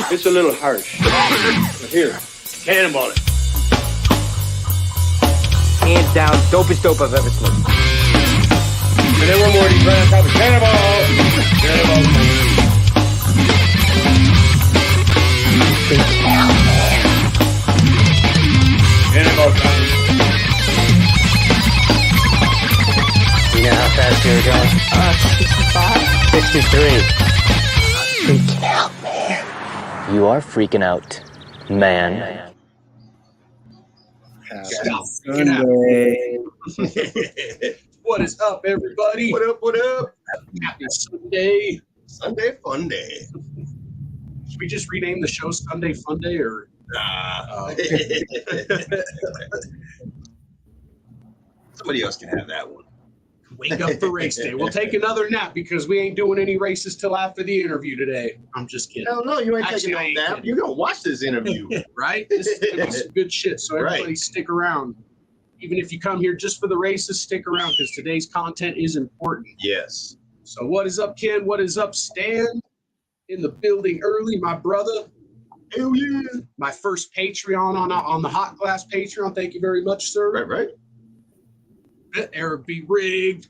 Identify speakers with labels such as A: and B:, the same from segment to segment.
A: It's a little harsh. But here, cannonball it.
B: Hands down, dopest dope I've ever smoked.
A: And then one more, he's right on top of cannonball. Cannonball. Cannonball time.
B: You know how fast you're going? 65? 63. Freaking out, man. You are freaking out, man.
A: Sunday. What is up, everybody?
C: What up, what up?
A: Happy Sunday.
C: Sunday fun day.
A: Should we just rename the show Sunday Fun Day, or?
C: Somebody else can have that one.
A: Wake up for race day. We'll take another nap because we ain't doing any races till after the interview today. I'm just kidding.
C: Hell no, you ain't
A: Actually,
C: taking no nap. You're going to watch this interview.
A: Right? This is gonna be some good shit. So everybody
C: Right.
A: stick around. Even if you come here just for the races, stick around because today's content is important.
C: Yes.
A: So what is up, Ken? What is up, Stan? In the building early, my brother.
C: Hell yeah.
A: My first Patreon on the Hot Glass Patreon. Thank you very much, sir.
C: Right.
A: Eric be rigged.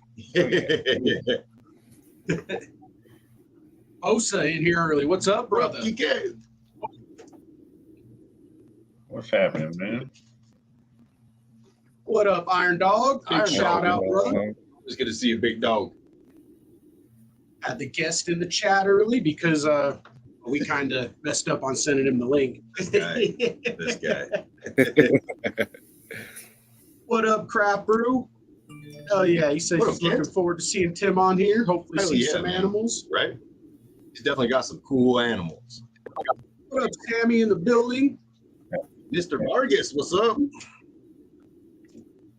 A: Osa in here early. What's up, brother?
C: You can.
D: What's happening, man?
A: What up, IronDogg? Big shout out, brother.
C: It's good to see you, big dog.
A: Had the guest in the chat early because we kind of messed up on sending him the link.
C: This guy.
A: What up, Kraft Brew? Oh yeah, he says
C: What up,
A: he's looking forward to seeing Tim on here. Hopefully
C: Hell
A: see
C: yeah,
A: some
C: man.
A: animals.
C: Right? He's definitely got some cool animals.
A: What up, Sammy in the building?
C: Mr. Vargas, what's up?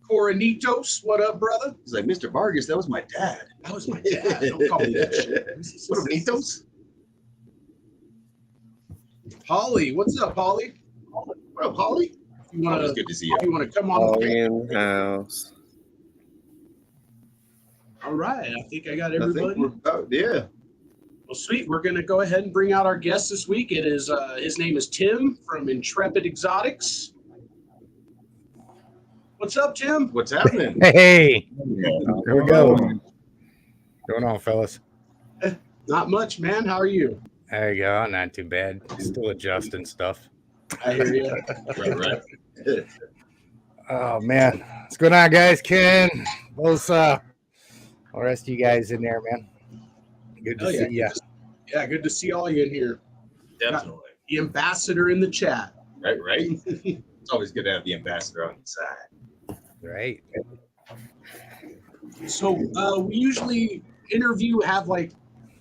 A: Coronitos, what up, brother?
C: He's like, Mr. Vargas, that was my dad.
A: That was my dad. Don't call me that shit.
C: What up, Nitos?
A: Holly, what's up, Holly?
C: What up, Holly?
A: If you want
C: Always
A: to,
C: good to see you.
A: if you want to come on.
E: in house.
A: All right, I think I got
C: I think
A: everybody.
C: yeah.
A: Well, sweet. We're going to go ahead and bring out our guest this week. It is his name is Tim from Intrepid Exotics. What's up, Tim?
C: What's happening?
F: Hey, here we go. Going on, fellas?
A: Not much, man. How are you?
F: There you go. Not too bad. Still adjusting stuff.
A: I hear you.
C: right.
F: Oh man, what's going on, guys? Ken, both, all the rest of you guys in there, man. Good to see you.
A: Yeah, good to see all you in here.
C: Definitely.
A: The ambassador in the chat.
C: Right. It's always good to have the ambassador on the side.
F: Right.
A: So we usually have like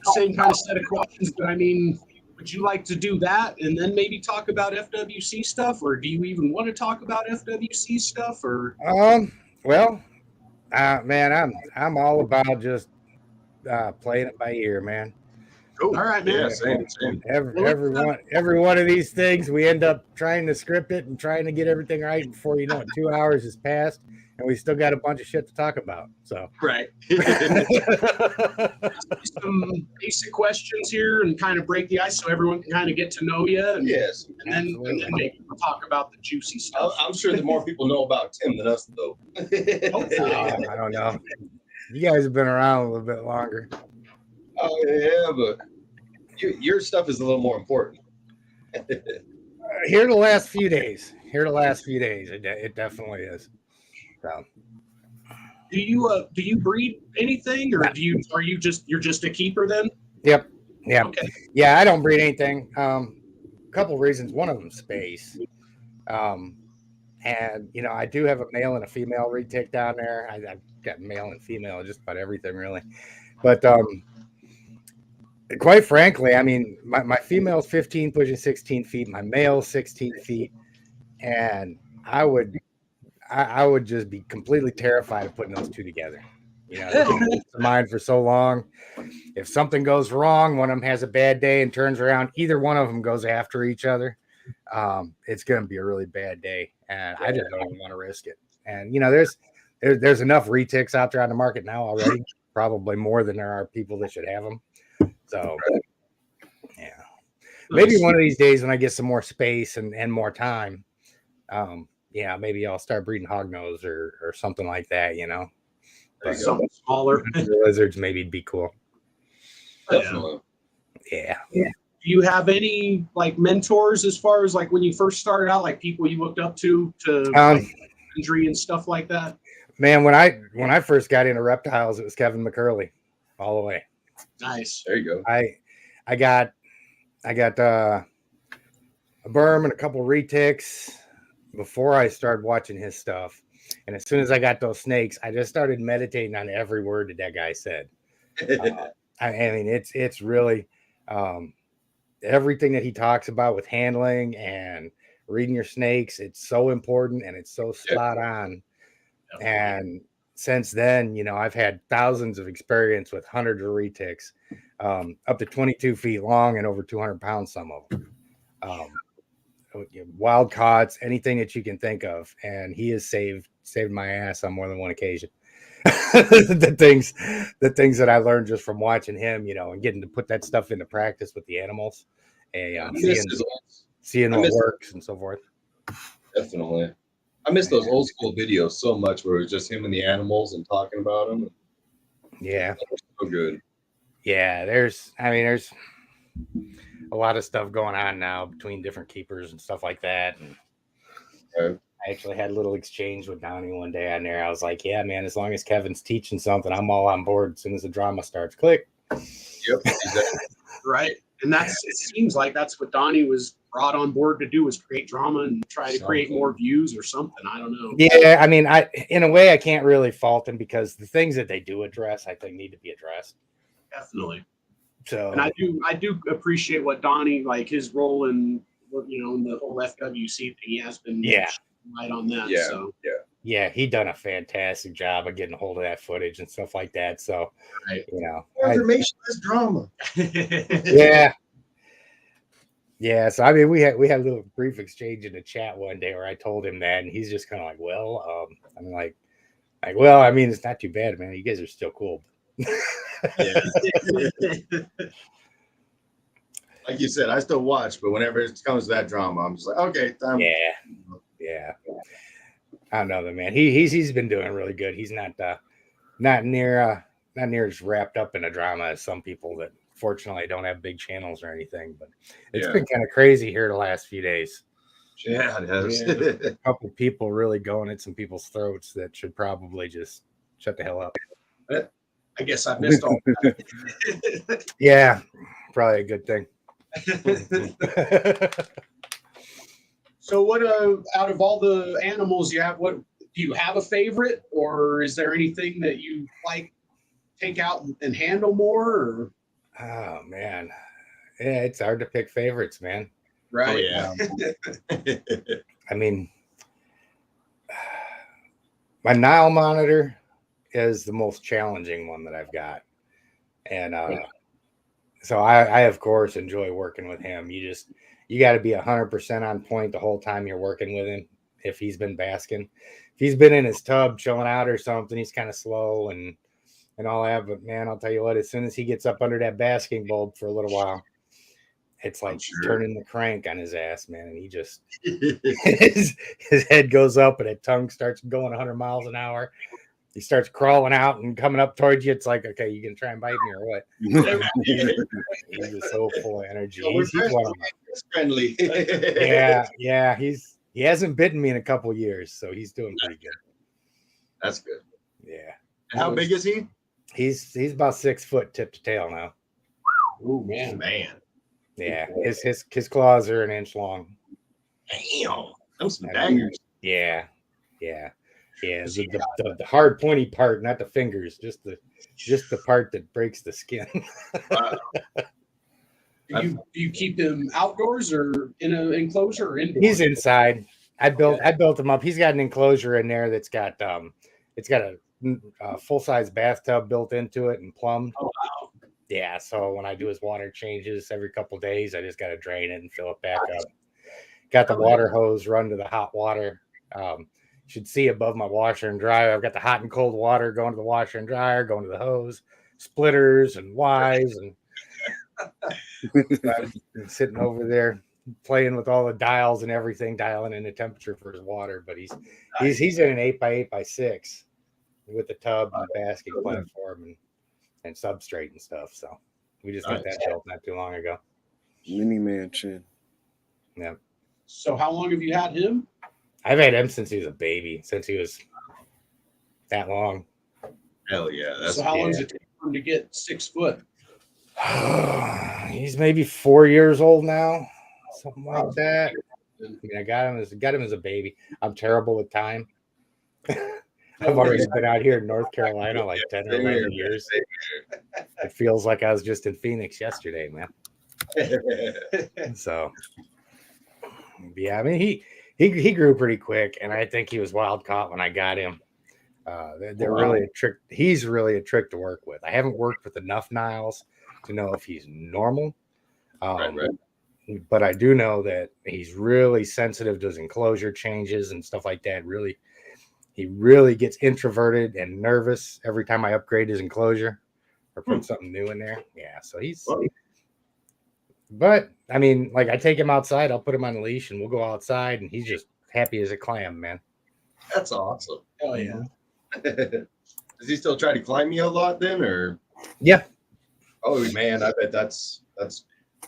A: the same kind of set of questions, but I mean, would you like to do that and then maybe talk about FWC stuff, or do you even want to talk about FWC stuff? Or
F: Well, man, I'm all about just playing it by ear, man.
C: Cool.
A: All right, man.
C: Yeah, same.
F: Every one of these things, we end up trying to script it and trying to get everything right before you know it. 2 hours has passed, and we still got a bunch of shit to talk about. So,
C: Right.
A: some basic questions here and kind of break the ice so everyone can kind of get to know you. And,
C: Yes.
A: and then maybe we'll talk about the juicy stuff.
C: I'm sure that more people know about Tim than us, though.
F: I don't know. You guys have been around a little bit longer.
C: Oh, yeah, but your stuff is a little more important.
F: Here the last few days. It definitely is. So.
A: Do you breed anything, or you're just a keeper then?
F: Yep. Yeah.
A: Okay.
F: Yeah, I don't breed anything. A couple of reasons. One of them, space. And I do have a male and a female retic down there. I've got male and female, just about everything really. But quite frankly, I mean, my female's 15, pushing 16 feet. My male's 16 feet, and I would just be completely terrified of putting those two together. They've been mine for so long. If something goes wrong, one of them has a bad day and turns around, either one of them goes after each other. It's going to be a really bad day, and I just don't even want to risk it. And there's enough retics out there on the market now already, probably more than there are people that should have them. So, yeah. Maybe one of these days when I get some more space and more time, yeah, maybe I'll start breeding hognose or something like that, you know.
C: There you go.
A: Something smaller.
F: The lizards maybe it'd be cool.
C: Definitely.
F: Yeah.
A: Do you have any like mentors as far as like when you first started out, like people you looked up to like injury and stuff like that?
F: Man, when I first got into reptiles, it was Kevin McCurley all the way.
A: Nice.
C: There you go.
F: I got a berm and a couple retics before I started watching his stuff. And as soon as I got those snakes, I just started meditating on every word that guy said. I mean, it's really everything that he talks about with handling and reading your snakes. It's so important and it's so spot on. And since then, you know, I've had thousands of experience with hundreds of retics, up to 22 feet long and over 200 pounds, some of them. Wild caughts, anything that you can think of. And he has saved my ass on more than one occasion. the things that I learned just from watching him, you know, and getting to put that stuff into practice with the animals and seeing what works and so forth.
C: Definitely. I miss those old school videos so much where it was just him and the animals and talking about them.
F: Yeah.
C: So good.
F: Yeah, there's a lot of stuff going on now between different keepers and stuff like that. And I actually had a little exchange with Donnie one day on there. I was like, yeah, man, as long as Kevin's teaching something, I'm all on board as soon as the drama starts. Click.
C: Yep, exactly.
A: Right. And it seems like that's what Donnie was brought on board to do, was create drama and try to create more views or something. I don't know.
F: Yeah, I mean, in a way I can't really fault him because the things that they do address, I think, need to be addressed.
A: Definitely.
F: So, and
A: I do appreciate what Donnie, like his role in, you know, in the whole FWC thing. He has been right on that.
C: Yeah.
A: So
F: yeah, he done a fantastic job of getting a hold of that footage and stuff like that. So, you know,
C: more information, less drama.
F: Yeah. So I mean, we had a little brief exchange in the chat one day where I told him that, and he's just kind of like, well, I'm like, well, I mean, it's not too bad, man. You guys are still cool.
C: Like you said, I still watch, but whenever it comes to that drama, I'm just like, okay, time.
F: Yeah. I don't know, man. He's been doing really good. He's not near as wrapped up in a drama as some people that fortunately don't have big channels or anything. But it's been kind of crazy here the last few days.
C: Yeah, it has.
F: A couple people really going at some people's throats that should probably just shut the hell up.
A: I guess I missed all that.
F: Yeah, probably a good thing.
A: So what out of all the animals you have, what do you have a favorite, or is there anything that you like take out and handle more? Or?
F: Oh man, yeah, it's hard to pick favorites, man.
A: Right.
C: Oh, yeah.
F: I mean, my Nile monitor is the most challenging one that I've got, and so I of course enjoy working with him. You got to be 100% on point the whole time you're working with him. If he's been basking, if he's been in his tub chilling out or something, he's kind of slow and all that. But man, I'll tell you what, as soon as he gets up under that basking bulb for a little while, it's like turning the crank on his ass, man. And he just his head goes up and his tongue starts going 100 miles an hour. He starts crawling out and coming up towards you. It's like, okay, you can try and bite me or what? He's just so full of energy. He's
C: friendly.
F: Yeah. He hasn't bitten me in a couple years, so he's doing pretty good.
C: That's good.
F: Yeah.
C: And how big is he?
F: He's about 6 foot tip to tail now.
A: Oh man.
F: Yeah. His claws are 1 inch long.
C: Damn. Those some daggers.
F: Yeah. The hard pointy part, not the fingers, just the part that breaks the skin.
A: Do you keep him outdoors or in an enclosure or indoors?
F: He's inside. I built him up. He's got an enclosure in there that's got it's got a full size bathtub built into it and plumbed.
A: Oh wow.
F: Yeah, so when I do his water changes every couple of days, I just got to drain it and fill it back up. Got the water hose run to the hot water. Should see above my washer and dryer. I've got the hot and cold water going to the washer and dryer, going to the hose, splitters and Ys, and I've been sitting over there playing with all the dials and everything, dialing in the temperature for his water. But he's in an 8x8x6 with the tub and the basking platform and substrate and stuff. So we just got that built not too long ago.
E: Mini mansion.
F: Yeah.
A: So how long have you had him?
F: I've had him since he was a baby, since he was that long.
C: Hell yeah.
A: So how long does it take for him to get 6 foot?
F: He's maybe 4 years old now, something like that. I mean, I got him as a baby. I'm terrible with time. I've already been out here in North Carolina like 10 or 11 years. It feels like I was just in Phoenix yesterday, man. So, yeah, I mean, he grew pretty quick, and I think he was wild caught when I got him. They're really a trick. He's really a trick to work with. I haven't worked with enough Niles to know if he's normal.
C: Right.
F: But I do know that he's really sensitive to his enclosure changes and stuff like that. He really gets introverted and nervous every time I upgrade his enclosure or put something new in there. Yeah, so but I mean, like I take him outside, I'll put him on a leash and we'll go outside and he's just happy as a clam, man.
C: That's awesome.
A: Oh yeah.
C: Does he still try to climb you a lot then, or?
F: Yeah.
C: Oh man, I bet that's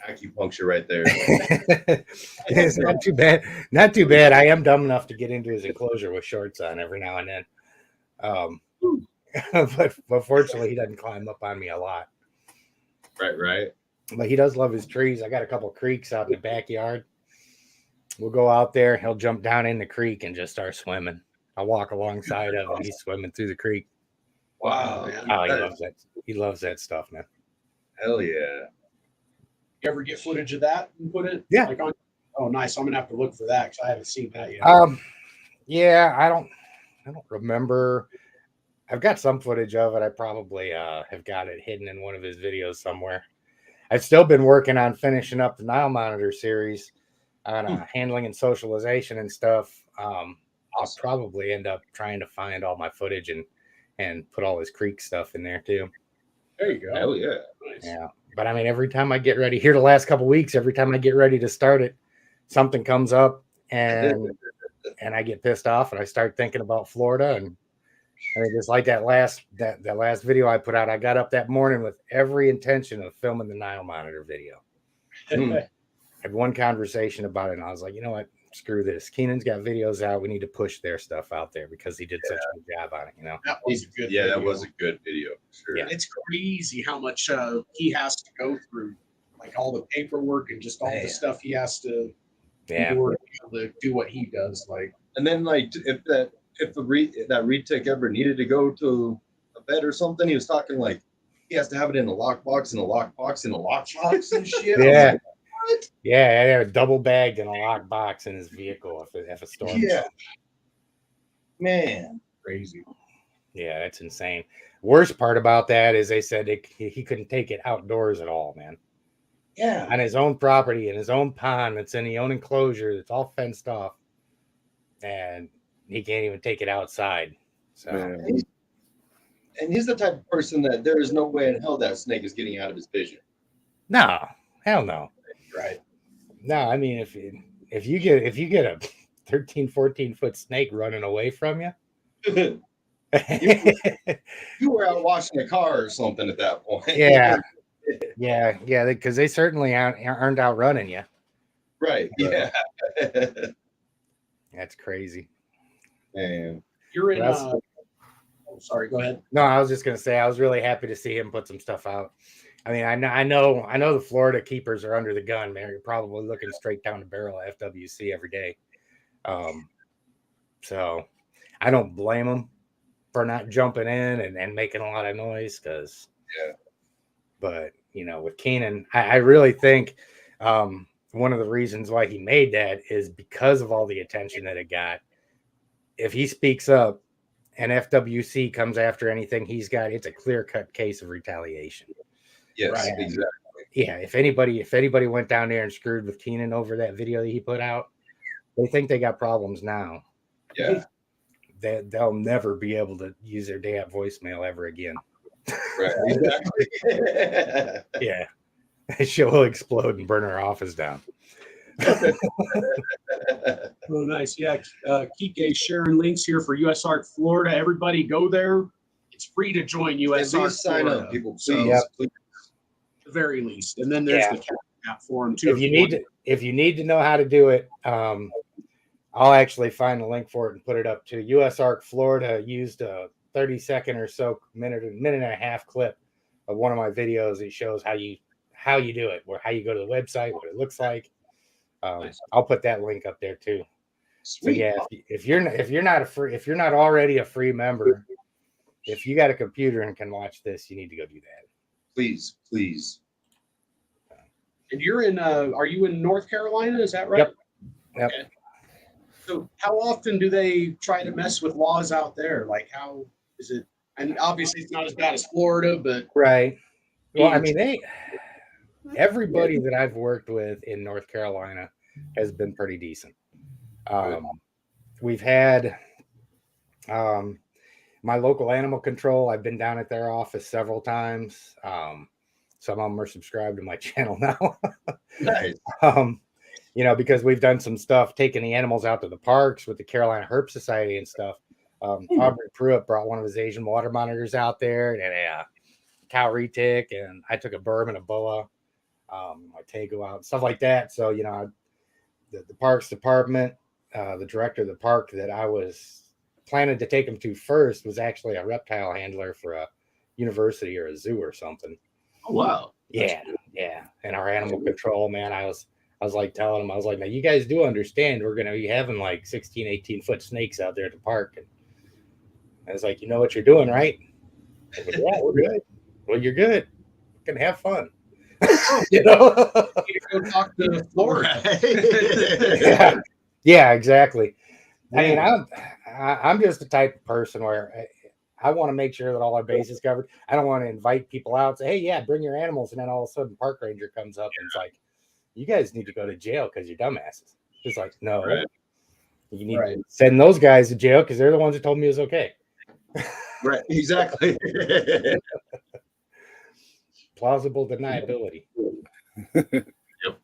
C: acupuncture right there.
F: It's not too bad. Not too bad. I am dumb enough to get into his enclosure with shorts on every now and then. But fortunately, he doesn't climb up on me a lot.
C: Right.
F: But he does love his trees. I got a couple creeks out in the backyard. We'll go out there. He'll jump down in the creek and just start swimming. I'll walk alongside of him. He's swimming through the creek.
C: Wow.
F: Oh, he loves that. He loves that stuff, man.
C: Hell yeah.
A: You ever get footage of that and put it?
F: Yeah.
A: Like oh, nice. I'm gonna have to look for that because I haven't seen that yet.
F: Yeah, I don't remember. I've got some footage of it. I probably have got it hidden in one of his videos somewhere. I've still been working on finishing up the Nile Monitor series on handling and socialization and stuff. I'll probably end up trying to find all my footage and put all his creek stuff in there too.
A: There you go.
C: Hell yeah.
A: Nice.
F: Yeah. But I mean, every time I get ready here the last couple of weeks, every time I get ready to start it, something comes up and I get pissed off and I start thinking about Florida. And just like that last video I put out, I got up that morning with every intention of filming the Nile Monitor video. Had one conversation about it and I was like, you know what? Screw this. Keenan's got videos out. We need to push their stuff out there because he did such a good job on it, you know?
A: That was a good
C: Yeah,
A: video.
C: that was a good video. Sure.
F: Yeah.
A: It's crazy how much he has to go through, like all the paperwork and just all the stuff he has to do to do what he does. Like,
C: And then like if that retic ever needed to go to a vet or something, he was talking like he has to have it in a lockbox and a lockbox and a lockbox and shit.
F: Yeah. Yeah, I had a double bagged in a locked box in his vehicle if a storm.
C: Yeah. Man.
A: crazy.
F: Yeah, it's insane. Worst part about that is they said he couldn't take it outdoors at all, man.
C: Yeah.
F: On his own property, in his own pond that's in his own enclosure, that's all fenced off. And he can't even take it outside. So
C: And he's the type of person that there is no way in hell that snake is getting out of his vision.
F: no, hell no.
C: Right.
F: No, I mean if you get a 13, 14 foot snake running away from you.
C: You were out washing a car or something at that point.
F: Yeah, because they certainly aren't outrunning you.
C: Right. Yeah.
F: That's crazy.
C: Man.
A: You're in.
F: Well,
A: Sorry, go ahead.
F: No, I was just gonna say I was really happy to see him put some stuff out. I mean, I know the Florida keepers are under the gun, man. You're probably looking straight down the barrel of FWC every day. So I don't blame them for not jumping in and making a lot of noise but you know, with Keenan, I really think one of the reasons why he made that is because of all the attention that it got. If he speaks up and FWC comes after anything he's got, it's a clear-cut case of retaliation.
C: Yes,
F: Right.
C: exactly.
F: Yeah, if anybody went down there and screwed with Keenan over that video that he put out, they think they got problems now.
C: Yeah.
F: They'll never be able to use their damn voicemail ever again.
C: Right. Exactly.
F: Yeah. she will explode and burn her office down.
A: Oh, nice. Yeah. Kike sharing links here for US Arc Florida. Everybody go there. It's free to join US
C: At
A: Arc
C: least sign
A: Florida.
C: up, people. Please,
A: So,
F: Yep.
C: please.
A: at the very least. And then there's
F: Yeah.
A: the cat app for them too.
F: If you need to know how to do it, I'll actually find a link for it and put it up to US Arc Florida. Used a 30-second or so minute and a half clip of one of my videos. It shows how you do it, or how you go to the website, what it looks like.
A: Nice.
F: I'll put that link up there too.
A: Sweet.
F: So yeah, if you're not already a free member, if you got a computer and can watch this, you need to go do that.
C: Please, please.
A: And you're in are you in North Carolina? Is that right?
F: Yep.
A: Okay. So how often do they try to mess with laws out there? Like how is it? And obviously it's not as bad as Florida, but
F: Right. Well, I mean, everybody that I've worked with in North Carolina has been pretty decent. We've had my local animal control. I've been down at their office several times. Some of them are subscribed to my channel now.
C: Nice.
F: Because we've done some stuff, taking the animals out to the parks with the Carolina Herp Society and stuff. Aubrey Pruitt brought one of his Asian water monitors out there, and a cow retic, and I took a burb and a boa, my tego out, stuff like that. So, the parks department, the director of the park that I was planning to take him to first was actually a reptile handler for a university or a zoo or something.
A: oh, wow.
F: Yeah. And our animal control, man, I was like telling him, I was like, now you guys do understand we're going to be having like 16, 18-foot snakes out there at the park. And I was like, you know what you're doing, right? I was like, yeah, we're good. Well, you're good. We can have fun.
A: You need to go talk to Florida.
F: Yeah, exactly. I mean, I'm just the type of person where I want to make sure that all our bases covered. I don't want to invite people out and say, hey, yeah, bring your animals. And then all of a sudden park ranger comes up and it's like, you guys need to go to jail because you're dumbasses. It's like, no, you need to send those guys to jail because they're the ones that told me it was okay.
C: Right, exactly.
F: Plausible deniability.
C: Yep.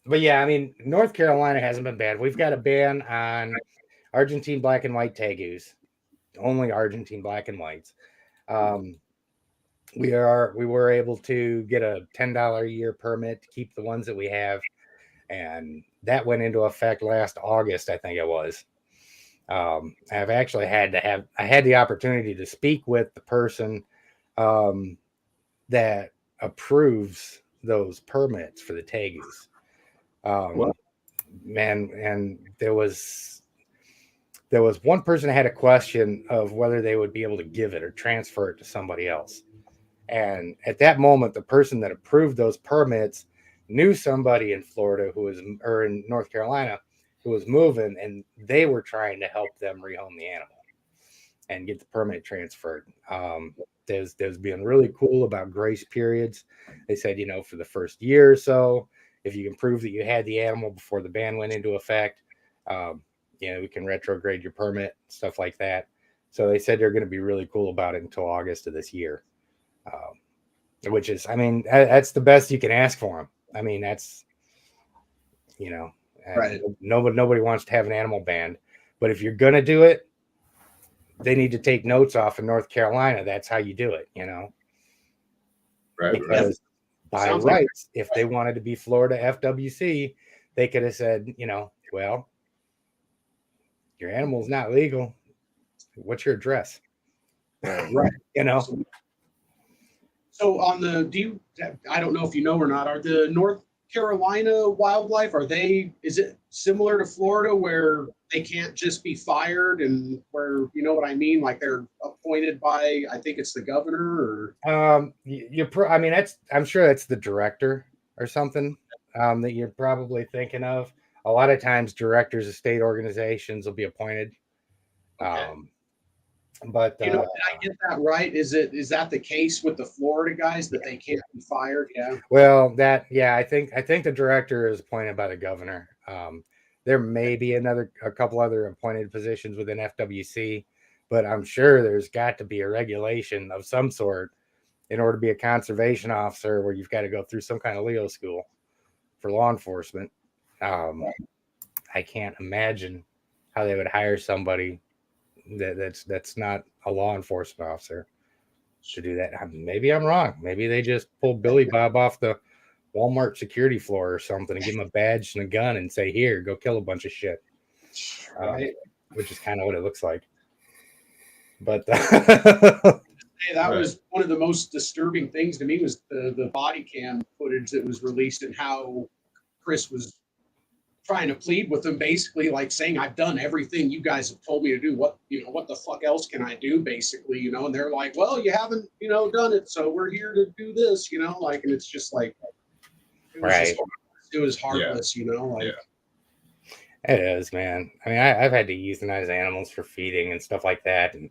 F: But yeah, I mean, North Carolina hasn't been bad. We've got a ban on Argentine black and white tegus, only Argentine black and whites. We were able to get a $10 a year permit to keep the ones that we have, and that went into effect last August, I think it was. I've actually I had the opportunity to speak with the person that approves those permits for the tegus. Man, and there was one person that had a question of whether they would be able to give it or transfer it to somebody else. And at that moment, the person that approved those permits knew somebody in Florida or in North Carolina who was moving, and they were trying to help them rehome the animal and get the permit transferred. There's being really cool about grace periods. They said, for the first year or so, if you can prove that you had the animal before the ban went into effect, we can retrograde your permit, stuff like that. So they said they're going to be really cool about it until August of this year, which is, I mean, that's the best you can ask for them. I mean, that's,
A: Right.
F: Nobody wants to have an animal banned, but if you're going to do it, they need to take notes off in North Carolina. That's how you do it,
C: Right.
F: Because by rights, if they wanted to be Florida FWC, they could have said, well, your animal's not legal. What's your address?
A: Right. So on I don't know if you know or not, are the North Carolina wildlife, is it similar to Florida where they can't just be fired and where, you know what I mean? Like they're appointed by, I think it's the governor or.
F: I'm sure that's the director or something that you're probably thinking of. A lot of times directors of state organizations will be appointed.
A: Okay.
F: But
A: did I get that right? Is that the case with the Florida guys that they can't be fired? Yeah.
F: Well, I think the director is appointed by the governor. There may be a couple other appointed positions within FWC, but I'm sure there's got to be a regulation of some sort in order to be a conservation officer, where you've got to go through some kind of Leo school for law enforcement. I can't imagine how they would hire somebody that's not a law enforcement officer to do that. Maybe I'm wrong. Maybe they just pull Billy Bob off the Walmart security floor or something and give him a badge and a gun and say, "Here, go kill a bunch of shit."
A: Right.
F: Which is kind of what it looks like. But
A: Hey, that was one of the most disturbing things to me was the body cam footage that was released and how Chris was trying to plead with them, basically like saying, "I've done everything you guys have told me to do. What the fuck else can I do?" Basically, and they're like, "Well, you haven't, done it, so we're here to do this," and it's just like, it was heartless,
F: It is, man. I mean, I've had to euthanize animals for feeding and stuff like that, and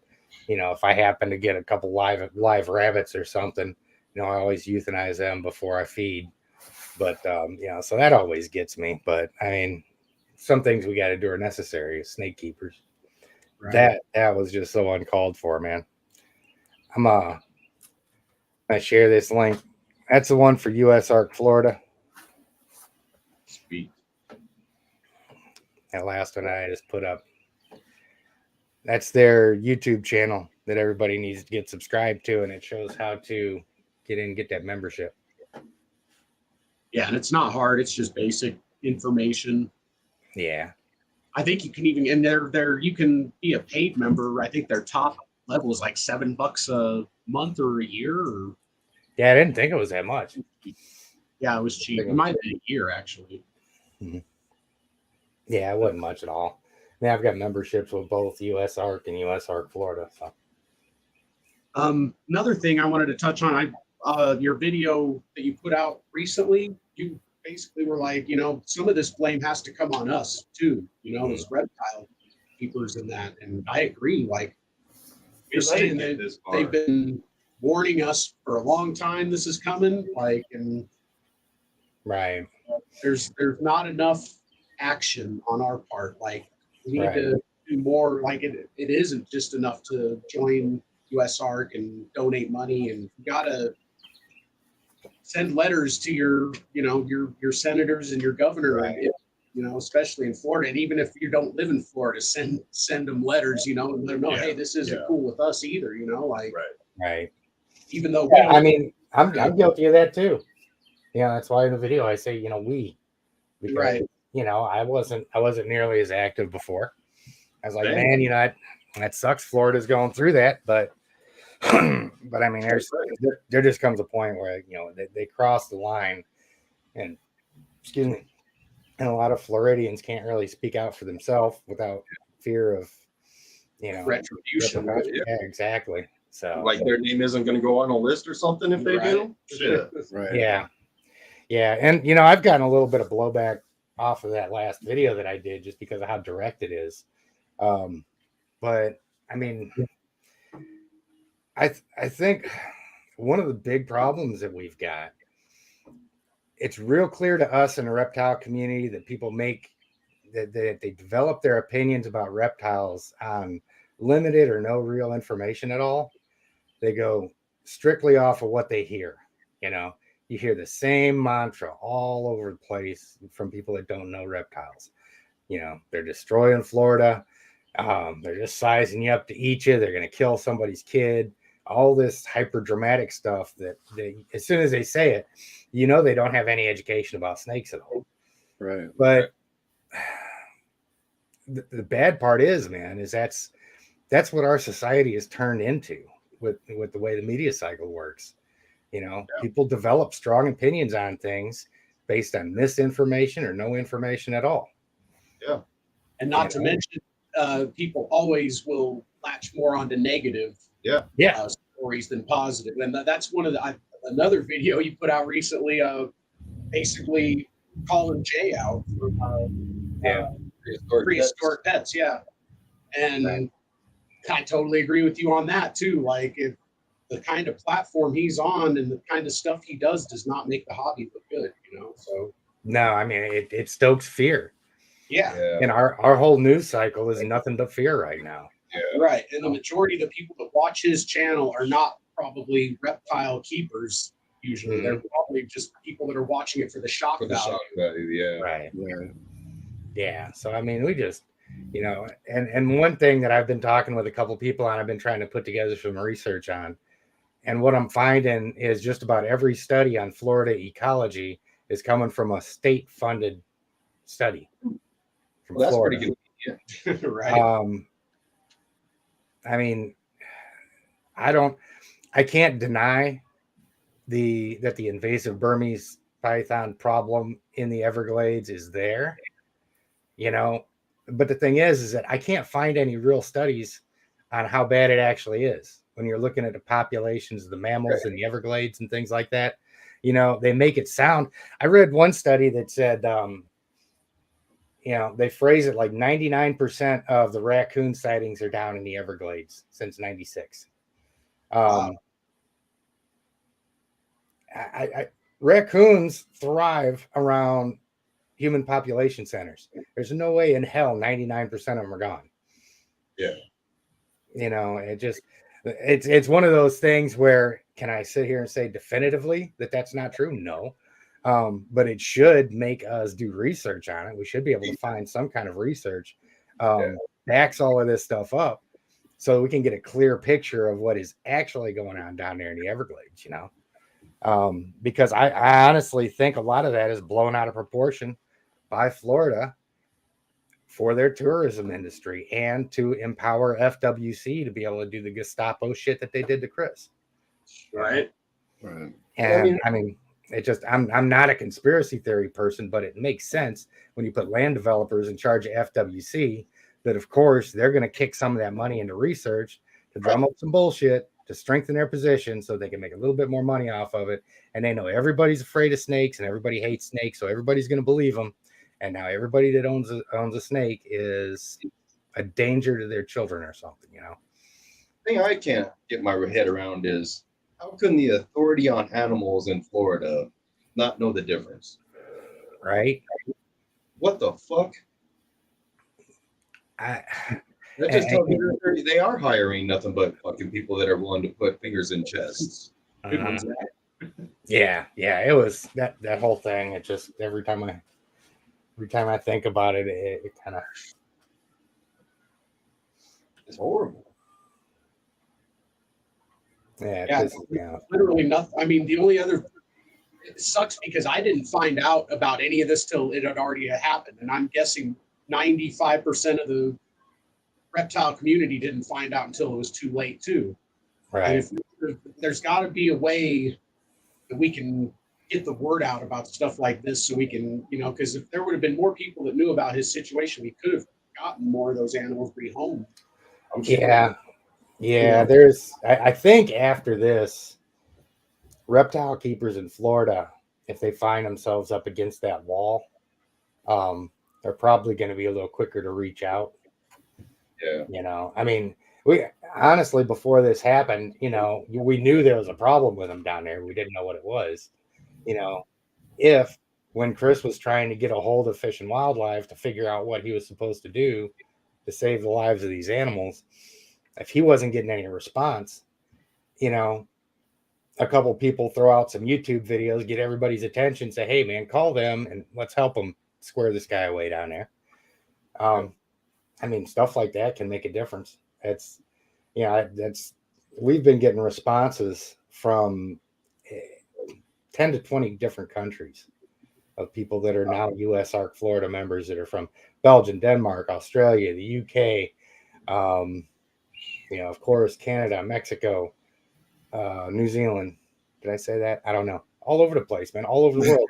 F: if I happen to get a couple live rabbits or something, I always euthanize them before I feed. But so that always gets me. But I mean, some things we got to do are necessary as snake keepers. Right. That was just so uncalled for, man. I share this link. That's the one for US Ark, Florida.
D: Sweet.
F: That last one I just put up. That's their YouTube channel that everybody needs to get subscribed to, and it shows how to get in and get that membership.
A: Yeah, and it's not hard. It's just basic information.
F: Yeah.
A: I think you can even, and you can be a paid member. I think their top level is like $7 a month or a year.
F: Yeah, I didn't think it was that much.
A: Yeah, it was cheap. It might have been a year, actually.
F: Mm-hmm. Yeah, it wasn't much at all. I mean, I've got memberships with both US Ark and US Ark Florida. So.
A: Another thing I wanted to touch on, your video that you put out recently, you basically were like, some of this blame has to come on us too, as reptile keepers and that. And I agree. Like you're saying that they've been warning us for a long time this is coming. Like, and
F: right.
A: There's not enough action on our part. Like we need to do more. Like it isn't just enough to join US Ark and donate money, and you gotta send letters to your senators and your governor, right. Especially in Florida. And even if you don't live in Florida, send them letters, and let them know, hey, this isn't cool with us either,
F: Right.
A: Even though
F: I mean, I'm guilty of that too. That's why in the video I say, we, because,
A: right.
F: I wasn't nearly as active before. I was like, man, that sucks. Florida's going through that, but I mean, there just comes a point where they cross the line, and and a lot of Floridians can't really speak out for themselves without fear of
A: retribution.
F: Yeah, exactly. So
C: like their name isn't going to go on a list or something if they do.
D: Shit.
E: Right.
F: Yeah, and I've gotten a little bit of blowback off of that last video that I did just because of how direct it is. But I mean, I think one of the big problems that we've got, it's real clear to us in the reptile community that people make that they develop their opinions about reptiles on limited or no real information at all. They go strictly off of what they hear. You hear the same mantra all over the place from people that don't know reptiles. They're destroying Florida. They're just sizing you up to eat you. They're going to kill somebody's kid. All this hyper dramatic stuff that as soon as they say it, they don't have any education about snakes at all.
E: Right.
F: But the bad part is, man, is that's what our society has turned into with the way the media cycle works. People develop strong opinions on things based on misinformation or no information at all.
C: Yeah.
A: And not to mention, people always will latch more onto negative stories than positive. And that's one of another video you put out recently, basically calling Jay out for prehistoric pets. Yeah. And I totally agree with you on that too. Like if the kind of platform he's on and the kind of stuff he does not make the hobby look good, so. No,
F: I mean, it stokes fear.
A: Yeah.
F: And our whole news cycle is nothing but fear right now.
C: Yeah.
A: Right. And the majority of the people that watch his channel are not probably reptile keepers. Usually, they're probably just people that are watching it for the shock
C: For the
A: value.
C: shock value, yeah.
F: Right.
E: Yeah.
F: Yeah. So I mean, we just, and one thing that I've been talking with a couple people on, I've been trying to put together some research on, and what I'm finding is just about every study on Florida ecology is coming from a state-funded study from
C: Well, that's
F: Florida.
C: pretty good. Yeah.
A: Right.
F: I mean, I can't deny that the invasive Burmese python problem in the Everglades is there, but the thing is that I can't find any real studies on how bad it actually is. When you're looking at the populations of the mammals in the Everglades and things like that, they make it sound. I read one study that said, they phrase it like 99% of the raccoon sightings are down in the Everglades since '96. Raccoons thrive around human population centers. There's no way in hell 99% of them are gone.
C: Yeah.
F: It's one of those things where, can I sit here and say definitively that that's not true? No. But it should make us do research on it. We should be able to find some kind of research, backs all of this stuff up so we can get a clear picture of what is actually going on down there in the Everglades, because I honestly think a lot of that is blown out of proportion by Florida for their tourism industry and to empower FWC to be able to do the Gestapo shit that they did to Chris.
A: Right.
E: Right.
F: And I mean, it just, I'm not a conspiracy theory person, but it makes sense when you put land developers in charge of FWC that, of course, they're going to kick some of that money into research to drum up some bullshit to strengthen their position so they can make a little bit more money off of it. And they know everybody's afraid of snakes and everybody hates snakes, so everybody's going to believe them. And now everybody that owns a snake is a danger to their children or something,
C: The thing I can't get my head around is, how can the authority on animals in Florida not know the difference?
F: Right?
C: What the fuck? That just tells me they are hiring nothing but fucking people that are willing to put fingers in chests.
F: Yeah, it was that whole thing. It just every time I think about it, it kind of,
C: it's horrible.
F: Yeah,
A: literally nothing. I mean, the only other, it sucks because I didn't find out about any of this till it had already happened, and I'm guessing 95% of the reptile community didn't find out until it was too late too.
F: right.
A: And there's got to be a way that we can get the word out about stuff like this, so we can, because if there would have been more people that knew about his situation, we could have gotten more of those animals rehomed.
F: Yeah. There's, I think after this, reptile keepers in Florida, if they find themselves up against that wall, they're probably going to be a little quicker to reach out.
C: Yeah.
F: I mean, we honestly, before this happened, we knew there was a problem with them down there. We didn't know what it was. If when Chris was trying to get a hold of Fish and Wildlife to figure out what he was supposed to do to save the lives of these animals, if he wasn't getting any response, a couple people throw out some YouTube videos, get everybody's attention, say, hey man, call them and let's help them square this guy away down there. I mean, stuff like that can make a difference. We've been getting responses from 10 to 20 different countries of people that are now US ARC Florida members that are from Belgium, Denmark, Australia, the UK, of course, Canada, Mexico, New Zealand. Did I say that? I don't know. All over the place, man. All over the world.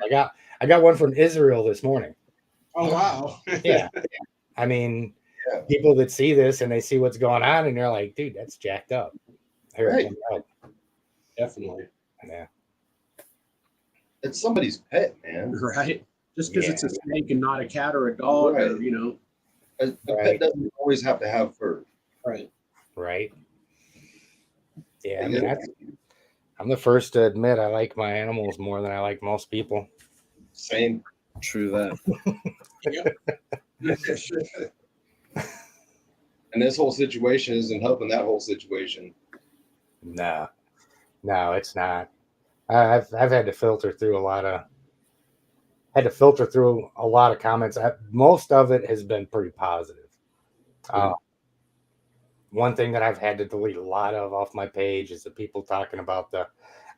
F: I got one from Israel this morning.
A: Oh, wow.
F: Yeah. I mean, people that see this and they see what's going on and they're like, dude, that's jacked up.
C: Right.
A: Definitely.
F: Yeah.
C: It's somebody's pet, man.
A: Right. Just because it's a snake and not a cat or a dog, or,
C: A pet doesn't always have to have fur.
A: Right.
F: Yeah, I mean, I'm the first to admit I like my animals more than I like most people.
C: Same.
E: True that.
C: And this whole situation isn't helping that whole situation.
F: Nah. No, it's not. I've had to filter through a lot of comments. Most of it has been pretty positive. One thing that I've had to delete a lot of off my page is the people talking about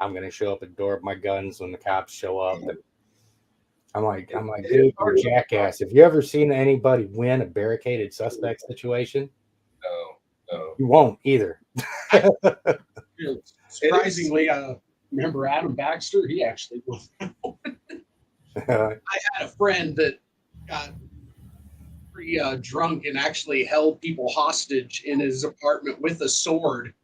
F: I'm going to show up at the door with my guns when the cops show up. And I'm like, dude, you're a jackass. Have you ever seen anybody win a barricaded suspect situation?
C: No.
F: You won't either.
A: Surprisingly, remember Adam Baxter? He actually was. I had a friend that got pretty drunk and actually held people hostage in his apartment with a sword,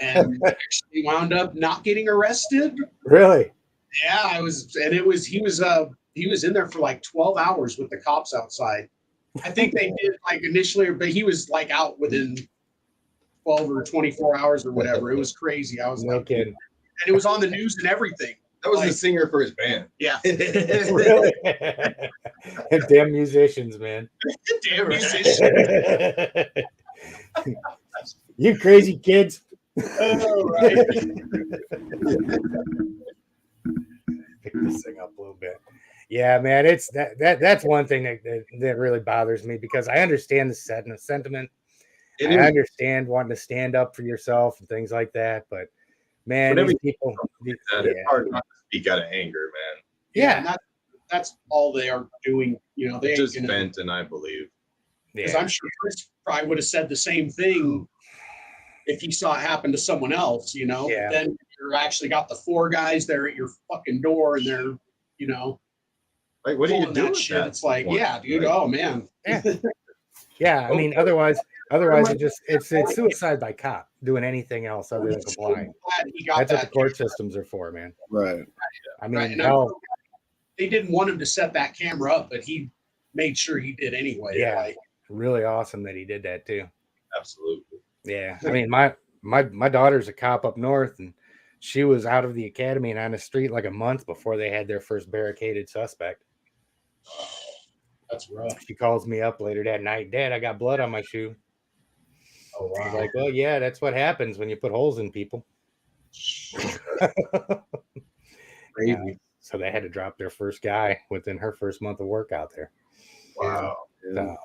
A: and actually wound up not getting arrested.
F: Really?
A: Yeah, he was in there for like 12 hours with the cops outside. I think they did like initially, but he was like out within 12 or 24 hours or whatever. It was crazy. I was
F: No
A: like,
F: kidding.
A: and it was on the news and everything.
C: That was
A: Like,
C: the singer for his band.
A: Yeah.
F: Really? Damn musicians, man.
A: Damn musician.
F: You crazy kids.
A: Oh, right.
F: Pick this thing up a little bit. Yeah, man, it's that's one thing that really bothers me, because I understand the sentiment. I understand wanting to stand up for yourself and things like that, but man, these people,
C: it's hard not to speak out of anger, man.
F: Yeah,
A: that's all they are doing. You know, they
C: just venting, I believe.
A: Because I'm sure Chris probably would have said the same thing if he saw it happen to someone else. You know, then you're actually got the 4 guys there at your fucking door, and they're, you know,
C: like, what do you do with
A: shit?
C: that?
A: It's like, yeah, dude.
C: Like,
A: oh man.
F: Yeah. I mean, otherwise it's suicide by cop doing anything else other than complying. That's what the court systems are for, man.
E: Right.
F: I mean,
A: they didn't want him to set that camera up, but he made sure he did anyway.
F: Yeah,
A: like,
F: really awesome that he did that too.
C: Absolutely.
F: Yeah, I mean, my daughter's a cop up north, and she was out of the academy and on the street like a month before they had their first barricaded suspect.
A: That's rough.
F: She calls me up later that night, Dad, I got blood on my shoe.
A: Oh wow.
F: I was like, well, yeah, that's what happens when you put holes in people. Crazy. So they had to drop their first guy within her first month of work out there.
C: Wow.
F: So,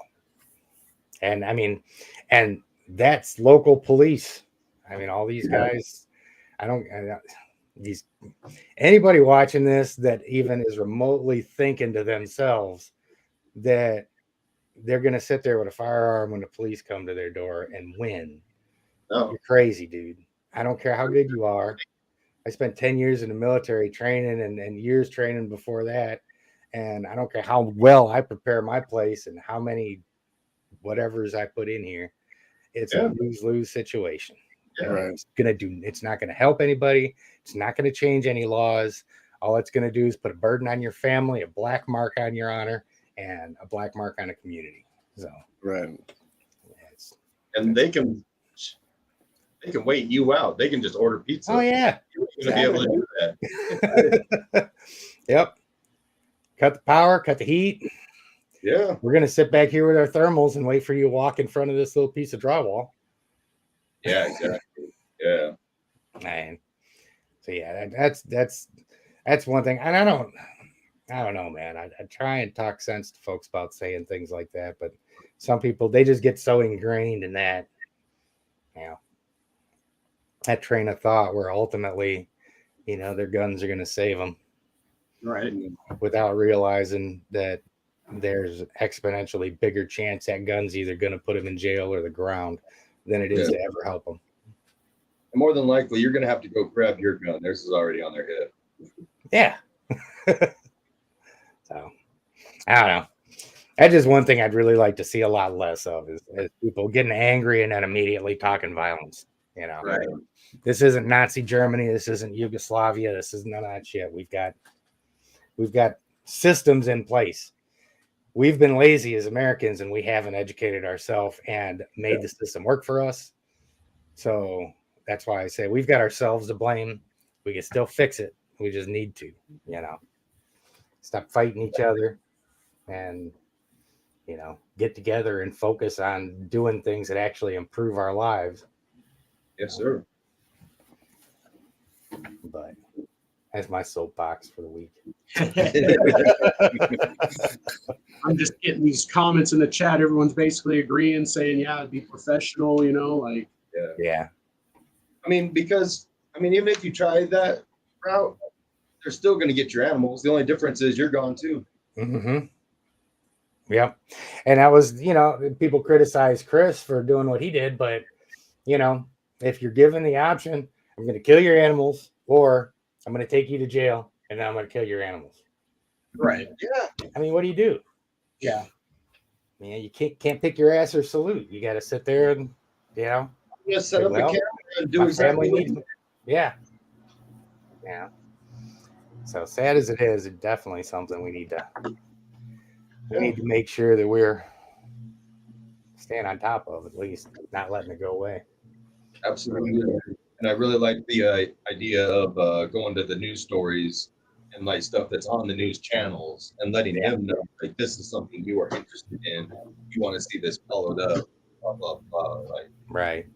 F: and I mean, and that's local police. I mean, all these guys, anybody watching this that even is remotely thinking to themselves that they're going to sit there with a firearm when the police come to their door and win.
C: No.
F: You're crazy, dude. I don't care how good you are. I spent 10 years in the military training and years training before that. And I don't care how well I prepare my place and how many whatevers I put in here. It's a lose-lose situation.
C: Yeah.
F: It's not going to help anybody. It's not going to change any laws. All it's going to do is put a burden on your family, a black mark on your honor, and a black mark on a community. So,
E: right.
C: And they can wait you out. They can just order pizza.
F: Oh yeah.
C: You're going to be able to do that.
F: Yep. Cut the power, cut the heat.
C: Yeah.
F: We're going to sit back here with our thermals and wait for you to walk in front of this little piece of drywall.
C: Yeah, exactly. Yeah.
F: Man. So yeah, that's one thing. And I don't know, man. I try and talk sense to folks about saying things like that, but some people, they just get so ingrained in that, that train of thought where ultimately, their guns are going to save them.
A: Right.
F: Without realizing that there's exponentially bigger chance that gun's either going to put them in jail or the ground than it is to ever help them.
C: And more than likely, you're going to have to go grab your gun. Theirs is already on their hip.
F: Yeah. So, I don't know. That's just one thing I'd really like to see a lot less of is people getting angry and then immediately talking violence.
C: Right.
F: This isn't Nazi Germany. This isn't Yugoslavia. This is none of that shit. We've got systems in place. We've been lazy as Americans and we haven't educated ourselves and made the system work for us. So that's why I say we've got ourselves to blame. We can still fix it. We just need to, stop fighting each other and, get together and focus on doing things that actually improve our lives.
C: Yes, sir.
F: But that's my soapbox for the week.
A: I'm just getting these comments in the chat. Everyone's basically agreeing, saying, yeah, be professional, you know, like.
F: Yeah.
C: I mean, because even if you try that route, they're still going to get your animals. The only difference is you're gone too.
F: Mm-hmm. Yep. And that was, people criticize Chris for doing what he did, but if you're given the option, I'm going to kill your animals, or I'm going to take you to jail, and then I'm going to kill your animals.
A: Right.
C: Yeah.
F: I mean, what do you do?
A: Yeah.
F: Man, you can't pick your ass or salute. You got to sit there and,
C: Just set up a camera and do
F: my
C: exactly
F: family
C: what
F: needs. Yeah. Yeah. So sad as it is, it's definitely something we need to make sure that we're staying on top of, at least not letting it go away.
C: Absolutely. And I really like the idea of going to the news stories and like stuff that's on the news channels and letting them know like this is something you are interested in. You want to see this followed up, blah blah blah. Like
F: Right.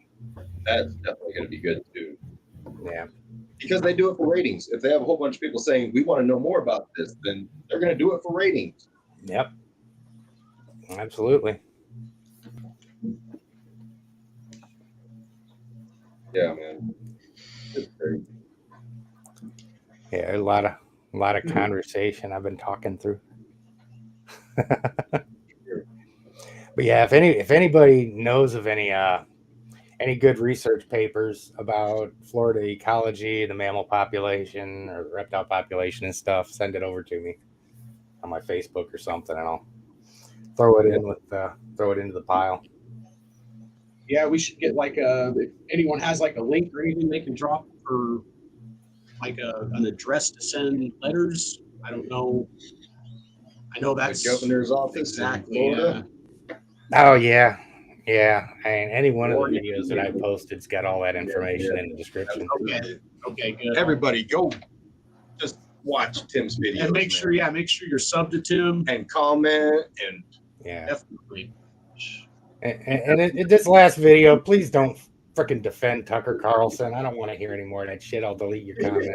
C: that's definitely going to be good too.
F: Yeah.
C: Because they do it for ratings. If they have a whole bunch of people saying we want to know more about this, then they're going to do it for ratings.
F: Yep. Absolutely.
C: Yeah, man. It's great.
F: Yeah, a lot of conversation I've been talking through. But yeah, if anybody knows of any good research papers about Florida ecology, the mammal population or the reptile population and stuff, send it over to me on my Facebook or something, and I'll throw it into the pile.
A: Yeah, we should get if anyone has like a link or anything they can drop for like an address to send letters. I don't know. I know that's
C: the governor's office.
A: Exactly.
C: In Florida.
F: Yeah. Oh yeah. Yeah. And any one of the videos that I posted's got all that information in the description.
A: Okay, good.
C: Everybody go just watch Tim's videos.
A: And make sure you're subbed to Tim.
C: And comment and
A: definitely.
F: And this last video, please don't freaking defend Tucker Carlson. I don't want to hear any more of that shit. I'll delete your comment.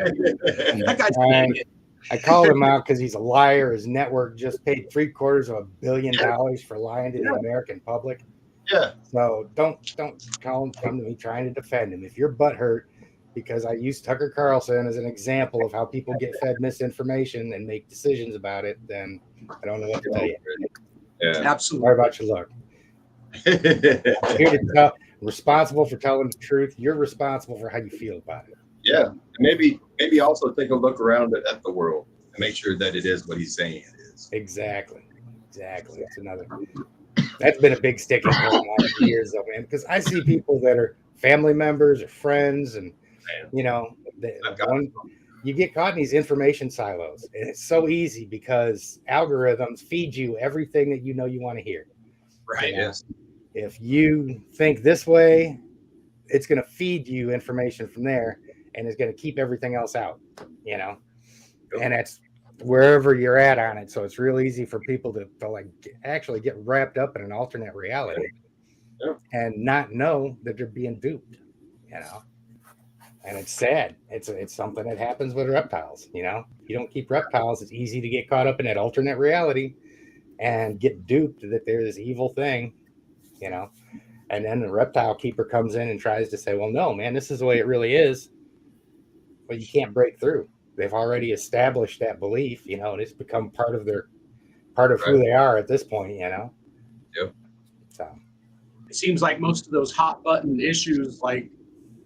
F: I called him out because he's a liar. His network just paid $750 million for lying to the American public.
C: Yeah.
F: So don't come to me trying to defend him. If you're butthurt because I use Tucker Carlson as an example of how people get fed misinformation and make decisions about it, then I don't know what to tell you.
C: Yeah.
A: Absolutely.
F: Sorry about your luck. I'm here to tell, responsible for telling the truth. You're responsible for how you feel about it.
C: Yeah. Maybe also take a look around at the world and make sure that it is what he's saying it is.
F: Exactly. That's been a big sticking point for years though, man, because I see people that are family members or friends and you get caught in these information silos, and it's so easy because algorithms feed you everything that you want to hear.
A: Right.
C: Yes.
F: If you think this way, it's going to feed you information from there, and it's going to keep everything else out, and that's wherever you're at on it. So it's real easy for people to actually get wrapped up in an alternate reality and not know that they're being duped, and it's sad. It's something that happens with reptiles. You don't keep reptiles, it's easy to get caught up in that alternate reality and get duped that there's this evil thing, and then the reptile keeper comes in and tries to say, well, no, man, this is the way it really is. But you can't break through. They've already established that belief, and it's become part of who they are at this point,
C: Yep.
F: So
A: it seems like most of those hot button issues, like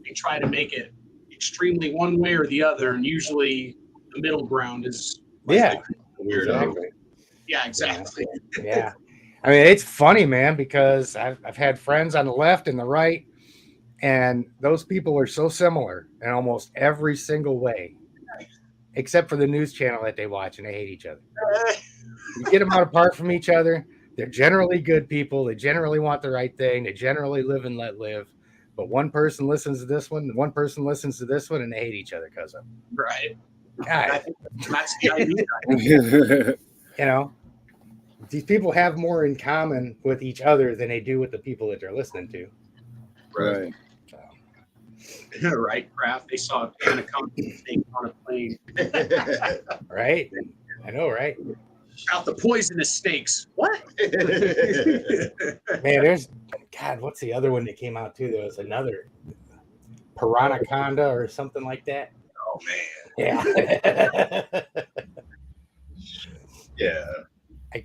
A: they try to make it extremely one way or the other, and usually the middle ground is
C: weird.
F: Exactly.
A: Yeah, exactly.
F: Yeah. I mean, it's funny, man, because I've had friends on the left and the right, and those people are so similar in almost every single way, except for the news channel that they watch, and they hate each other. You get them out apart from each other. They're generally good people. They generally want the right thing. They generally live and let live. But one person listens to this one, and one person listens to this one, and they hate each other because of it.
A: Right.
F: God.
A: That's the idea.
F: These people have more in common with each other than they do with the people that they're listening to.
C: Right.
A: Right, Kraft. They saw a anaconda snake on a plane.
F: Right? I know, right?
A: Out the poisonous snakes. What?
F: Man, there's God. What's the other one that came out too? There was another Piranaconda or something like that.
A: Oh man.
F: Yeah.
C: Yeah.
F: I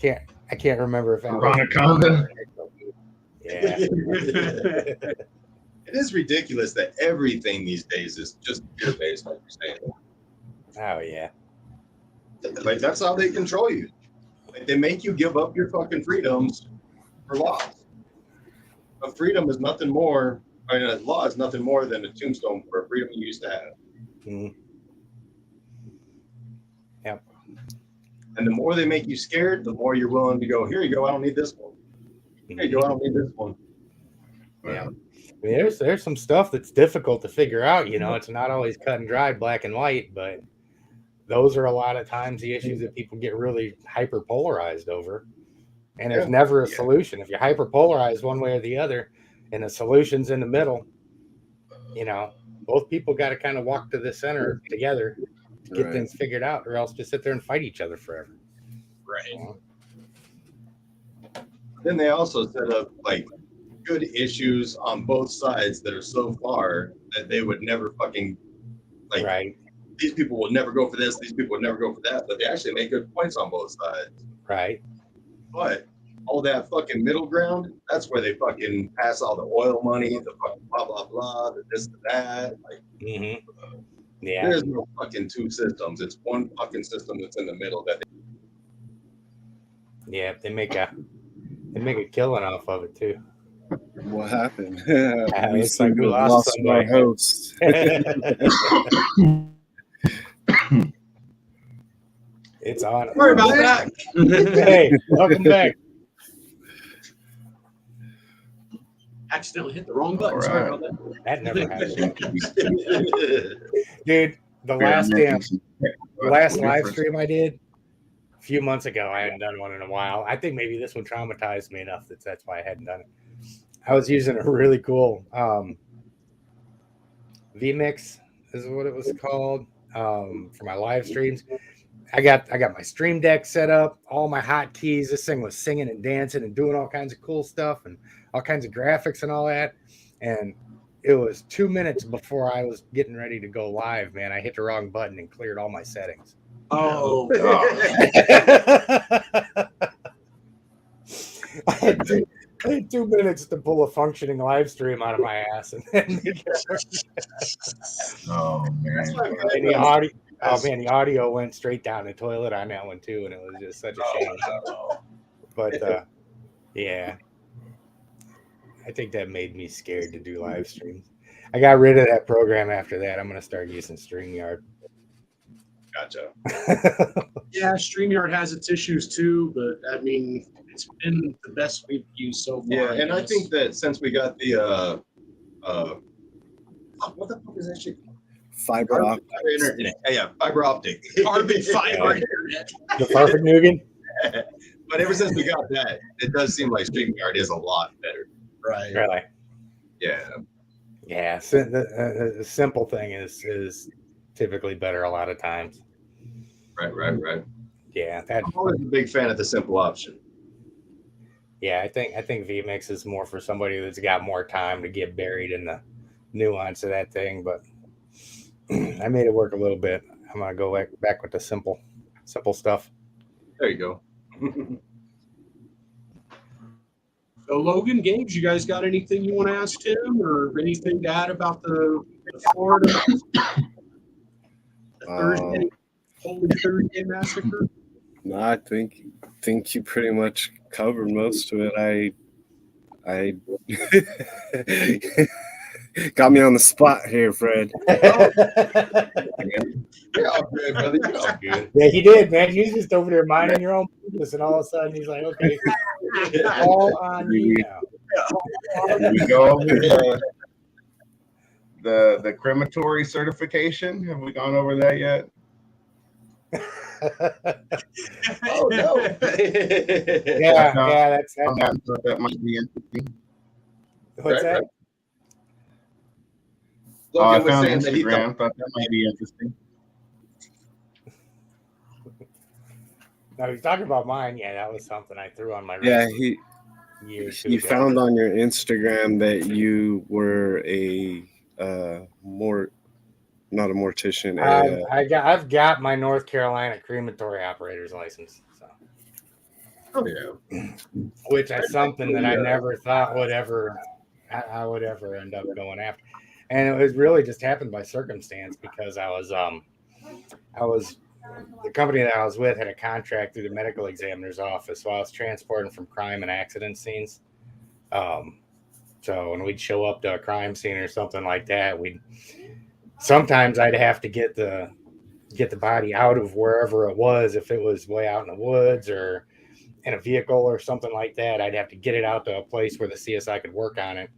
F: can't remember if that was.
D: Anaconda.
F: Yeah.
C: It is ridiculous that everything these days is just fear based, like you're saying.
F: Oh yeah.
C: Like that's how they control you. Like they make you give up your fucking freedoms for laws. But freedom is nothing more. I mean, law is nothing more than a tombstone for a freedom you used to have.
F: Mhm. Yep.
C: And the more they make you scared, the more you're willing to go. Here you go. I don't need this one. Here you go. I don't need this one.
F: Yeah. I mean, there's some stuff that's difficult to figure out. You know, it's not always cut and dried, black and white, but those are a lot of times the issues that people get really hyper polarized over. And there's never a solution. If you're hyper polarized one way or the other, and the solution's in the middle, you know, both people got to kind of walk to the center together to get things figured out, or else just sit there and fight each other forever.
A: Right.
F: You know?
C: Then they also set up like good issues on both sides that are so far that they would never fucking like.
F: Right.
C: These people will never go for this. These people would never go for that. But they actually make good points on both sides.
F: Right.
C: But all that fucking middle ground, that's where they fucking pass all the oil money, the fucking blah, blah, blah, the this, the that. Like,
F: Yeah.
C: there's no fucking two systems. It's one fucking system that's in the middle that
F: Yeah. They make a killing off of it too.
E: What happened?
F: We
E: we
F: seem
E: seem
F: to
E: to
F: have
E: have
F: lost
E: lost our
F: somebody.
E: host.
F: It's on.
A: Sorry about that.
F: Hey, welcome back.
A: Accidentally hit the wrong button.
D: All
A: Sorry
D: right.
A: about that.
F: That never happened.
C: they
F: Dude, the last live stream I did a few months ago, I hadn't done one in a while. I think maybe this one traumatized me enough that's why I hadn't done it. I was using a really cool vMix is what it was called for my live streams. I got my stream deck set up, all my hotkeys. This thing was singing and dancing and doing all kinds of cool stuff and all kinds of graphics and all that. And it was 2 minutes before I was getting ready to go live, man. I hit the wrong button and cleared all my settings.
A: Oh,
F: I had 2 minutes to pull a functioning live stream out of my ass, and then
D: Oh man.
F: and the audio. Oh man, the audio went straight down the toilet on that one too, and it was just such a shame. But yeah, I think that made me scared to do live streams. I got rid of that program after that. I'm gonna start using StreamYard.
C: Gotcha.
A: yeah. StreamYard has its issues too, but I mean, it's been the best we've used so far.
C: Yeah, and I
A: guess.
C: think that since we got the what the fuck is that shit?
E: Fiber optic.
C: Internet. Yeah, fiber optic.
A: carbon fiber internet.
F: The Farfignugan?
C: But ever since we got that, it does seem like StreamYard is a lot better.
A: Right.
F: Really?
C: Yeah.
F: Yeah. So the simple thing is typically better a lot of times.
C: Right.
F: Yeah. That.
C: I'm always a big fan of the simple option.
F: Yeah. I think vMix is more for somebody that's got more time to get buried in the nuance of that thing, but I made it work a little bit. I'm gonna go back with the simple stuff.
C: There you go.
A: So Logan, Gage, you guys got anything you want to ask Tim, or anything to add about the Florida Thursday, Holy Thursday massacre?
E: No, I think you pretty much covered most of it. I got me on the spot here, Fred.
C: You're all good, brother. You're all good.
F: Yeah, he did, man. You're just over there minding your own business, and all of a sudden he's like, "Okay, all on me now."
D: Did we go over the crematory certification? Have we gone over that yet?
C: Oh no.
F: Yeah, that's
D: That might be interesting.
F: what's that?
D: I
C: Logan was
D: found
C: saying that he
D: Instagram.
C: thought,
D: Thought that might be interesting.
F: No, he's talking about mine. Yeah, that was something I threw on my
E: Yeah,
F: wrist
E: he
F: a year or two
E: he
F: ago.
E: found on your Instagram that you were a not a mortician,
F: I've got my North Carolina crematory operator's license, so
C: oh yeah,
F: which is something that I never thought would ever I would ever end up going after, and it was really just happened by circumstance because I was the company that I was with had a contract through the medical examiner's office, so I was transporting from crime and accident scenes. So when we'd show up to a crime scene or something like that, sometimes I'd have to get the body out of wherever it was. If it was way out in the woods or in a vehicle or something like that, I'd have to get it out to a place where the CSI could work on it.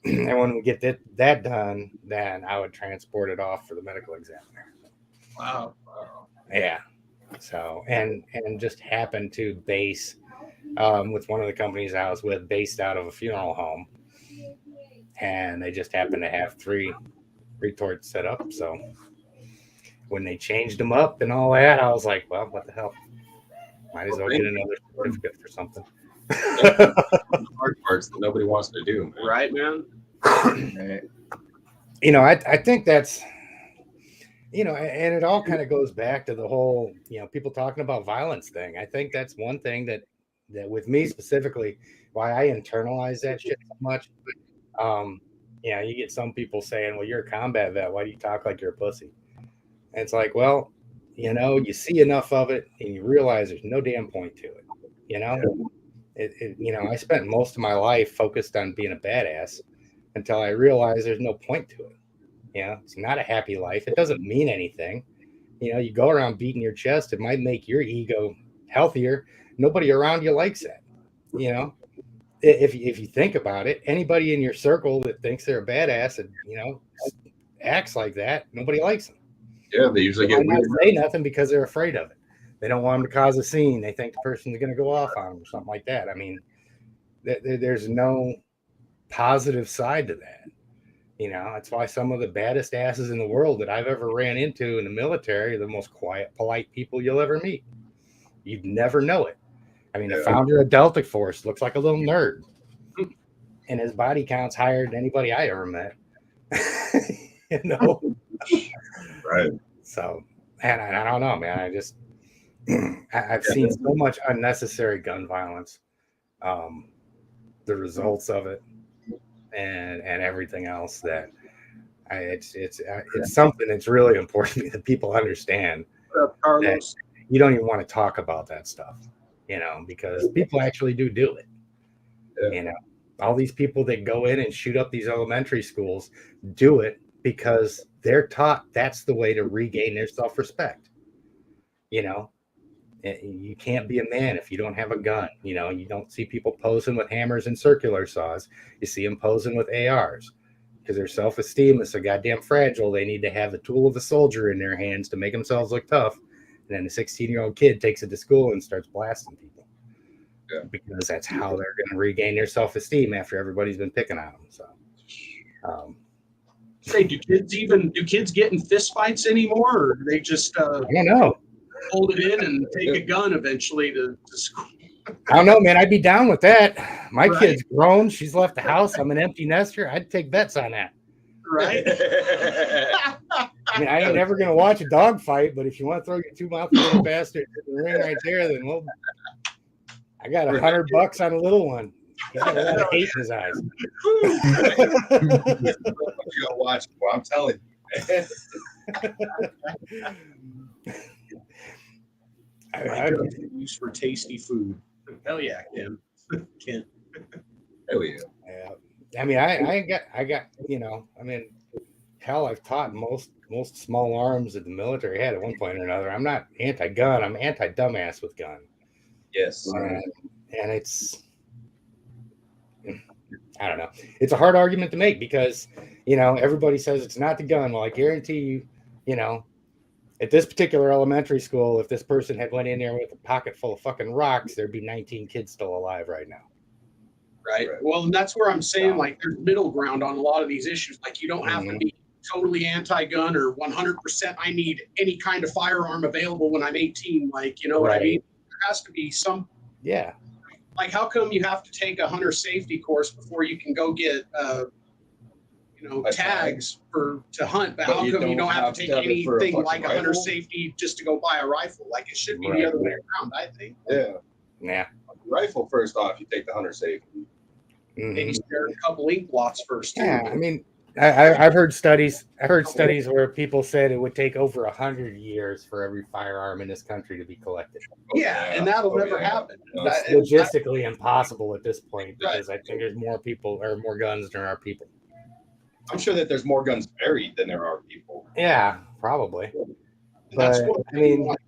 F: And when we get that done, then I would transport it off for the medical examiner.
A: Wow.
F: Yeah. So and just happened to base with one of the companies I was with, based out of a funeral home, and they just happened to have 3 retorts set up. So when they changed them up and all that, I was like, well, what the hell? Might as well get another certificate for something.
C: hard parts that nobody wants to do, man.
A: Right, man.
D: Right.
F: You know, I think that's, you know, and it all kind of goes back to the whole, you know, people talking about violence thing. I think that's one thing that with me specifically, why I internalize that shit so much. You know, you get some people saying, well, you're a combat vet. Why do you talk like you're a pussy? And it's like, well, you know, you see enough of it and you realize there's no damn point to it. You know, you know, I spent most of my life focused on being a badass until I realized there's no point to it. You know, it's not a happy life. It doesn't mean anything. You know, you go around beating your chest. It might make your ego healthier. Nobody around you likes that. You know, if you think about it, anybody in your circle that thinks they're a badass and, you know, acts like that, nobody likes them.
C: Yeah, they usually get weird.
F: Say nothing because they're afraid of it. They don't want them to cause a scene. They think the person's going to go off on them or something like that. I mean, there's no positive side to that. You know, that's why some of the baddest asses in the world that I've ever ran into in the military are the most quiet, polite people you'll ever meet. You'd never know it. I mean, the founder of Delta Force looks like a little nerd, and his body count's higher than anybody I ever met. You know,
C: Right.
F: So, and I don't know, man. I just I've seen so much unnecessary gun violence, the results of it, and everything else that it's something that's really important that people understand.
A: Carlos.
F: That you don't even want to talk about that stuff, you know, because people actually do it. Yeah. You know, all these people that go in and shoot up these elementary schools do it because they're taught that's the way to regain their self-respect. You know, you can't be a man if you don't have a gun. You know, you don't see people posing with hammers and circular saws. You see them posing with ARs because their self-esteem is so goddamn fragile. They need to have the tool of a soldier in their hands to make themselves look tough. And then a 16-year-old kid takes it to school and starts blasting people. Yeah. Because that's how they're going to regain their self-esteem after everybody's been picking on them. So,
A: say, do kids get in fist fights anymore, or do they just
F: I don't know,
A: hold it in and take a gun eventually to school?
F: I don't know, man. I'd be down with that. My kid's grown. She's left the house. I'm an empty nester. I'd take bets on that.
A: Right.
F: I mean, I ain't never gonna watch a dog fight, but if you want to throw your 2 mouth little bastard in the ring right there, then I got $100 on a little one. He's got a lot of hate in his eyes.
C: You gotta watch. Well, I'm telling you.
A: I use for tasty food. Hell yeah, Ken.
C: Hell yeah.
F: Yeah. I mean, I got. You know, I mean, hell, I've taught most small arms that the military had at one point or another. I'm not anti-gun. I'm anti-dumbass with gun.
C: Yes.
F: And it's, I don't know. It's a hard argument to make because, you know, everybody says it's not the gun. Well, I guarantee you, you know, at this particular elementary school, if this person had went in there with a pocket full of fucking rocks, there'd be 19 kids still alive right now.
A: Right. Well, and that's where I'm saying, like, there's middle ground on a lot of these issues. Like, you don't have to be totally anti-gun or 100% I need any kind of firearm available when I'm 18. Like, you know what I mean? There has to be some.
F: Yeah.
A: Like, how come you have to take a hunter safety course before you can go get, tags to hunt? But how come you don't have to take anything like a hunter safety just to go buy a rifle? Like, it should be the other way around, I think.
F: Yeah.
C: Rifle first off, you take the hunter safety.
A: Maybe stare at a couple ink blots first. Too.
F: Yeah, I mean, I've heard studies. I've heard studies where people said it would take over 100 years for every firearm in this country to be collected.
A: Yeah, and that'll never happen.
F: It's logistically impossible at this point because I think there's more people or more guns than there are people.
C: I'm sure that there's more guns buried than there are people.
F: Yeah, probably.
A: That's
F: But
A: what
F: I mean,
A: like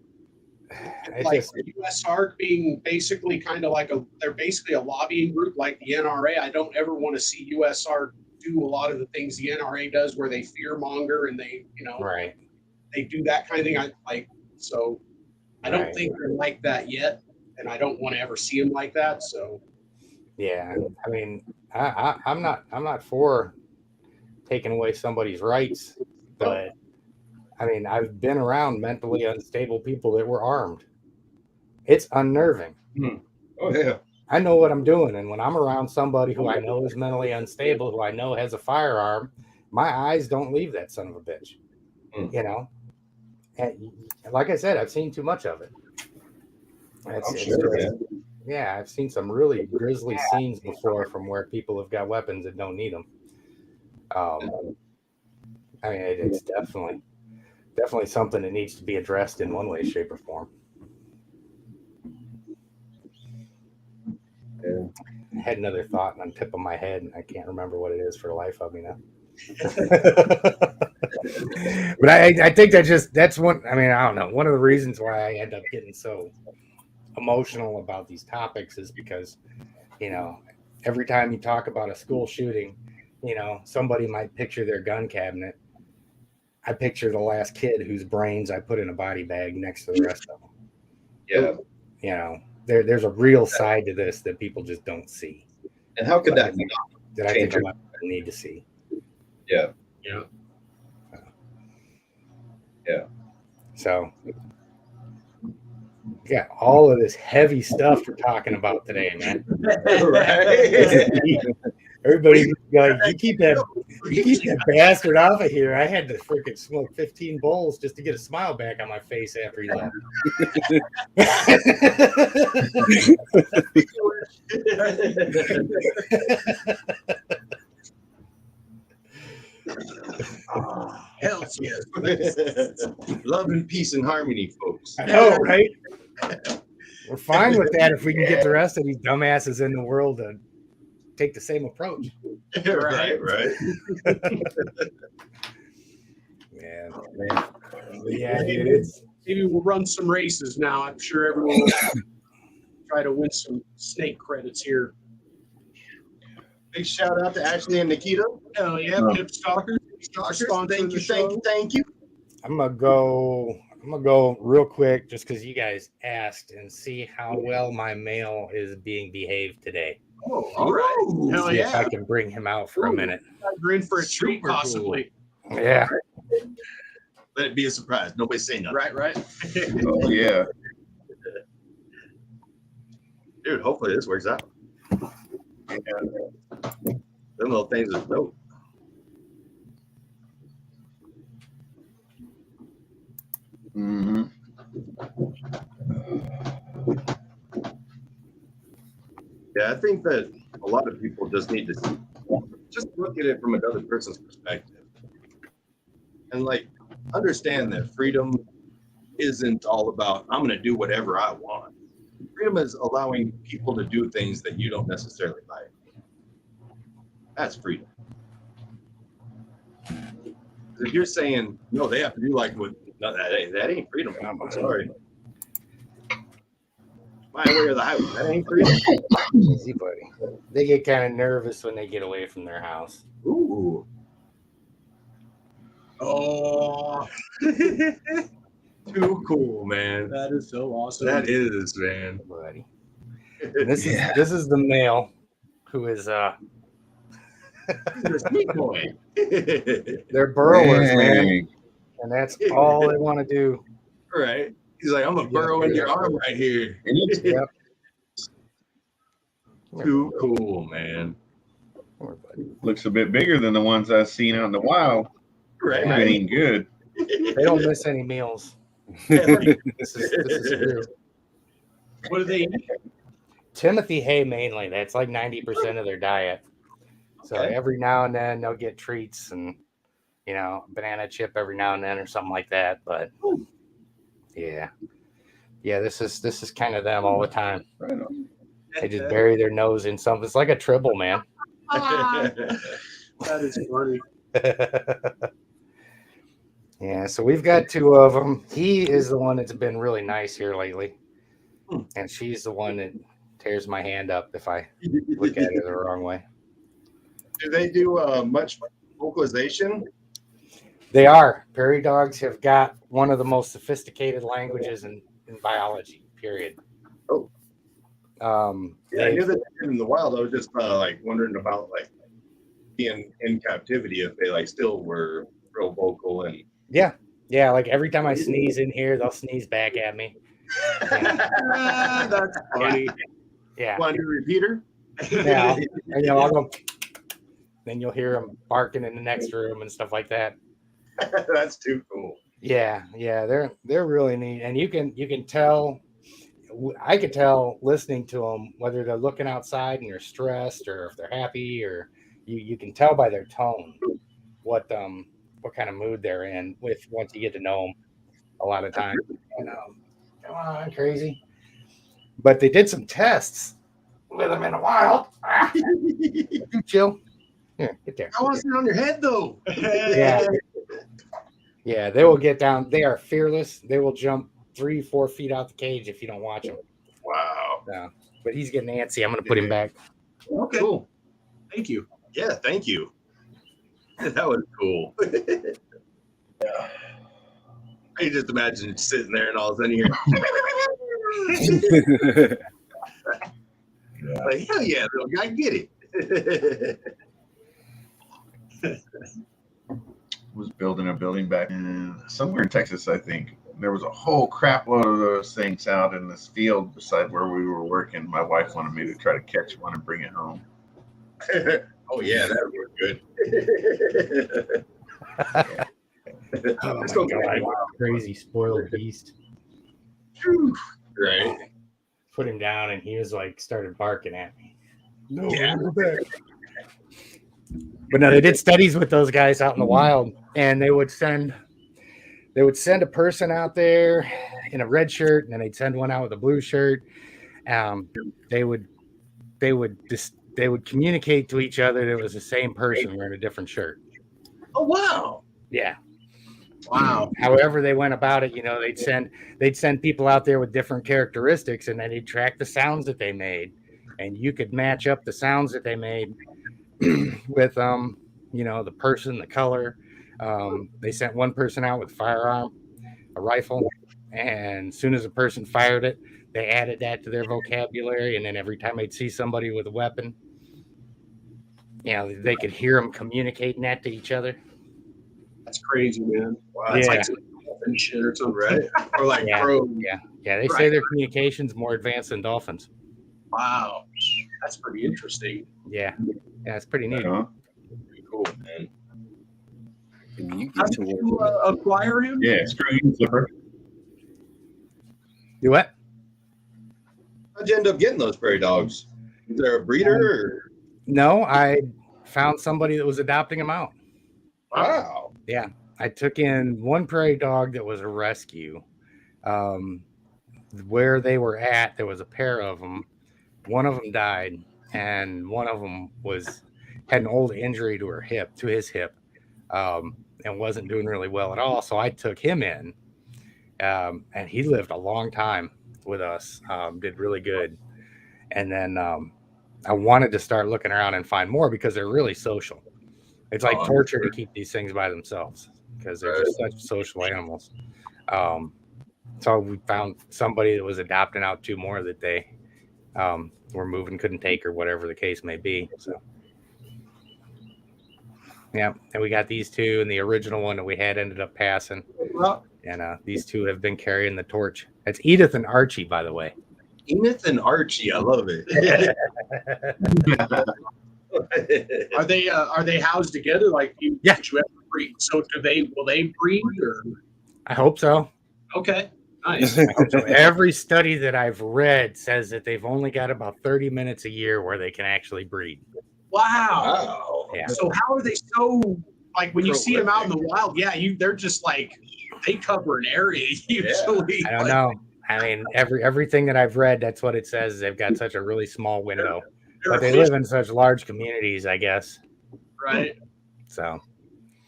A: USARC being basically kind of like they're basically a lobbying group like the NRA. I don't ever want to see USARC do a lot of the things the NRA does where they fear monger and they, they do that kind of thing. I don't think they're like that yet. And I don't want to ever see them like that. So,
F: yeah, I mean, I'm not for taking away somebody's rights, but I mean, I've been around mentally unstable people that were armed. It's unnerving.
C: Oh, yeah.
F: I know what I'm doing. And when I'm around somebody who I know is mentally unstable, who I know has a firearm, my eyes don't leave that son of a bitch. And like I said, I've seen too much of it. Yeah, I've seen some really grisly scenes before from where people have got weapons that don't need them. I mean, it's definitely something that needs to be addressed in one way, shape, or form.
C: Yeah.
F: I had another thought on the tip of my head, and I can't remember what it is for the life of me now. But I think that's one. I mean, I don't know. One of the reasons why I end up getting so emotional about these topics is because, every time you talk about a school shooting, somebody might picture their gun cabinet. I picture the last kid whose brains I put in a body bag next to the rest of them.
C: Yeah.
F: There's a real side to this that people just don't see.
C: And how could that
F: I think I need to see.
C: Yeah.
F: So, yeah, all of this heavy stuff we're talking about today, man. Everybody, you keep that bastard off of here. I had to freaking smoke 15 bowls just to get a smile back on my face after he left.
C: Hells yes. Love and peace and harmony, folks.
F: I know, right? We're fine with that if we can get the rest of these dumbasses in the world to take the same approach.
C: Right.
F: Yeah, dude,
A: maybe we'll run some races now. I'm sure everyone will try to win some snake credits here.
C: Big shout out to Ashley and Nikita.
A: Hell yeah, Pip Stalkers. Thank you.
F: I'm gonna go real quick just because you guys asked and see how well my male is being behaved today.
A: Oh, all right. Hell
F: See
A: yeah.
F: if I can bring him out for a minute.
A: You're in for a treat, possibly.
F: Yeah.
C: Let it be a surprise. Nobody say nothing.
A: Right.
C: Oh yeah. Dude, hopefully this works out. Them little things are dope. Mm-hmm. Yeah, I think that a lot of people just need to just look at it from another person's perspective. And understand that freedom isn't all about, I'm going to do whatever I want. Freedom is allowing people to do things that you don't necessarily like. That's freedom. If you're saying, no, they have to do that ain't freedom. I'm sorry. My way or the highway. That ain't freedom.
F: Easy, buddy. They get kind of nervous when they get away from their house.
C: Ooh.
A: Oh.
C: Too cool, man.
A: That is so awesome.
C: That is, man.
F: Buddy. And this is the male who is
A: He's a sweet boy.
F: They're burrowers, man,
D: Dang.
F: and that's all they want to do.
A: Right. He's like, I'm gonna burrow in your arm right here.
F: Yep.
A: Too cool, man.
D: Looks a bit bigger than the ones I've seen out in the wild.
A: Right.
D: They've been eating good.
F: They don't miss any meals.
A: What
F: This is true.
A: do they eat?
F: Timothy hay mainly. That's like 90% of their diet. So
A: Okay.
F: every now and then they'll get treats and banana chip every now and then or something like that. But yeah, this is kind of them all the time.
D: Right on.
F: They just bury their nose in something. It's like a tribble, man.
A: That is funny.
F: Yeah, so we've got two of them. He is the one that's been really nice here lately, and she's the one that tears my hand up if I look at it the wrong way.
G: Do they do much vocalization?
F: They are. Prairie dogs have got one of the most sophisticated languages in biology, period.
G: Oh. Yeah, I knew that they did in the wild. I was just like wondering about like being in captivity if they like still were real vocal and
F: Yeah, like every time I sneeze in here, they'll sneeze back at me.
A: That's funny.
F: Yeah.
G: Want to do a repeater?
F: Yeah. And I'll go, then you'll hear them barking in the next room and stuff like that.
G: That's too cool.
F: Yeah, they're really neat, and you can tell. I could tell listening to them whether they're looking outside and they're stressed or if they're happy, or you can tell by their tone what kind of mood they're in with once you get to know them. A lot of times, come on, crazy. But they did some tests with them in the wild. You chill. Here, get there.
A: I want to sit on your head though.
F: Yeah. Yeah, they will get down. They are fearless. They will jump 3-4 feet out the cage if you don't watch them.
G: Wow.
F: No, but he's getting antsy. I'm going to put him back.
A: Okay.
G: Cool.
A: Thank you.
G: Yeah, thank you. That was cool. I can just imagine sitting there and all of a sudden you're like, hell yeah, little guy, get it.
D: Was building a building back in somewhere in Texas, I think. There was a whole crap load of those things out in this field beside where we were working. My wife wanted me to try to catch one and bring it home.
G: Oh yeah, that would work good.
F: Oh,
G: Let's
F: my
G: go
F: God.
G: get it.
F: Crazy spoiled beast.
G: Right.
F: Put him down, and he was like, started barking at me. No,
G: Yeah.
F: go back. But no, they did studies with those guys out in the wild, and they would send a person out there in a red shirt, and then they'd send one out with a blue shirt. They would communicate to each other that it was the same person wearing a different shirt.
A: Oh wow.
F: Yeah.
A: Wow.
F: However they went about it, they'd send people out there with different characteristics, and then they'd track the sounds that they made, and you could match up the sounds that they made with the person, the color. They sent one person out with a firearm, a rifle, and as soon as a person fired it, they added that to their vocabulary, and then every time they'd see somebody with a weapon, they could hear them communicating that to each other.
A: That's crazy, man. Wow.
F: Yeah.
A: It's like some dolphin shit or something, right? Or like
F: Yeah.
A: pro.
F: Yeah, they say their communication's more advanced than dolphins.
A: Wow. That's pretty interesting.
F: Yeah, it's pretty neat.
D: Uh-huh.
A: Pretty cool, man.
E: And you
A: How
E: get
A: did
E: to
A: you
E: work.
A: acquire him?
D: Yeah, screw you, Flipper.
F: You what?
G: How'd you end up getting those prairie dogs? Is there a breeder?
F: No, I found somebody that was adopting them out.
G: Or? Wow.
F: Yeah, I took in one prairie dog that was a rescue. Where they were at, there was a pair of them. One of them died, and one of them had an old injury to his hip, and wasn't doing really well at all. So I took him in, and he lived a long time with us. Did really good, and then I wanted to start looking around and find more because they're really social. It's like torture to keep these things by themselves because they're just such social animals. So we found somebody that was adopting out 2 more that they were moving, couldn't take, or whatever the case may be. So Yeah, and we got these two, and the original one that we had ended up passing.
C: Well,
F: And these two have been carrying the torch. It's Edith and Archie, by the way.
C: Edith and Archie, I love it.
A: Are they housed together? Like
F: Yeah.
A: Did you ever breed? So will they breed or?
F: I hope so.
A: Okay, nice.
F: I hope so. Every study that I've read says that they've only got about 30 minutes a year where they can actually breed.
A: Wow.
F: Yeah.
A: So how are they so like when you see them out in the wild? Yeah, they're just like they cover an area usually.
F: I don't know. I mean, everything that I've read, that's what it says. They've got such a really small window, but they live in such large communities, I guess.
A: Right.
F: So.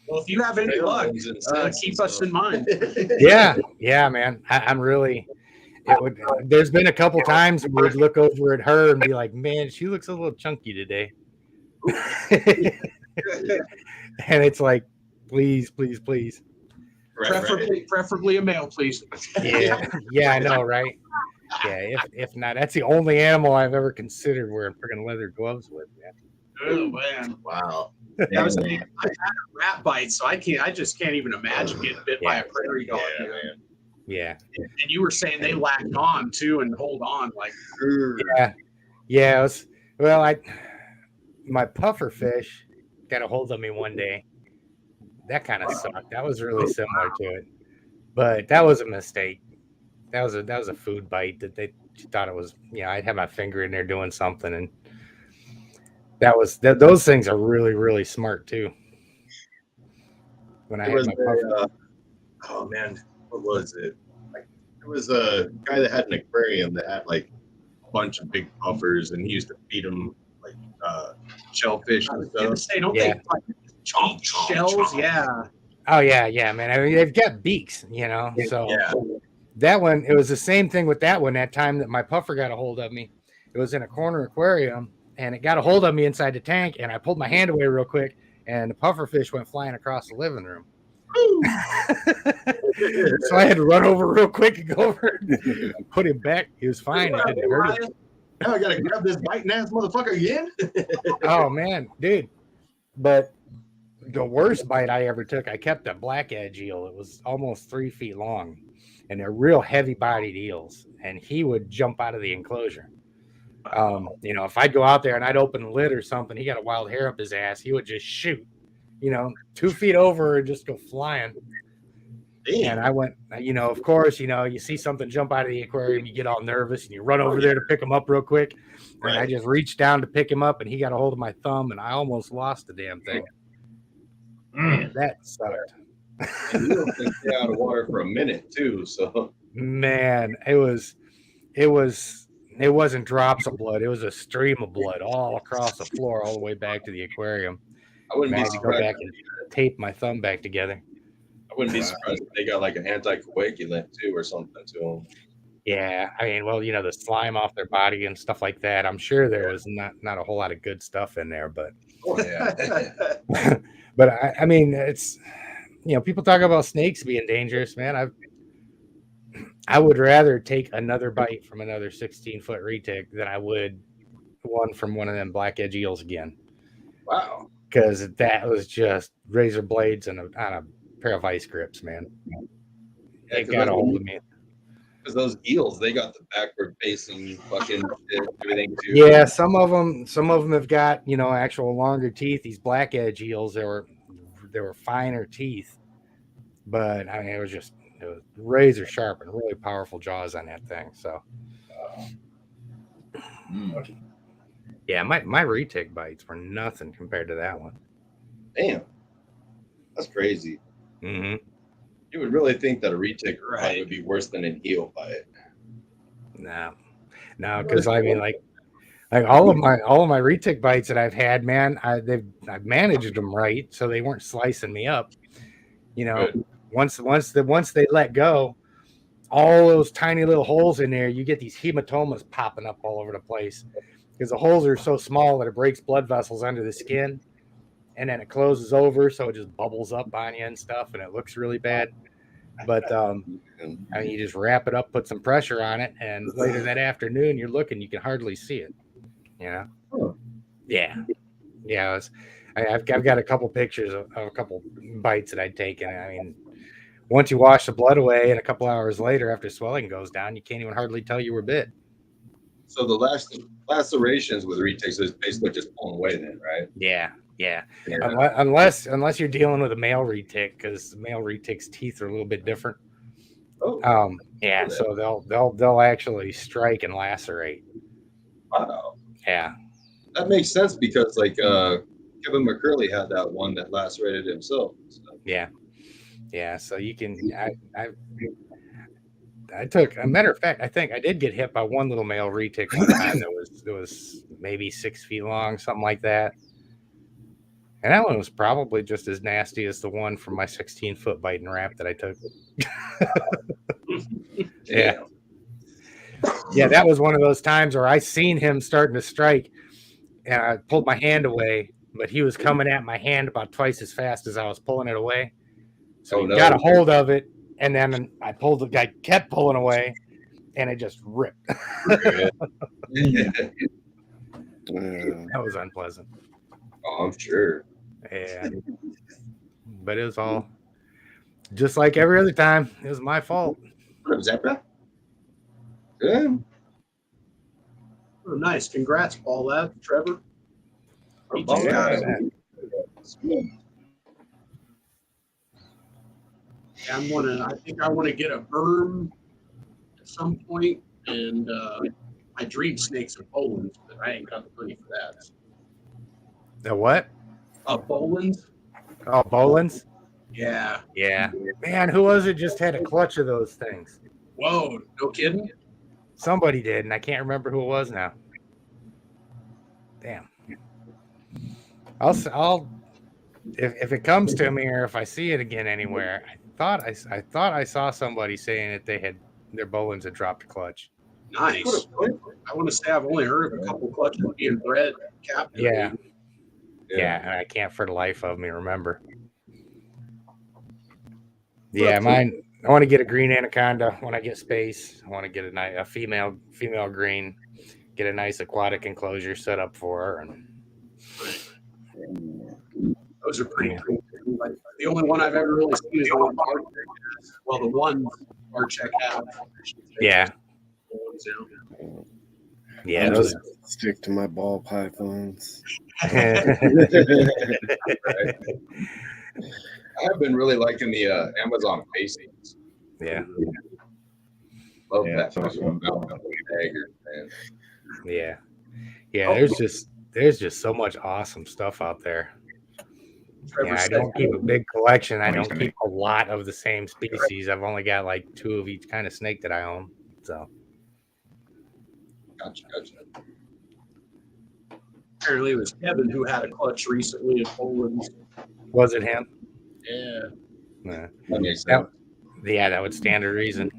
A: Well, if you have any luck, keep us in mind.
F: Yeah, man. I'm really. There's been a couple times where we'd look over at her and be like, "Man, she looks a little chunky today." And it's like, please.
A: Preferably a male, please.
F: Yeah, I know, right? Yeah, if not, that's the only animal I've ever considered wearing freaking leather gloves with, man.
A: Oh man,
C: wow.
A: I had a rat bite, so I just can't even imagine getting bit by a prairie dog.
C: Man.
F: Yeah.
A: And you were saying they lack on too and hold on like.
F: Yeah. My puffer fish got a hold of me one day. That kind of sucked. That was really similar to it, but that was a mistake. That was a food bite that they thought it was. I'd have my finger in there doing something, and those things are really, really smart too. When I had my puffer.
C: Oh man, what was it? There was a guy that had an aquarium that had like a bunch of big puffers, and he used to feed them like shellfish and stuff.
A: They don't they chomp shells? Yeah.
F: Oh yeah, man. I mean, they've got beaks, So that one, it was the same thing with that one. That time that my puffer got a hold of me, it was in a corner aquarium, and it got a hold of me inside the tank, and I pulled my hand away real quick, and the puffer fish went flying across the living room. So I had to run over real quick and go over and put him back. He was fine. I didn't hurt him.
C: Now I gotta grab this biting ass motherfucker again.
F: Oh man, dude. But the worst bite I ever took, I kept a black edge eel. It was almost 3 feet long, and they're real heavy bodied eels. And he would jump out of the enclosure. If I'd go out there and I'd open the lid or something, he got a wild hair up his ass. He would just shoot, 2 feet over and just go flying. Damn. And I went, of course, you see something jump out of the aquarium, you get all nervous and you run over there to pick him up real quick. And I just reached down to pick him up and he got a hold of my thumb and I almost lost the damn thing. That sucked.
C: And you don't think stay out of water for a minute too, so
F: man, it wasn't drops of blood, it was a stream of blood all across the floor, all the way back to the aquarium.
C: I wouldn't be
F: to go back and tape my thumb back together.
C: I wouldn't be surprised if they got like an anticoagulant too or something to them.
F: Yeah, I mean, the slime off their body and stuff like that. I'm sure there was not a whole lot of good stuff in there, but but I mean, it's people talk about snakes being dangerous, man. I would rather take another bite from another 16-foot retic than I would one from one of them black edge eels again.
C: Wow,
F: because that was just razor blades on a pair of vice grips, man. They got a hold of me.
C: Because those eels, they got the backward facing fucking everything too.
F: Yeah, some of them have got actual longer teeth. These black edge eels, they were finer teeth, but I mean it was razor sharp and really powerful jaws on that thing. So, yeah, my retic bites were nothing compared to that one.
C: Damn, that's crazy.
F: Mm-hmm.
C: You would really think that a retic bite would be worse than an eel bite.
F: No, because I mean, like all of my retic bites that I've had, man, I've managed them right, so they weren't slicing me up. Once they let go, all those tiny little holes in there, you get these hematomas popping up all over the place because the holes are so small that it breaks blood vessels under the skin. And then it closes over, so it just bubbles up on you and stuff, and it looks really bad. But you just wrap it up, put some pressure on it, and later that afternoon, you're looking, you can hardly see it.
C: Huh.
F: Yeah. I've got a couple pictures of a couple bites that I'd taken. I mean, once you wash the blood away and a couple hours later after swelling goes down, you can't even hardly tell you were bit.
C: So the lacerations with retics is basically just pulling away then, right?
F: Yeah.
C: Yeah.
F: Unless you're dealing with a male retic, because male retic's teeth are a little bit different.
C: Oh,
F: Yeah, so they'll actually strike and lacerate.
C: wow.
F: Yeah.
C: That makes sense because like Kevin McCurley had that one that lacerated himself. So.
F: Yeah. So you can. I took a matter of fact. I think I did get hit by one little male retic one time that was maybe 6 feet long, something like that. And that one was probably just as nasty as the one from my 16-foot biting rap that I took. Yeah. Yeah, that was one of those times where I seen him starting to strike, and I pulled my hand away, but he was coming at my hand about twice as fast as I was pulling it away. So he got a hold of it, and then I kept pulling away, and it just ripped. That was unpleasant.
C: Oh, I'm sure.
F: Yeah. But it was all just like every other time. It was my fault.
C: What was that, bro? Good.
A: Oh, nice. Congrats, Paul. That Trevor. He
C: Oh,
A: just got
C: yeah.
A: it. I think I want to get a berm at some point, and I dream snakes and Poland, but I ain't got the money for that.
F: The what?
A: Poland?
F: Oh, Boland's?
A: Yeah.
F: Yeah. Man, who was it just had a clutch of those things?
A: Whoa, no kidding?
F: Somebody did, and I can't remember who it was now. Damn. I'll if it comes to me or if I see it again anywhere, I thought I saw somebody saying that their Bolands had dropped a clutch.
A: Nice. I want to say I've only heard of a couple clutches being bred captive.
F: Yeah, and I can't for the life of me remember. Yeah, mine. I want to get a green anaconda when I get space. I want to get a female green, get a nice aquatic enclosure set up for her. And
A: those are pretty cool. Like, the only one I've ever really seen is the one Baud. Well, the one Baud check out.
F: Yeah. Yeah,
E: I'll
F: those
E: just stick to my ball pythons.
C: I have been really liking the Amazon pacings.
F: Yeah.
C: Love
D: Yeah,
C: that.
D: so it's one.
C: Dagger, man.
F: Yeah. There's just so much awesome stuff out there. Yeah, I don't keep a big collection. I don't keep a lot of the same species. I've only got like 2 of each kind of snake that I own. So
C: Gotcha.
A: Apparently it was Kevin who had a clutch recently in Poland.
F: was it him?
A: Yeah.
F: Yeah.
C: That makes sense.
F: Yeah, that would stand to reason.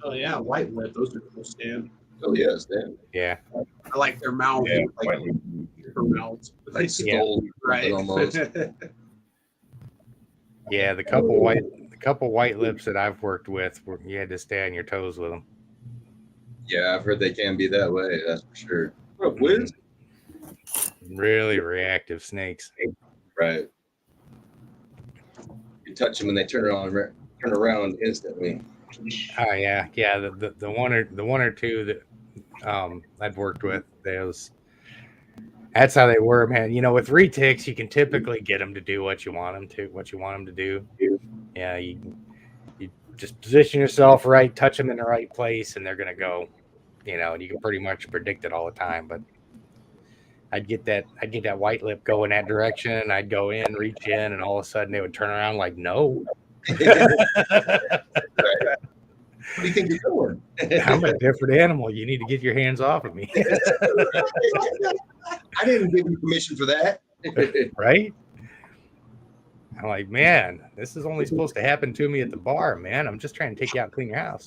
A: Oh yeah, white lip. Those are cool, Stan.
C: Oh yes, damn.
F: Yeah.
A: I like their mouth.
D: Yeah,
A: like her mouth.
C: Like stole
A: Right.
C: almost.
F: Yeah, the couple white lips that I've worked with, you had to stay on your toes with them.
C: Yeah, I've heard they can be that way. That's for sure. What up, Wiz?
F: Really reactive snakes.
C: Right. You touch them and they turn around instantly.
F: Oh yeah. The one or two that I've worked with, that's how they were, man. You know, with retics, you can typically get them to do what you want them to do. Yeah, you just position yourself right, touch them in the right place, and they're gonna go. You know, and you can pretty much predict it all the time. But I'd get that white lip go in that direction, and I'd go in, reach in, and all of a sudden they would turn around like, no.
C: What do you think you're doing?
F: I'm a different animal. You need to get your hands off of me.
C: I didn't give you permission for that.
F: Right? I'm like, man, this is only supposed to happen to me at the bar, man. I'm just trying to take you out and clean your house.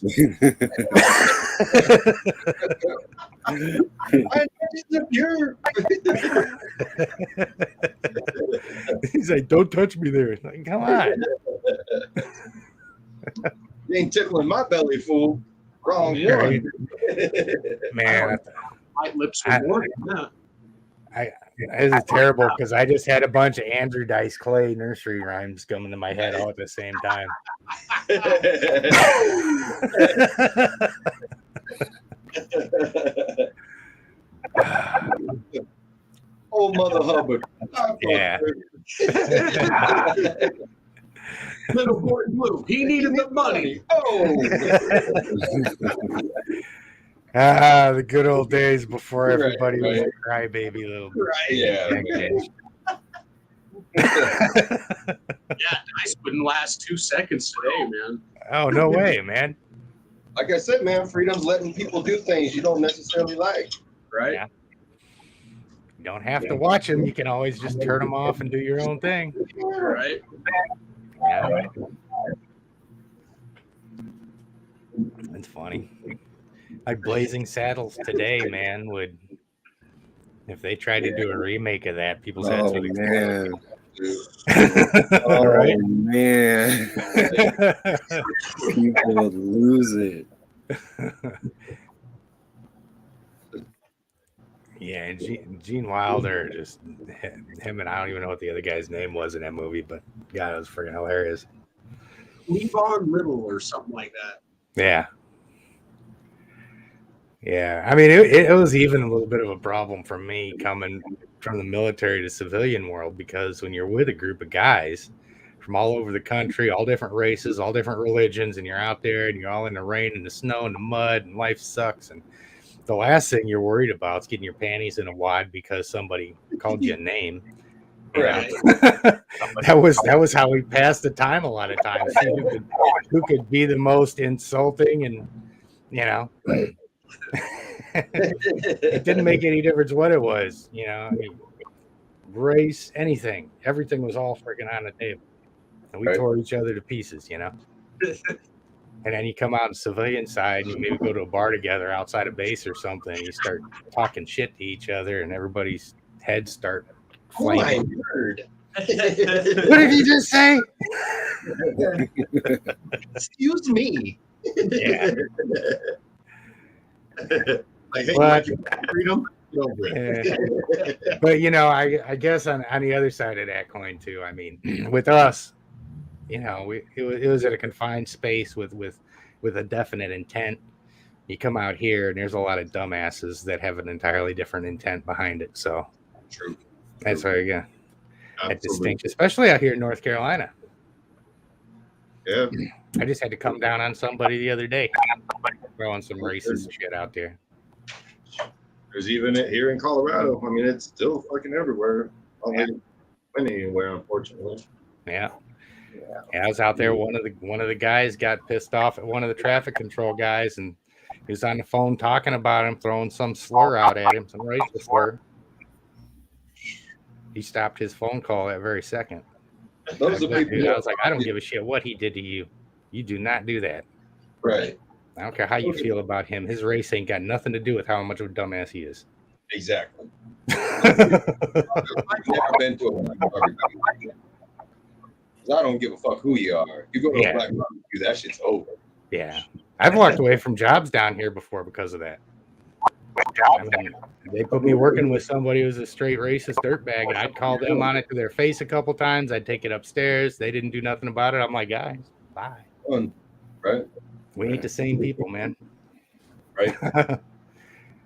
F: He's like, don't touch me there. Like, come on.
C: You ain't tickling my belly, fool. Wrong.
F: Right. Man,
A: White lips are more than that.
F: This is terrible because I just had a bunch of Andrew Dice Clay nursery rhymes coming to my head all at the same time.
C: Oh, Mother Hubbard.
F: Yeah.
A: Little boy blue. He needed the money.
C: Oh,
F: The good old days before
C: Right,
F: everybody was
C: right.
F: a crybaby little
C: yeah.
F: bitch.
A: Yeah, Dice wouldn't last 2 seconds today, man.
F: Oh, no way, man.
C: Like I said, man, freedom's letting people do things you don't necessarily like.
A: Right?
F: Yeah. You don't have to watch them. You can always just turn them off and do your own thing.
A: Right?
F: Yeah. That's funny. Like Blazing Saddles today, man, would, if they tried to do a remake of that, people's heads
E: Oh
F: would explode.
E: man. Oh
F: Right?
E: man. People would lose it.
F: Yeah, and Gene Wilder, just him, and I don't even know what the other guy's name was in that movie, but God, it was freaking hilarious.
A: Levon Little or something like that.
F: Yeah. Yeah, I mean, it was even a little bit of a problem for me coming from the military to civilian world, because when you're with a group of guys from all over the country, all different races, all different religions, and you're out there and you're all in the rain and the snow and the mud and life sucks, and the last thing you're worried about is getting your panties in a wad because somebody called you a name.
C: Right.
F: That was how we passed the time a lot of times. See who could be the most insulting, and it didn't make any difference what it was, I mean, race, anything, everything was all freaking on the table, and we tore each other to pieces, And then you come out in civilian side, and you maybe go to a bar together outside of base or something, and you start talking shit to each other, and everybody's heads start flaming.
C: Oh, my word.
F: What did you just say?
C: Excuse me.
F: Yeah.
G: Like, hey,
F: But-
G: you like freedom? No,
F: But I guess on the other side of that coin too, I mean, with us, it was at a confined space with a definite intent. You come out here and there's a lot of dumbasses that have an entirely different intent behind it. So
C: True.
F: that's why again that
G: Absolutely.
F: distinction, especially out here in North Carolina.
G: Yeah.
F: I just had to come down on somebody the other day throwing some racist shit out there.
G: There's even it here in Colorado. I mean, it's still fucking everywhere. Anywhere, unfortunately.
F: Yeah. I was out there. One of the guys got pissed off at one of the traffic control guys, and he was on the phone talking about him, throwing some slur out at him, some racial slur. He stopped his phone call that very second.
C: Those are people.
F: I was like, I don't give a shit what he did to you. You do not do that.
C: Right.
F: I don't care how you feel about him. His race ain't got nothing to do with how much of a dumbass he is.
C: Exactly. I've never been to a black barbecue. 'Cause I don't give a fuck who you are. You go to a black barbecue, that shit's over.
F: Yeah. I've walked away from jobs down here before because of that. I mean, they put me working with somebody who was a straight racist dirtbag, and I'd call them on it to their face a couple times. I'd take it upstairs. They didn't do nothing about it. I'm like, guys, bye.
C: Right.
F: We ain't the same people, man.
C: Right.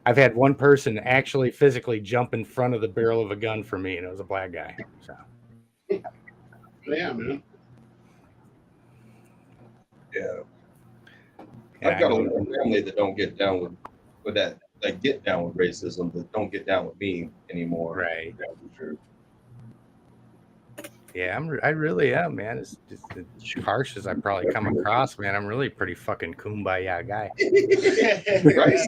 F: I've had one person actually physically jump in front of the barrel of a gun for me, and it was a black guy. So.
A: Yeah, man.
C: Yeah.
F: Yeah,
C: I've got a little family that don't get down with that, like get down with racism, that don't get down with me anymore.
F: Right.
C: Yeah, for sure.
F: Yeah, I really am, man. It's just as harsh as I probably come across, man. I'm really pretty fucking kumbaya guy.
C: Right?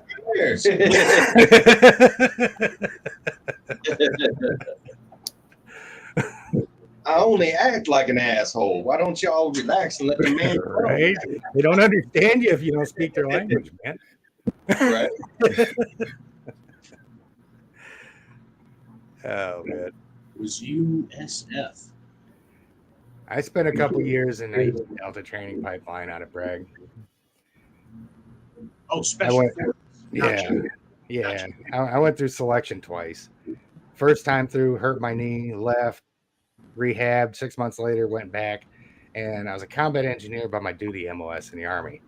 C: I only act like an asshole. Why don't y'all relax and let the man grow?
F: Right? They don't understand you if you don't speak their language, man.
C: Right.
F: Oh, man.
A: It was USF.
F: I spent a couple years in the Delta training pipeline out of Bragg.
A: Oh, special.
F: Yeah. I went through selection twice. first time through, hurt my knee, left, rehabbed. 6 months later, went back, and I was a combat engineer by my duty MOS in the Army.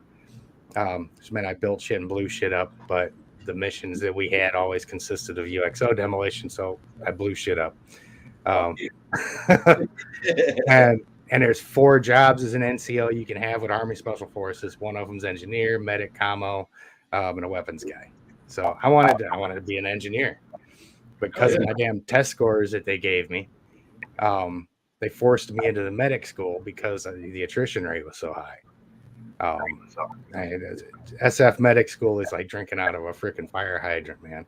F: Which meant I built shit and blew shit up, but the missions that we had always consisted of UXO demolition, so I blew shit up. And there's 4 jobs as an NCO you can have with Army Special Forces. One of them's engineer, medic, commo, and a weapons guy. So I wanted to be an engineer. Because of my damn test scores that they gave me, they forced me into the medic school because the attrition rate was so high. SF medic school is like drinking out of a freaking fire hydrant, man.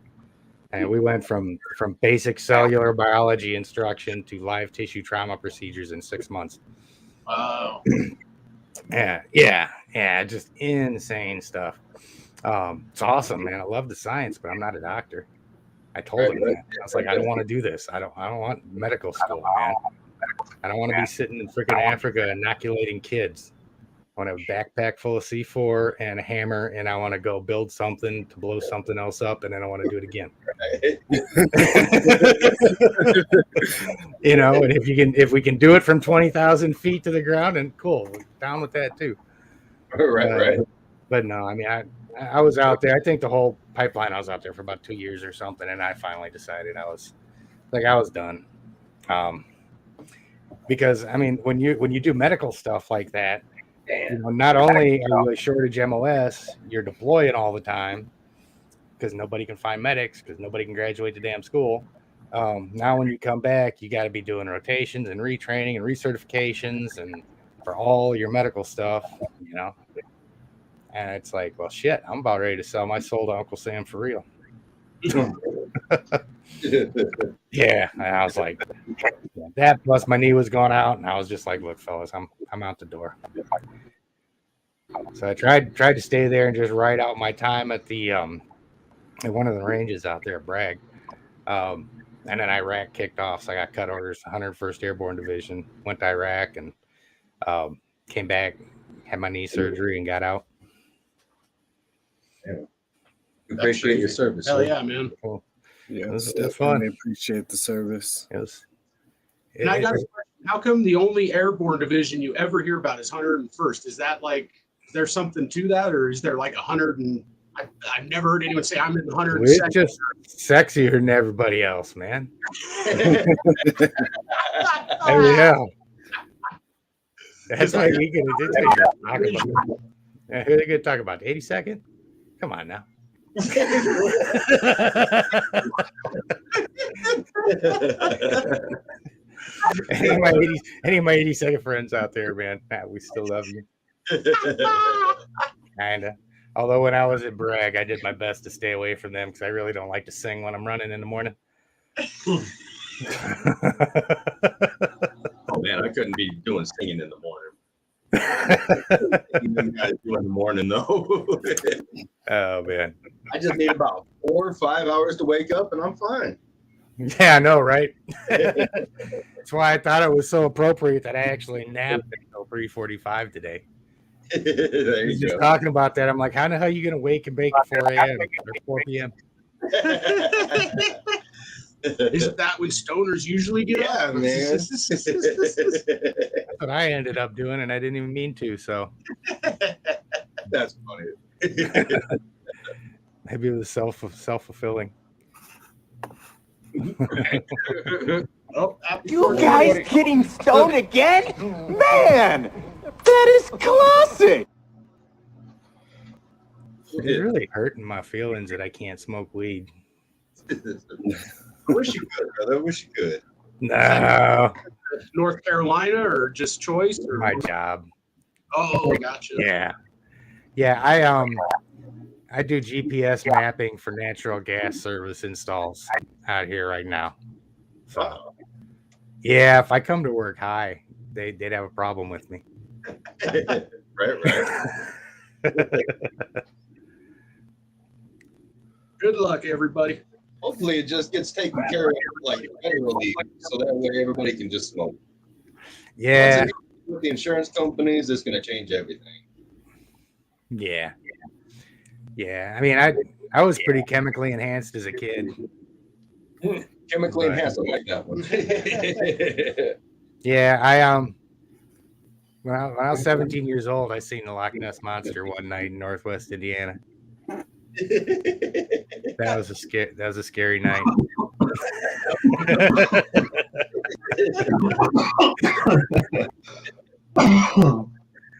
F: And we went from basic cellular biology instruction to live tissue trauma procedures in 6 months.
A: Wow.
F: Yeah, just insane stuff. It's awesome, man. I love the science, but I'm not a doctor. I told him that. I was like, I don't want to do this. I don't want medical school, man. I don't want to be sitting in freaking Africa inoculating kids. I want to have a backpack full of C4 and a hammer, and I want to go build something to blow something else up, and then I want to do it again. And if we can do it from 20,000 feet to the ground, and cool, we're down with that too.
C: Right.
F: But no, I mean, I was out there. I think the whole pipeline, I was out there for about 2 years or something, and I finally decided I was done. Because I mean, when you do medical stuff like that, not only are you a shortage MOS, you're deploying all the time because nobody can find medics because nobody can graduate the damn school. Now when you come back, you got to be doing rotations and retraining and recertifications and for all your medical stuff, And it's like, well, shit, I'm about ready to sell my soul to Uncle Sam for real. Yeah, and I was like, that plus my knee was going out, and I was just like, look, fellas, I'm out the door. So I tried to stay there and just ride out my time at the at one of the ranges out there at Bragg. And then Iraq kicked off, so I got cut orders, 101st Airborne Division, went to Iraq and came back, had my knee surgery, and got out.
C: Appreciate your service.
A: Hell yeah, man.
F: Cool.
E: Yeah,
F: It was
E: definitely
F: fun.
E: appreciate the service.
F: It was.
A: And I got a question. How come the only airborne division you ever hear about is 101st? Is that like, is there something to that, or is there like 100 and I've never heard anyone say I'm in the 102nd?
F: We're just sexier than everybody else, man. Yeah. That's why we can talk about. Yeah, who are they going to talk about? 82nd? Come on now. Any of my 82nd friends out there, man, we still love you. Kinda. Although when I was at Bragg, I did my best to stay away from them because I really don't like to sing when I'm running in the morning.
C: Oh man, I couldn't be doing singing in the morning. You guys do in the morning though.
F: Oh man.
C: I just need about 4 or 5 hours to wake up, and I'm fine.
F: Yeah, I know, right? That's why I thought it was so appropriate that I actually napped until 3:45 today.
C: There you
F: Just
C: go.
F: talking about that, I'm like, how the hell are you going to wake and bake at 4 a.m. or 4 p.m.?
A: Isn't that when stoners usually get
C: Yeah,
A: up?
C: man.
F: That's what I ended up doing, and I didn't even mean to. So
C: That's funny.
F: maybe it was self-fulfilling.
A: Oh,
H: You guys getting stoned again? Man, that is classic.
F: It's really hurting my feelings that I can't smoke weed.
C: I wish you could, brother. I wish you could.
F: No,
A: North Carolina or just choice? Or
F: my job.
A: Oh, gotcha.
F: Yeah. I do GPS mapping for natural gas service installs out here right now. So, yeah, if I come to work high, they'd have a problem with me.
C: Right.
A: Good luck, everybody.
C: Hopefully, it just gets taken care of like federally, so that way everybody can just smoke.
F: Yeah.
C: Once it gets with the insurance companies, it's going to change everything.
F: Yeah. I mean, I was pretty chemically enhanced as a kid.
C: chemically
F: Right.
C: enhanced. I like that one.
F: Yeah, I when I was 17 years old, I seen the Loch Ness Monster one night in Northwest Indiana. That was a scary night.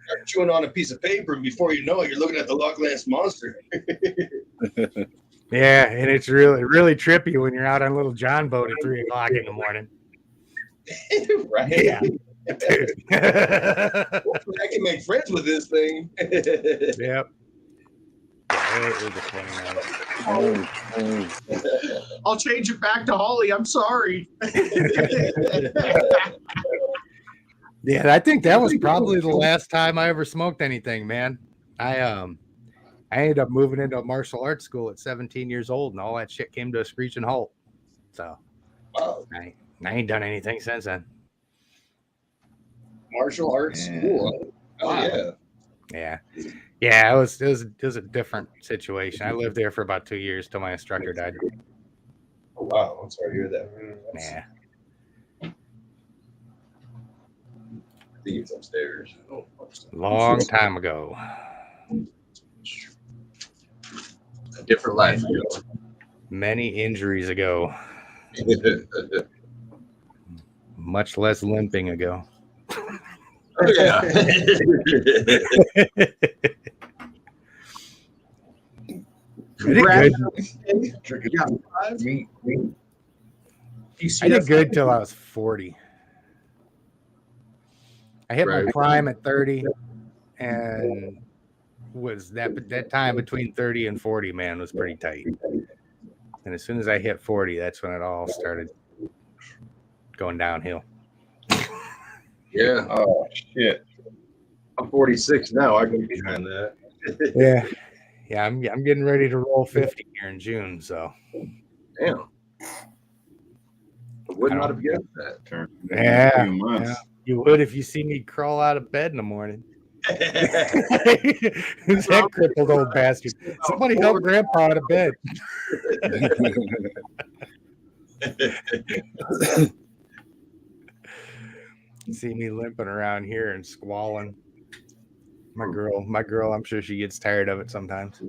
C: You're chewing on a piece of paper, and before you know it, you're looking at the Loch Ness Monster.
F: Yeah, and it's really trippy when you're out on Little John boat at 3 o'clock in the morning.
C: Right?
F: Yeah.
C: Hopefully I can make friends with this thing.
F: Yep. Yeah, it was a funny night.
A: I'll change it back to Holly. I'm sorry.
F: Yeah, I think that was probably the last time I ever smoked anything, man. I ended up moving into a martial arts school at 17 years old, and all that shit came to a screeching halt. So
C: Wow.
F: I ain't done anything since then.
C: Martial arts school. Oh yeah.
F: Yeah. It was a different situation. I lived there for about 2 years till my instructor died.
C: Oh wow. I'm sorry to hear that.
F: Yeah.
C: I think it's upstairs. Oh,
F: Long time ago.
C: A different life.
F: Many injuries ago. Much less limping ago.
C: Oh yeah.
F: I did good till I was 40. I hit my prime at 30, and was that time between 30 and 40, man, was pretty tight. And as soon as I hit 40, that's when it all started going downhill.
C: Yeah.
D: Oh shit.
C: I'm 46 now. I can get behind that.
F: Yeah, I'm getting ready to roll 50 here in June, so
C: Damn. I would not have guessed that.
D: Turn.
F: Yeah,
D: 2 months.
F: yeah. You would if you see me crawl out of bed in the morning. Who's that crippled old bastard? Somebody help Grandpa out of bed. See me limping around here and squalling. My girl, I'm sure she gets tired of it sometimes.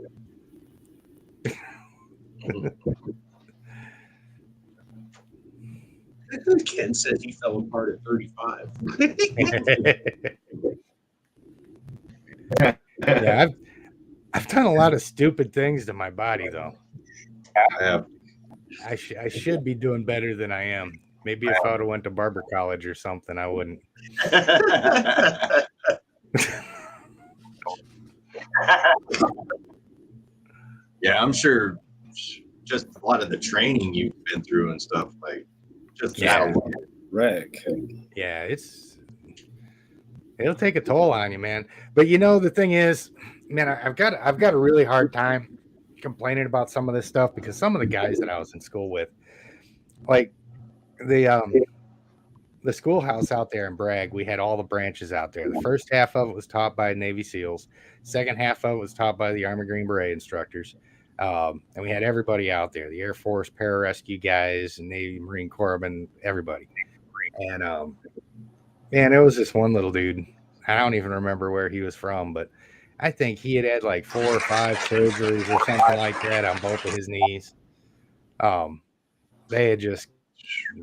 A: Ken said he fell apart at 35.
F: Yeah, I've done a lot of stupid things to my body, though.
C: I have.
F: I should be doing better than I am. Maybe if I would have went to barber college or something, I wouldn't.
C: Yeah, I'm sure just a lot of the training you've been through and stuff, like just
F: Yeah.
C: that alone.
E: Wreck.
F: Yeah, it'll take a toll on you, man. But you know, the thing is, man, I've got a really hard time complaining about some of this stuff because some of the guys that I was in school with, like the schoolhouse out there in Bragg, we had all the branches out there. The first half of it was taught by Navy SEALs. Second half of it was taught by the Army Green Beret instructors. And we had everybody out there, the Air Force pararescue guys, and Navy Marine Corpsmen, everybody. And man, it was this one little dude. I don't even remember where he was from, but I think he had like 4 or 5 surgeries or something like that on both of his knees. They had just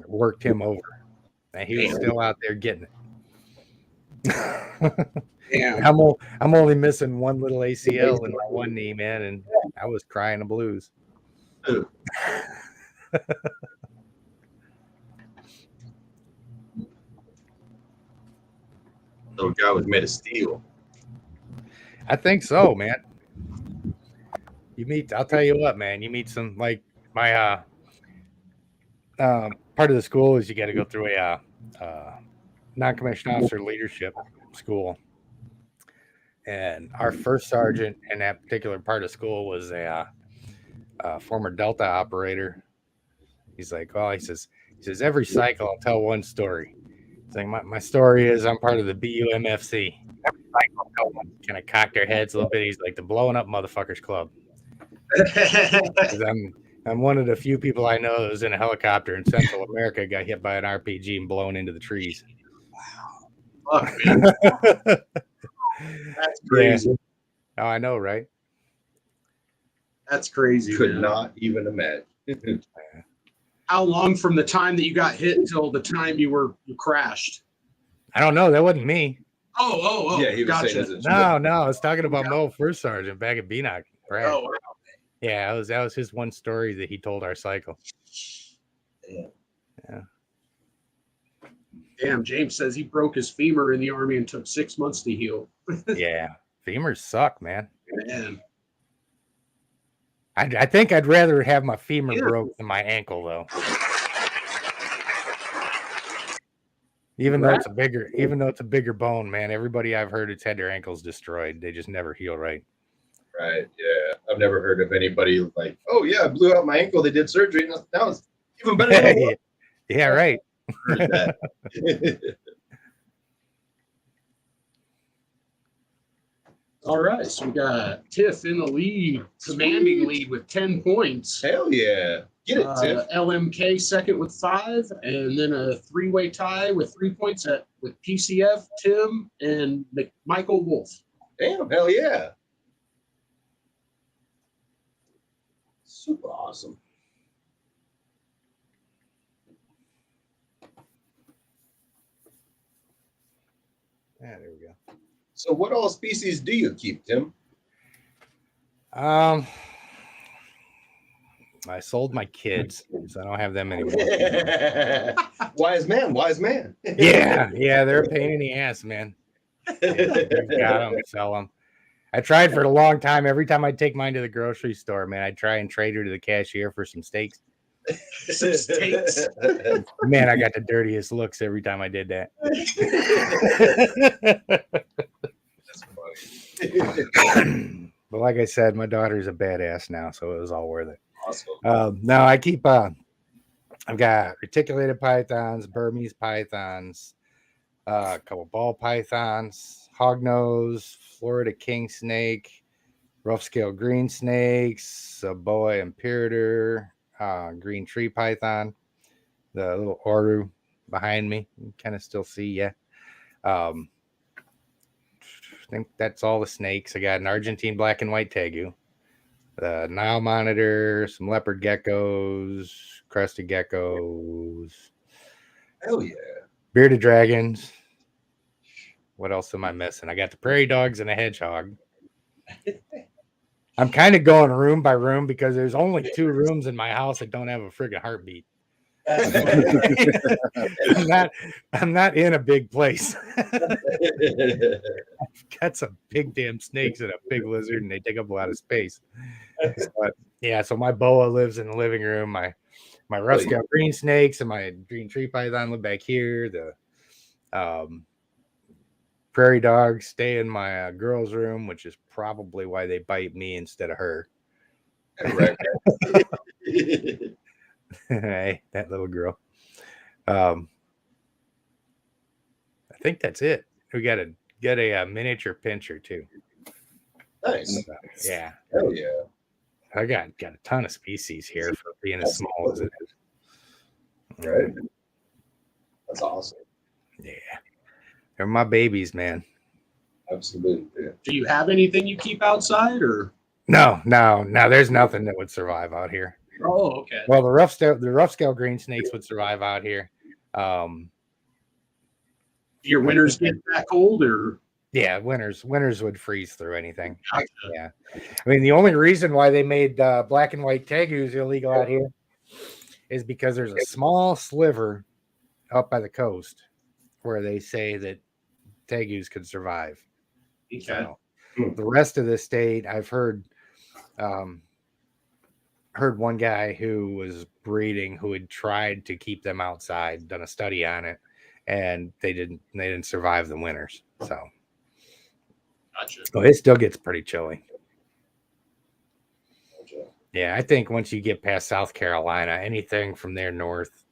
F: worked him over, and he was still out there getting it.
A: Damn.
F: I'm only missing one little ACL in my one knee, man, and I was crying the blues.
C: Little guy was made of steel.
F: I think so, man. I'll tell you what, man, you meet some, like my part of the school is you got to go through a non-commissioned officer leadership school. And our first sergeant in that particular part of school was a former Delta operator. He's like, well, he says every cycle I'll tell one story. He's like, my story is I'm part of the BUMFC. Every cycle I'll tell one. Kind of cock their heads a little bit. He's like the blowing up motherfuckers club. I'm one of the few people I know that was in a helicopter in Central America, got hit by an RPG and blown into the trees.
A: Fuck, man. That's crazy.
F: Yeah. Oh, I know, right?
A: That's crazy.
C: Could
A: man.
C: not even imagine.
A: How long from the time that you got hit until the time you crashed?
F: I don't know. That wasn't me.
A: Oh.
C: Yeah, he was
A: gotcha.
C: saying this.
F: No. I was talking about Mo First Sergeant back at Beanock. Brad.
A: Oh, wow.
F: Yeah, that was his one story that he told our cycle. Yeah.
A: Damn, James says he broke his femur in the Army and took 6 months to heal.
F: Yeah. Femurs suck, man.
A: Man.
F: I think I'd rather have my femur broke than my ankle, though. Even though it's a bigger bone, man. Everybody I've heard it's had their ankles destroyed. They just never heal right.
C: Right. Yeah. I've never heard of anybody like, oh yeah, I blew out my ankle. They did surgery. And now it's even better than it was.
F: Yeah, right.
C: I've heard that.
A: All right, so we got Tiff in the lead, commanding lead with 10 points.
C: Hell yeah. Get it, Tiff.
A: LMK second with 5, and then a 3-way tie with 3 points with PCF, Tim, and Michael Wolf.
C: Damn, hell yeah. Super awesome.
F: Yeah, there we go.
C: So what all species do you keep, Tim?
F: I sold my kids, so I don't have them anymore.
C: Wise man.
F: Yeah, they're a pain in the ass, man. Got them, sell them. I tried for a long time. Every time I'd take mine to the grocery store, man, I'd try and trade her to the cashier for some steaks.
A: Some steaks.
F: Man, I got the dirtiest looks every time I did that.
C: That's funny.
F: But like I said, my daughter's a badass now, so it was all worth it.
C: Awesome.
F: No, I keep. I've got reticulated pythons, Burmese pythons, a couple ball pythons, hognose, Florida king snake, rough scale green snakes, a boa imperator, green tree python, the little oru behind me. You can kind of still see, yeah. I think that's all the snakes. I got an Argentine black and white tegu, the Nile monitor, some leopard geckos, crested geckos.
C: Hell yeah.
F: Bearded dragons. What else am I missing? I got the prairie dogs and a hedgehog. I'm kind of going room by room because there's only 2 rooms in my house that don't have a friggin' heartbeat. I'm not in a big place. I've got some big damn snakes and a big lizard, and they take up a lot of space. But yeah, so my boa lives in the living room. My rough scale green snakes and my green tree python live back here. The prairie dogs stay in my girl's room, which is probably why they bite me instead of her. Hey, that little girl. I think that's it. We got a miniature pincher too.
C: Nice.
F: So, yeah.
C: Hell yeah.
F: I got a ton of species here for being as small as it is.
C: Right. That's awesome.
F: Yeah. They're my babies, man.
C: Absolutely.
A: Do you have anything you keep outside, or?
F: No. There's nothing that would survive out here.
A: Oh, okay.
F: Well, the rough scale green snakes would survive out here.
A: Your winters get that cold, or?
F: Yeah, winters would freeze through anything.
A: Gotcha.
F: Yeah, I mean the only reason why they made black and white tegus illegal out here is because there's a small sliver up by the coast where they say that tegus could survive.
A: Okay.
F: So, the rest of the state, I've heard one guy who was breeding who had tried to keep them outside, done a study on it, and they didn't survive the winters. So,
A: Gotcha.
F: so it still gets pretty chilly.
C: Gotcha.
F: Yeah, I think once you get past South Carolina, anything from there north,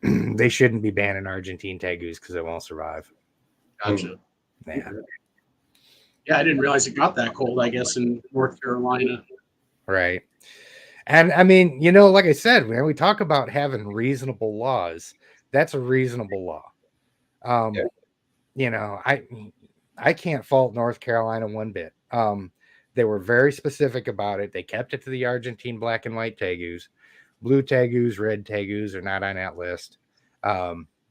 F: they shouldn't be banning Argentine tegus because it won't survive.
A: Gotcha.
F: Yeah.
A: Yeah, I didn't realize it got that cold, I guess, in North Carolina.
F: Right. And I mean, you know, like I said, when we talk about having reasonable laws, that's a reasonable law.
C: Yeah.
F: You know, I can't fault North Carolina one bit. They were very specific about it. They kept it to the Argentine black and white tegus. Blue tegus, red tegus are not on that list.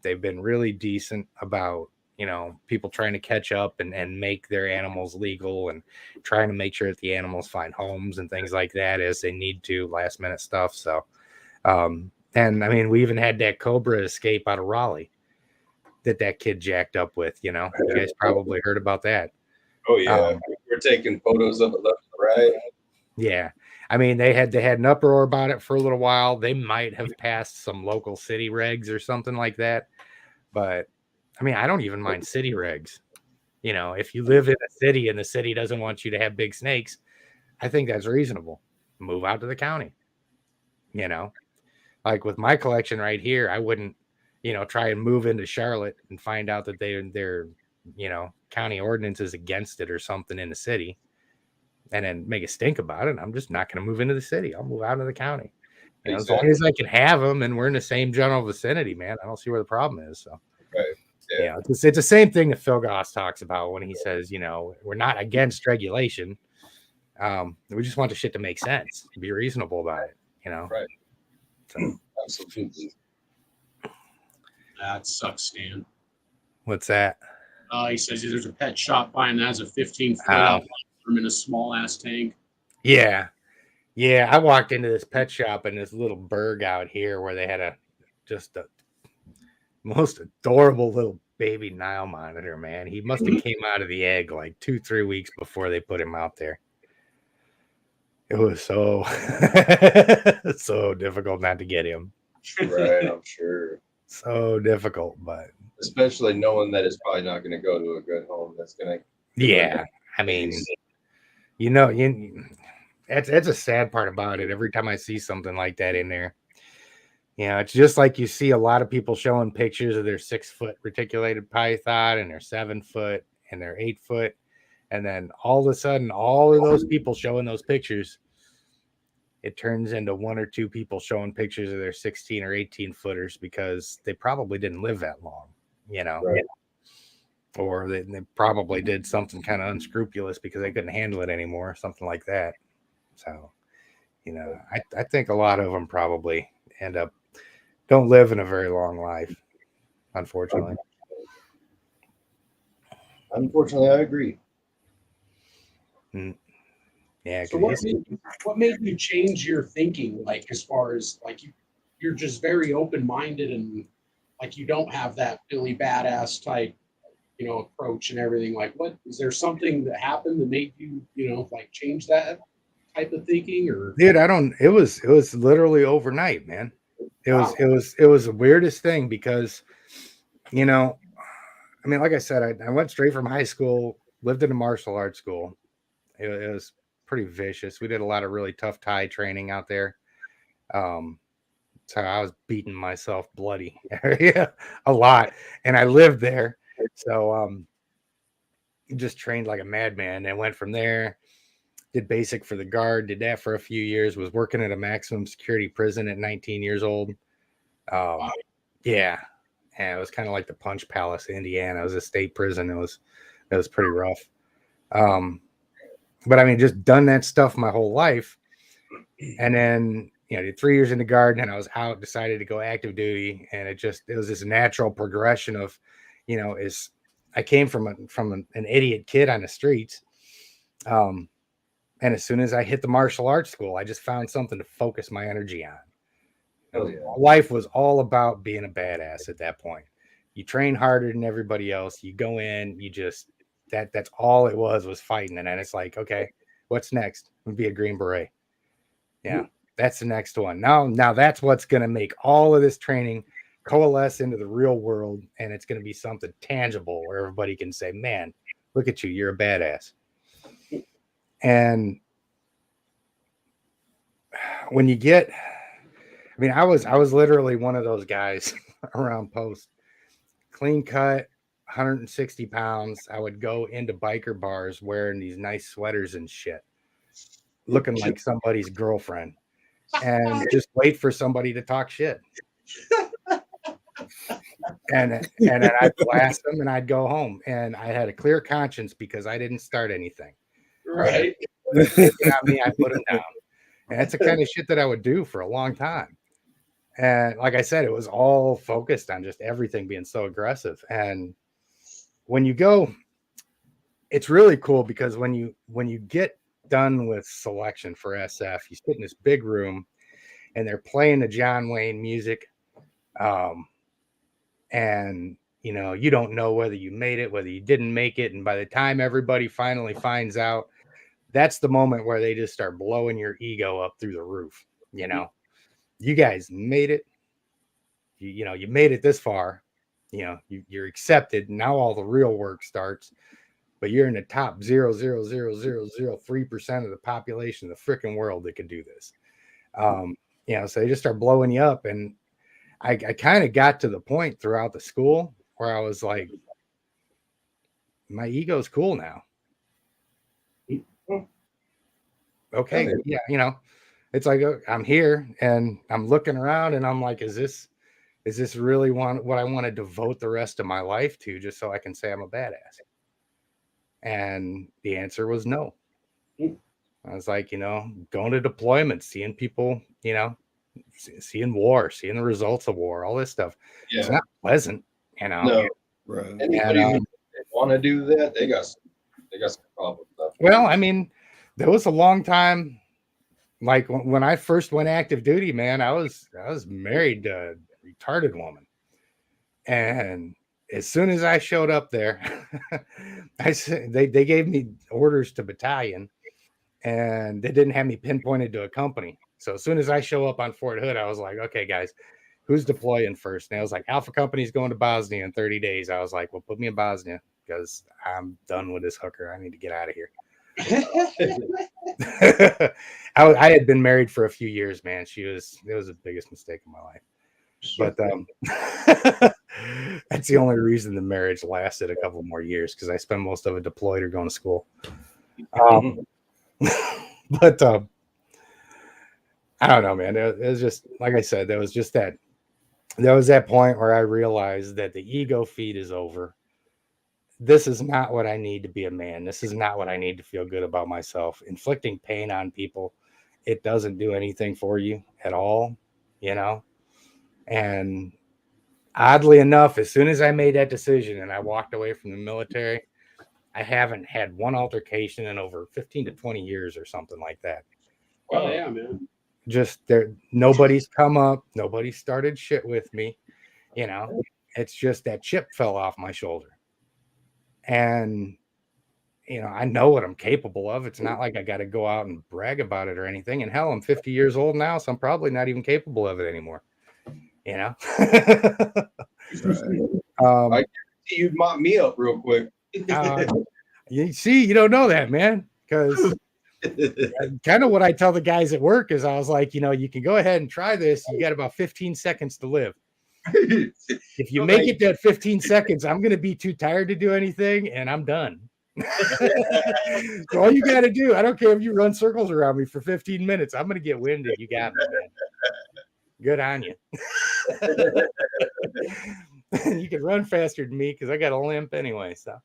F: They've been really decent about, you know, people trying to catch up and make their animals legal and trying to make sure that the animals find homes and things like that as they need to, last minute stuff. So, and I mean, we even had that cobra escape out of Raleigh that kid jacked up with, you know, you guys probably heard about that.
C: Oh yeah, we're taking photos of it left and right.
F: Yeah. I mean, they had an uproar about it for a little while. They might have passed some local city regs or something like that. But I mean, I don't even mind city regs. You know, if you live in a city and the city doesn't want you to have big snakes, I think that's reasonable. Move out to the county. You know, like with my collection right here, I wouldn't, you know, try and move into Charlotte and find out that their, you know, county ordinance is against it or something in the city, and then make a stink about it. I'm just not going to move into the city. I'll move out of the county. You know,
C: Exactly.
F: as long as I can have them and we're in the same general vicinity, man, I don't see where the problem is. So,
C: Right. Yeah.
F: you know, it's the same thing that Phil Goss talks about when he says, you know, we're not against regulation. We just want the shit to make sense, be reasonable about it, you know.
C: Right.
F: So,
C: Absolutely.
A: That sucks, Stan.
F: what's that?
A: He says there's a pet shop buying that has a 15-foot
F: Oh.
A: from in a small ass tank.
F: Yeah. Yeah. I walked into this pet shop in this little burg out here where they had just a most adorable little baby Nile monitor, man. He must have came out of the egg like 2-3 weeks before they put him out there. It was so so difficult not to get him.
C: Right, I'm sure.
F: So difficult, but
C: Especially knowing that it's probably not going to go to a good home. That's going to.
F: yeah, I mean, you know, that's a sad part about it. Every time I see something like that in there, you know, it's just like you see a lot of people showing pictures of their 6-foot reticulated python and their 7-foot and their 8-foot. And then all of a sudden, all of those people showing those pictures, it turns into 1 or 2 people showing pictures of their 16 or 18 footers because they probably didn't live that long, you know,
C: Right.
F: or they probably did something kind of unscrupulous because they couldn't handle it anymore, something like that. So, you know, I think a lot of them probably don't live in a very long life, unfortunately.
C: Unfortunately, I agree.
F: Yeah.
A: So what made you change your thinking? Like, as far as like you're just very open-minded and like you don't have that really badass type, you know, approach and everything. Like, what is there something that happened that made you, you know, like change that type of thinking? Or
F: Dude, it was literally overnight, man. It was the weirdest thing because, you know, I mean, like I said, I went straight from high school, lived in a martial arts school. It was pretty vicious. We did a lot of really tough Thai training out there. So I was beating myself bloody yeah, a lot. And I lived there. So just trained like a madman and went from there. Did basic for the guard, did that for a few years, was working at a maximum security prison at 19 years old. Yeah. And it was kind of like the Punch Palace, Indiana. It was a state prison. It was pretty rough. But I mean, just done that stuff my whole life. And then, you know, did 3 years in the guard, and I was out, decided to go active duty. And it was this natural progression of, you know, I came from an idiot kid on the streets. And as soon as I hit the martial arts school, I just found something to focus my energy on.
C: Oh, yeah.
F: Life was all about being a badass at that point. You train harder than everybody else. You go in, you just that's all it was fighting. And then it's like, okay, what's next? Would be a Green Beret. Yeah, that's the next one. Now that's what's going to make all of this training coalesce into the real world, and it's going to be something tangible where everybody can say, man, look at you, you're a badass. And when you get, I mean, I was literally one of those guys around post, clean cut, 160 pounds. I would go into biker bars wearing these nice sweaters and shit, looking like somebody's girlfriend. and just wait for somebody to talk shit. And then I'd blast them and I'd go home. And I had a clear conscience because I didn't start anything.
A: Right.
F: Not me, I put them down. And that's the kind of shit that I would do for a long time. And like I said, it was all focused on just everything being so aggressive. And when you go, it's really cool because when you get done with selection for SF, you sit in this big room and they're playing the John Wayne music. And you don't know whether you made it, whether you didn't make it. And by the time everybody finally finds out, that's the moment where they just start blowing your ego up through the roof. You guys made it. You made it this far. You're accepted. Now all the real work starts. But you're in the top 0.00003% of the population of the freaking world that could do this. So they just start blowing you up. And I kind of got to the point throughout the school where I was like, my ego's cool now. Okay. Yeah. It's like, I'm here and I'm looking around and I'm like, is this really what I want to devote the rest of my life to just so I can say I'm a badass? And the answer was no. I was like, going to deployments, seeing people, seeing war, seeing the results of war, all this stuff.
C: Yeah.
F: It's not pleasant,
C: No.
E: Right.
C: Anybody who want to do that, they got some problems.
F: Well, I mean, there was a long time, like when I first went active duty, man, I was married to a retarded woman. And as soon as I showed up there, they gave me orders to battalion and they didn't have me pinpointed to a company. So as soon as I show up on Fort Hood, I was like, okay, guys, who's deploying first? And I was like, Alpha Company's going to Bosnia in 30 days. I was like, well, put me in Bosnia because I'm done with this hooker. I need to get out of here. I had been married for a few years, man. It was the biggest mistake of my life. But that's the only reason the marriage lasted a couple more years because I spent most of it deployed or going to school. But I don't know, man. It was just like I said, there was that point where I realized that the ego feed is over. This is not what I need to be a man. This is not what I need to feel good about myself. Inflicting pain on people, it doesn't do anything for you at all, And oddly enough, as soon as I made that decision and I walked away from the military, I haven't had one altercation in over 15 to 20 years or something like that.
A: Oh, yeah, man.
F: Just nobody's come up. Nobody started shit with me. It's just that chip fell off my shoulder. And, I know what I'm capable of. It's not like I got to go out and brag about it or anything. And hell, I'm 50 years old now, so I'm probably not even capable of it anymore. I
C: guarantee you'd mop me up real quick.
F: You see, you don't know that, man, because kind of what I tell the guys at work is I was like, you can go ahead and try this. You got about 15 seconds to live. If you make it that 15 seconds, I'm going to be too tired to do anything and I'm done. So all you got to do, I don't care if you run circles around me for 15 minutes. I'm going to get winded. You got me, man. Good on you. You can run faster than me because I got a limp anyway. So,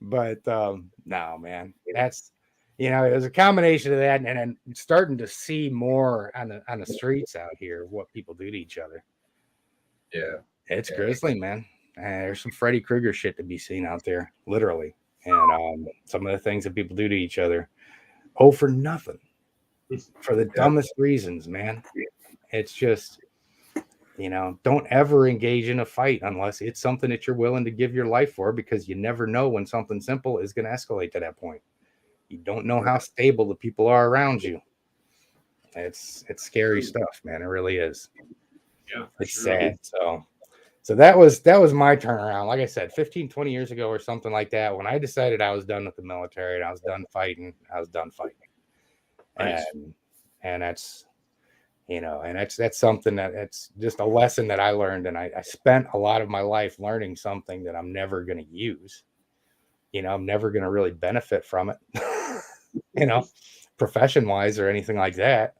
F: but no, man, that's it was a combination of that, and then starting to see more on the streets out here of what people do to each other.
C: Yeah,
F: it's grisly, man. There's some Freddy Krueger shit to be seen out there, literally, and some of the things that people do to each other, for nothing, for the dumbest reasons, man. It's just. Don't ever engage in a fight unless it's something that you're willing to give your life for, because you never know when something simple is going to escalate to that point. You don't know how stable the people are around you. It's scary stuff, man. It really is.
A: Yeah,
F: it's sad. So that was my turnaround. Like I said, 15, 20 years ago or something like that, when I decided I was done with the military and I was done fighting, Nice. And that's, and that's something that's just a lesson that I learned. And I spent a lot of my life learning something that I'm never going to use. I'm never going to really benefit from it. profession wise or anything like that.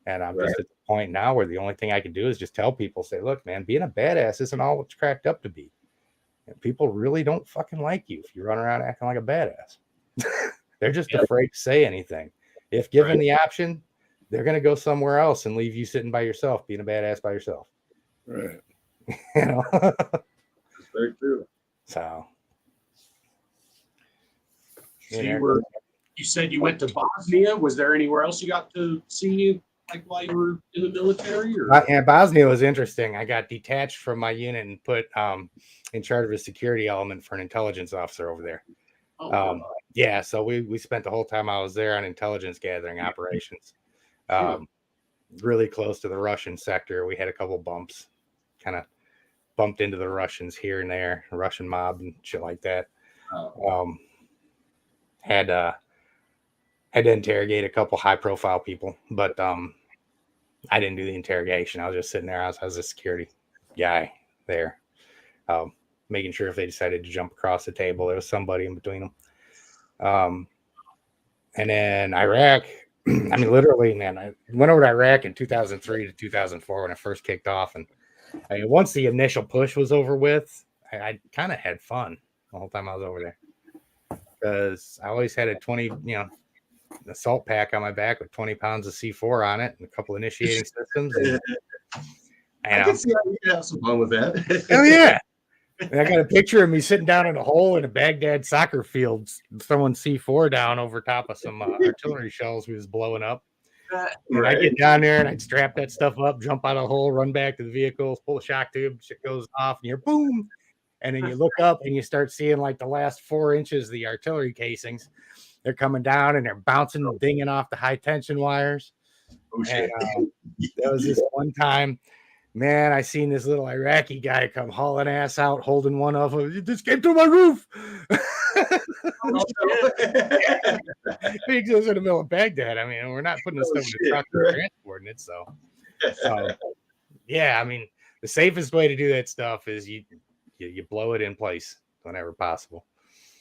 F: And I'm just at the point now where the only thing I can do is just tell people, say, look, man, being a badass isn't all it's cracked up to be. And people really don't fucking like you if you run around acting like a badass. They're just afraid to say anything. If given the option, they're going to go somewhere else and leave you sitting by yourself, being a badass by yourself.
E: Right.
F: You know?
G: That's very true.
F: So.
A: You said you went to Bosnia. Was there anywhere else you got to see, like while you were in the military? Or?
F: And Bosnia was interesting. I got detached from my unit and put in charge of a security element for an intelligence officer over there. Yeah, so we spent the whole time I was there on intelligence gathering operations. Really close to the Russian sector. We had a couple bumps, kind of bumped into the Russians here and there, Russian mob and shit like that. Had to interrogate a couple high profile people, but I didn't do the interrogation. I was just sitting there. I was a security guy there, making sure if they decided to jump across the table, there was somebody in between them. And then Iraq, I mean, literally, man, I went over to Iraq in 2003 to 2004 when I first kicked off. And I mean, once the initial push was over with, I kind of had fun the whole time I was over there, because I always had a 20, assault pack on my back with 20 pounds of C4 on it and a couple initiating systems. And,
G: I can see how you can have some fun with that.
F: Hell yeah. And I got a picture of me sitting down in a hole in a Baghdad soccer field, throwing C4 down over top of some artillery shells we was blowing up. And I'd get down there and I'd strap that stuff up, jump out of the hole, run back to the vehicle, pull a shock tube, shit goes off, and you're boom. And then you look up and you start seeing like the last 4 inches of the artillery casings. They're coming down and they're bouncing and dinging off the high tension wires. Oh, shit. And, there was this one time, man, I seen this little Iraqi guy come hauling ass out, holding one of them. It just came through my roof. He goes in the middle of Baghdad. I mean, we're not putting this stuff in the truck and transporting it. So, yeah, I mean, the safest way to do that stuff is you blow it in place whenever possible.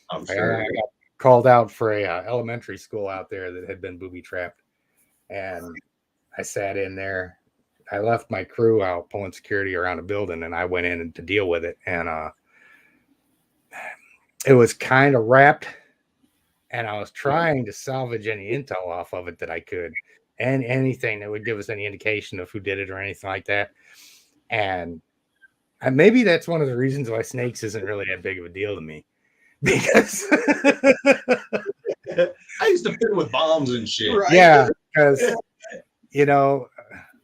F: I'm sure. I got called out for a elementary school out there that had been booby trapped, and I sat in there. I left my crew out pulling security around a building, and I went in to deal with it. And it was kind of wrapped, and I was trying to salvage any intel off of it that I could, and anything that would give us any indication of who did it or anything like that. And maybe that's one of the reasons why snakes isn't really that big of a deal to me, because
G: I used to fit with bombs and shit.
F: Right? Yeah, because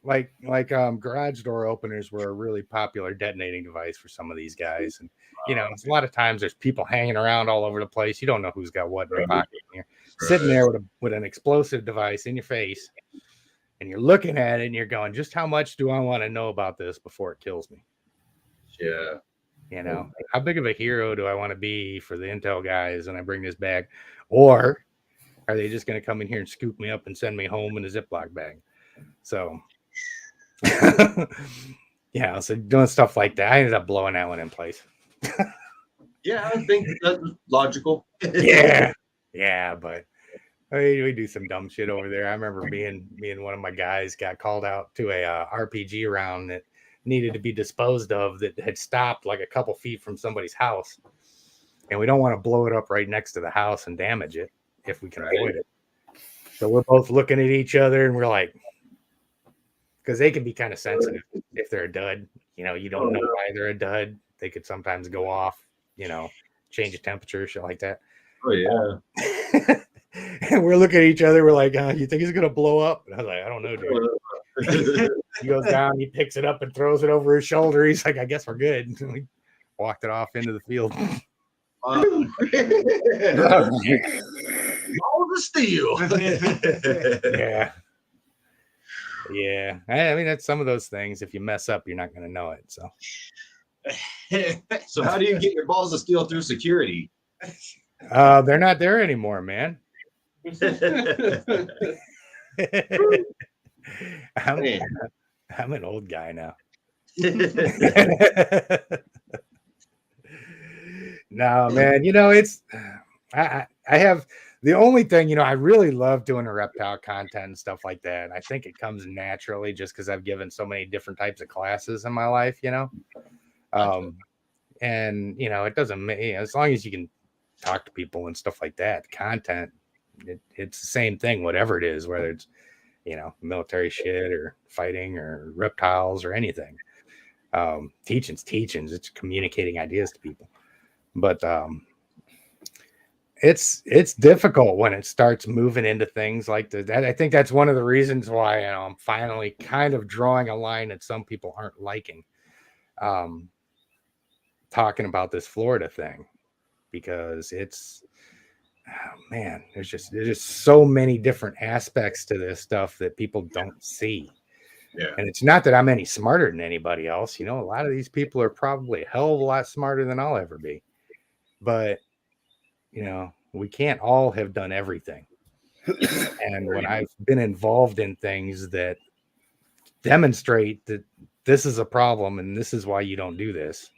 F: like garage door openers were a really popular detonating device for some of these guys. And a lot of times there's people hanging around all over the place. You don't know who's got what in their pocket. You're sitting there with an explosive device in your face, and you're looking at it and you're going, just how much do I want to know about this before it kills me?
C: Yeah.
F: How big of a hero do I want to be for the intel guys when I bring this back? Or are they just going to come in here and scoop me up and send me home in a Ziploc bag? So, yeah, so doing stuff like that, I ended up blowing that one in place.
G: Yeah, I think that's logical.
F: Yeah, but we do some dumb shit over there. I remember being one of my guys got called out to a RPG round that needed to be disposed of, that had stopped like a couple feet from somebody's house, and we don't want to blow it up right next to the house and damage it if we can avoid it. So we're both looking at each other and we're like, because they can be kind of sensitive if they're a dud. You don't know why they're a dud. They could sometimes go off, change the temperature, shit like that.
G: Oh yeah.
F: And we're looking at each other. We're like, you think it's gonna blow up? And I was like, I don't know, dude. He goes down, he picks it up and throws it over his shoulder. He's like, I guess we're good. And we walked it off into the field.
G: All the steel.
F: Yeah. I mean, that's some of those things. If you mess up, you're not going to know it. So,
G: so how do you get your balls of steel through security?
F: They're not there anymore, man. I'm an old guy now. No, man. It's I have The only thing, I really love doing the reptile content and stuff like that. I think it comes naturally just because I've given so many different types of classes in my life, and it doesn't matter as long as you can talk to people and stuff like that. Content, it's the same thing, whatever it is, whether it's military shit or fighting or reptiles or anything. Teaching's it's communicating ideas to people, but it's difficult when it starts moving into things like that. I think that's one of the reasons why I'm finally kind of drawing a line that some people aren't liking, talking about this Florida thing, because it's, oh man, there's just so many different aspects to this stuff that people don't see.
G: Yeah.
F: And it's not that I'm any smarter than anybody else. A lot of these people are probably a hell of a lot smarter than I'll ever be. But, we can't all have done everything. And when I've been involved in things that demonstrate that this is a problem and this is why you don't do this,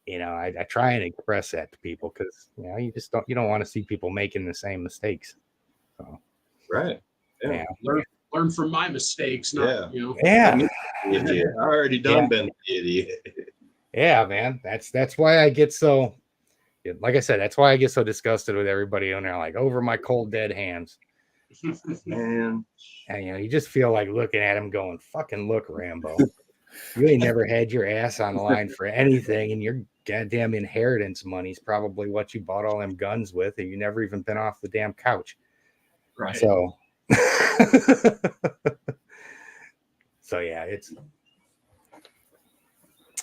F: I try and express that to people, because, you just don't want to see people making the same mistakes. So,
G: Right. Yeah.
A: Learn from my mistakes. Not,
F: Yeah.
G: Idiot. I already done been the idiot.
F: Yeah, man. That's why I get so, like I said, that's why I get so disgusted with everybody on there, like, over my cold dead hands.
G: Man.
F: And you just feel like looking at him going, fucking look, Rambo. You ain't never had your ass on the line for anything, and your goddamn inheritance money's probably what you bought all them guns with, and you never even been off the damn couch.
G: Right.
F: So so yeah,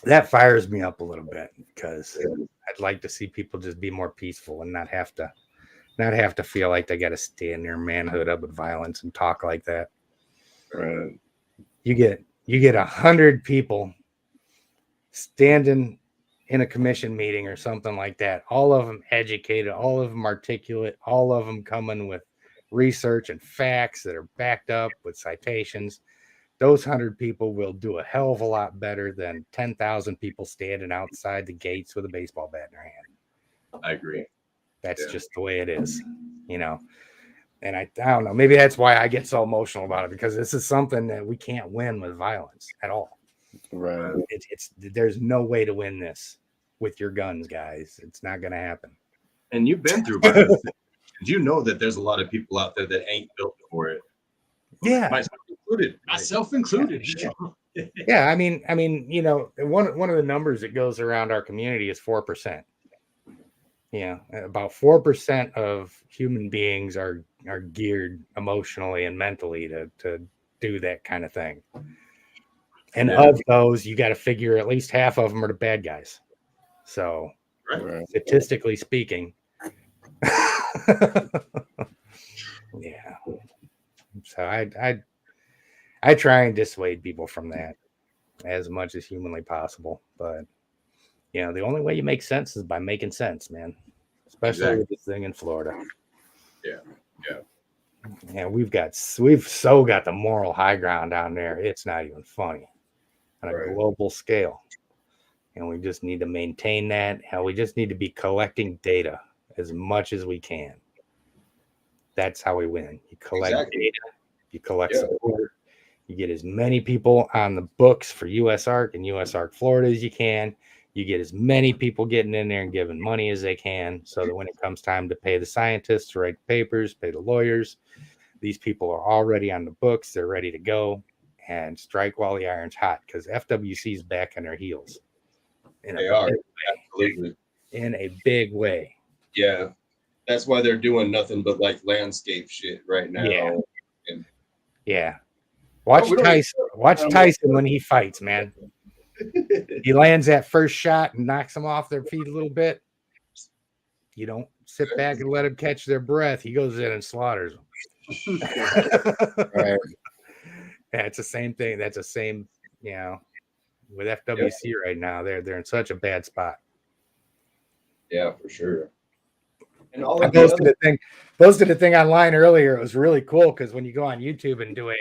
F: that fires me up a little bit, because I'd like to see people just be more peaceful and not have to feel like they got to stand their manhood up with violence and talk like that.
E: Right.
F: You get 100 people standing in a commission meeting or something like that, all of them educated, all of them articulate, all of them coming with research and facts that are backed up with citations. Those 100 people will do a hell of a lot better than 10,000 people standing outside the gates with a baseball bat in their hand.
G: I agree.
F: That's just the way it is, And I don't know, maybe that's why I get so emotional about it, because this is something that we can't win with violence at all.
E: Right.
F: There's no way to win this with your guns, guys. It's not going to happen.
G: And you've been through violence. You know that there's a lot of people out there that ain't built for it.
F: Yeah.
G: Myself included.
F: Yeah. I mean, one of the numbers that goes around our community is 4%. About 4% of human beings are geared emotionally and mentally to do that kind of thing. And of those, you got to figure at least half of them are the bad guys. So, statistically speaking, yeah. So I try and dissuade people from that as much as humanly possible. But the only way you make sense is by making sense, man. Especially with this thing in Florida. Yeah, we've so got the moral high ground down there. It's not even funny on a global scale. And we just need to maintain that. Hell, we just need to be collecting data as much as we can. That's how we win. You collect data, you collect support, you get as many people on the books for USARK and USARK Florida as you can. You get as many people getting in there and giving money as they can, so that when it comes time to pay the scientists to write papers, pay the lawyers, these people are already on the books. They're ready to go and strike while the iron's hot, because FWC is back on their heels.
C: They are. Absolutely.
F: In a big way.
C: Yeah. That's why they're doing nothing but like landscape shit right now.
F: Yeah. Watch Tyson when he fights, man. He lands that first shot and knocks them off their feet a little bit. You don't sit back and let them catch their breath. He goes in and slaughters them.
E: Right.
F: Yeah, it's the same thing. That's the same, with FWC right now. They're in such a bad spot.
C: Yeah, for sure. And
F: I posted a thing online earlier. It was really cool, because when you go on YouTube and do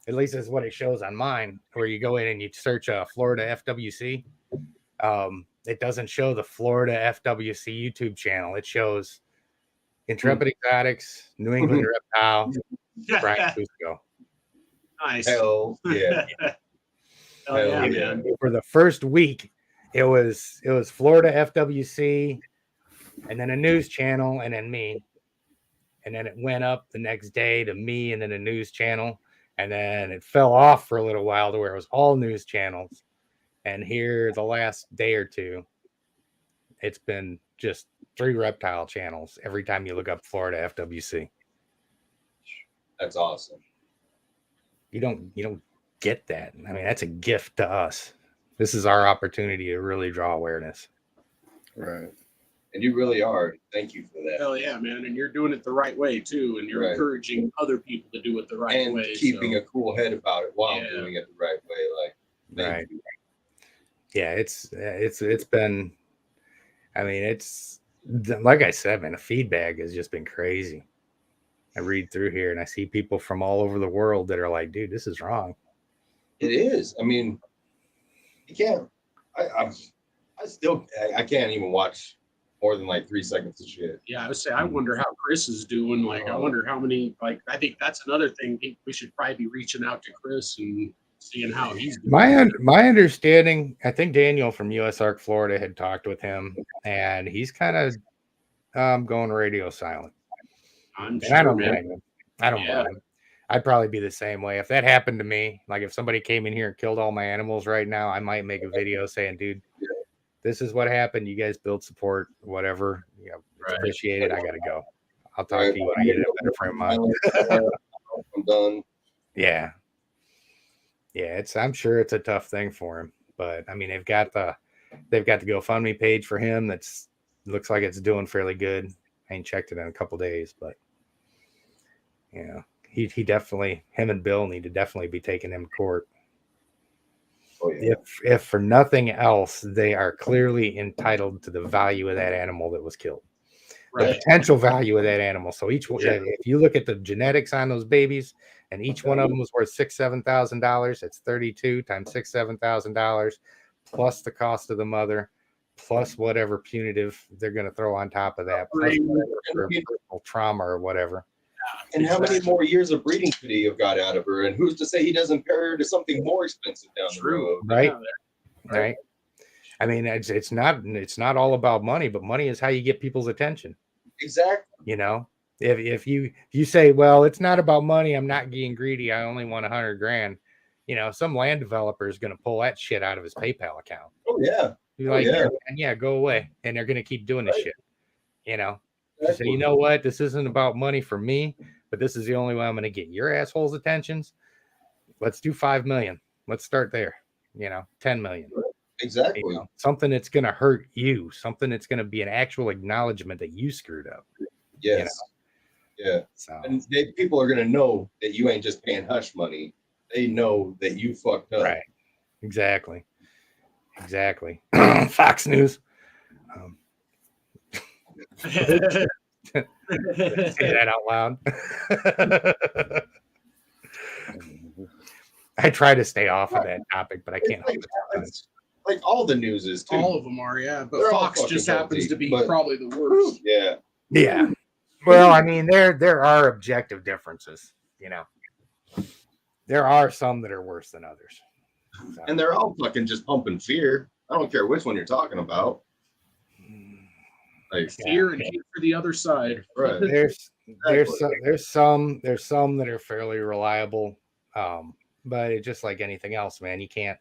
F: at least that's what it shows on mine, where you go in and you search Florida FWC, it doesn't show the Florida FWC YouTube channel. It shows, Intrepid Exotics, New England Reptile, Brian Cusco.
A: Nice.
C: Hell yeah.
A: Hell yeah, man.
F: For the first week, it was Florida FWC, and then a news channel, and then me. And then it went up the next day to me and then a news channel. And then it fell off for a little while to where it was all news channels. And here the last day or two, it's been just 3 reptile channels every time you look up Florida FWC.
C: That's awesome.
F: You don't get that. I mean, that's a gift to us. This is our opportunity to really draw awareness.
E: Right.
C: And you really are. Thank you for that.
A: Hell yeah, man. And you're doing it the right way too. And you're encouraging other people to do it the right way.
C: And keeping a cool head about it while doing it the right way. Like, thank you.
F: Yeah, it's been, I mean, it's like I said, man, the feedback has just been crazy. I read through here and I see people from all over the world that are like, dude, this is wrong.
C: It is. I mean, you can't, I can't even watch more than like 3 seconds of shit.
A: Yeah, I would say I wonder how Chris is doing. Like, I wonder how many. Like, I think that's another thing. We should probably be reaching out to Chris and seeing how he's doing.
F: My understanding, I think Daniel from USARK Florida had talked with him, and he's kind of going radio silent.
A: I'm
F: sure, I don't blame him. I don't blame him. I'd probably be the same way if that happened to me. Like, if somebody came in here and killed all my animals right now, I might make a video saying, "Dude, this is what happened. You guys build support, whatever. You know, appreciate it. I gotta go. I'll talk to you when I get in a better frame of mind."
C: I'm done.
F: Yeah. I'm sure it's a tough thing for him, but I mean, they've got the GoFundMe page for him. That's looks like it's doing fairly good. I ain't checked it in a couple days, but he definitely, him and Bill need to definitely be taking him to court.
C: Oh, yeah.
F: If for nothing else, they are clearly entitled to the value of that animal that was killed, the potential value of that animal. So each one, if you look at the genetics on those babies, and each one of them was worth $6,000-$7,000, it's 32 times $6,000-$7,000 plus the cost of the mother, plus whatever punitive they're going to throw on top of that, plus personal trauma or whatever.
C: And how many more years of breeding could he have got out of her? And who's to say he doesn't pair her to something more expensive down the road?
F: Right. I mean, it's not all about money, but money is how you get people's attention.
C: Exactly.
F: You know, if you say, well, it's not about money, I'm not getting greedy, I only want $100,000. You know, some land developer is going to pull that shit out of his PayPal account.
C: Oh yeah.
F: You're like, go away, and they're going to keep doing this shit. You know. So you know what? This isn't about money for me, but this is the only way I'm going to get your assholes' attentions. Let's do 5 million. Let's start there. 10 million.
C: Exactly.
F: Something that's going to hurt you. Something that's going to be an actual acknowledgement that you screwed up.
C: Yes. Yeah. So. And people are going to know that you ain't just paying hush money. They know that you fucked up.
F: Right. Exactly. Fox News. Say that out loud. I try to stay off of that topic, but I can't help it.
C: Like all the news is too.
A: All of them are, but they're Fox just happens to be probably the worst.
C: Yeah.
F: Well, I mean, there are objective differences. There are some that are worse than others.
C: So. And they're all fucking just pumping fear. I don't care which one you're talking about.
A: Like fear and hate for the other side.
C: Right.
F: There's some that are fairly reliable, but it's just like anything else, man. You can't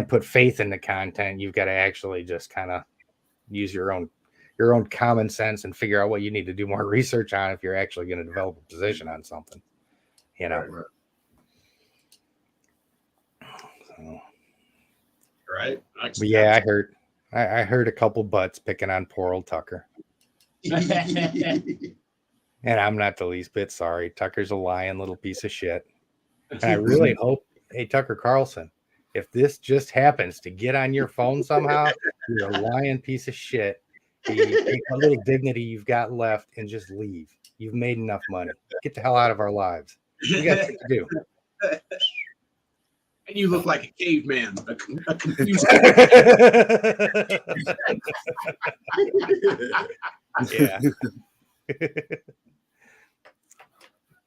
F: put faith in the content. You've got to actually just kind of use your own common sense and figure out what you need to do more research on if you're actually going to develop a position on something.
A: Right.
F: But yeah, I heard a couple butts picking on poor old Tucker. And I'm not the least bit sorry. Tucker's a lying little piece of shit. And I really hope, hey, Tucker Carlson, if this just happens to get on your phone somehow, you're a lying piece of shit. You take a little dignity you've got left and just leave. You've made enough money. Get the hell out of our lives. You got shit to do.
A: And you look like a caveman, a confused.
F: Yeah.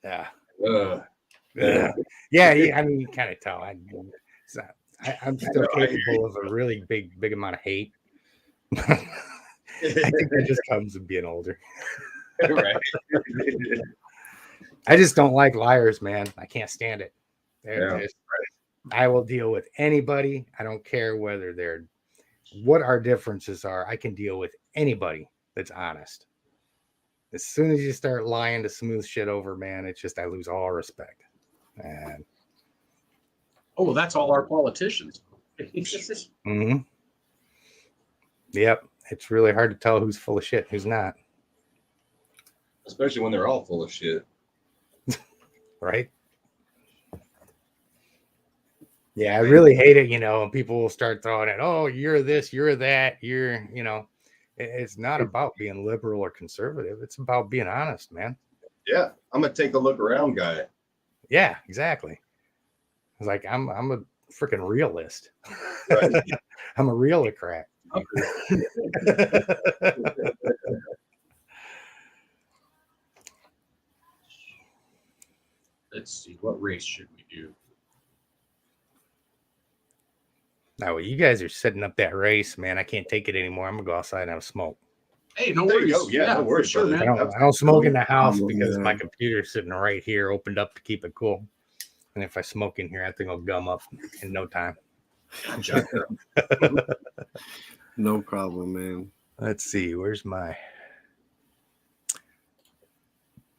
F: Yeah.
C: Yeah.
F: Yeah. I mean, you kind of tell. I'm still capable of a really big amount of hate. I think that just comes with being older.
C: Right.
F: I just don't like liars, man. I can't stand it.
C: Yeah.
F: I will deal with anybody. I don't care whether they're what our differences are. I can deal with anybody that's honest. As soon as you start lying to smooth shit over, man, it's just I lose all respect. And
A: Oh, well, that's all our politicians.
F: mm-hmm. Yep, it's really hard to tell who's full of shit and who's not.
C: Especially when they're all full of shit.
F: Right? Yeah, I really hate it, and people will start throwing it, oh, you're this, you're that, it's not about being liberal or conservative. It's about being honest, man.
G: Yeah, I'm a take a look around guy.
F: Yeah, exactly. It's like I'm a freaking realist.
G: Right.
F: I'm a realocrat.
A: Let's see, what race should we do?
F: Now, well, you guys are setting up that race, man. I can't take it anymore. I'm gonna go outside and have a smoke.
A: Hey, no
G: There you
A: worries.
G: go. Yeah, no worries,
A: sure,
G: brother.
A: man.
F: I don't smoke in the house
E: Oh,
F: because
E: yeah.
F: my computer's sitting right here, opened up to keep it cool. And if I smoke in here, I think I'll gum up in no time.
E: No problem, man.
F: Let's see. Where's my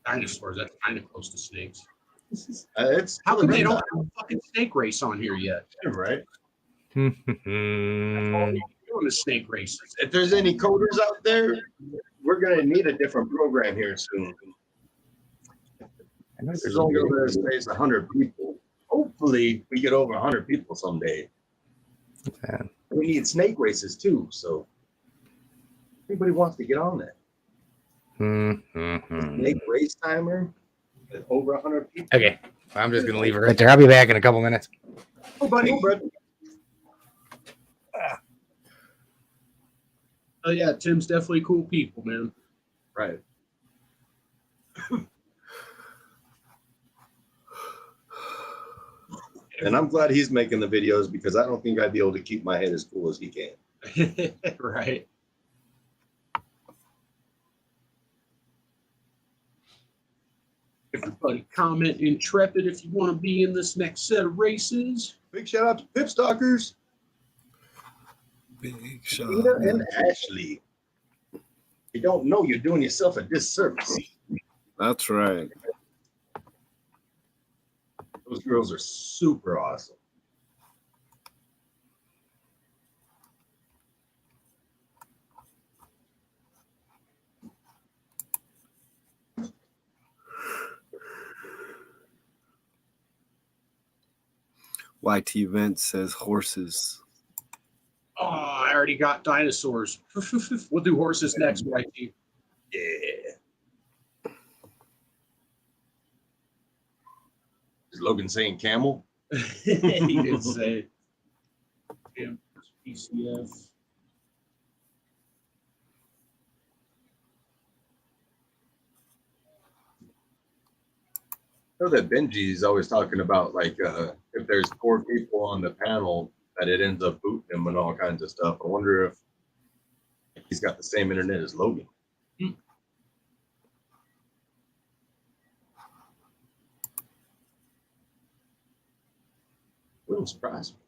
A: Dinosaurs, that's kind of close to snakes.
G: It's
A: How come they don't have a fucking snake race on here yet?
G: right.
A: All we're doing is snake races.
G: If there's any coders out there, we're gonna need a different program here soon.
F: I know there's
G: There's only over space 100 people. Hopefully, we get over 100 people someday.
F: Yeah.
G: We need snake races too, so everybody wants to get on that. Snake race timer with over 100 people.
F: Okay. I'm just gonna leave it right there. I'll be back in a couple minutes.
G: Oh, buddy.
A: Oh yeah, Tim's definitely cool people, man.
G: Right. And I'm glad he's making the videos because I don't think I'd be able to keep my head as cool as he can.
A: Right. Everybody comment Intrepid if you want to be in this next set of races.
G: Big shout out to Pip Stalkers,
E: Big shot.
G: Peter and Ashley. You don't know you're doing yourself a disservice.
E: That's right.
G: Those girls are super awesome.
E: YT Vent says horses.
A: Oh, I already got dinosaurs. We'll do horses next, YT.
G: Yeah. Is Logan saying camel?
A: He did say. Yeah, PCF.
G: I know that Benji's always talking about like if there's 4 people on the panel that it ends up booting him and all kinds of stuff. I wonder if he's got the same internet as Logan. Wouldn't surprise me.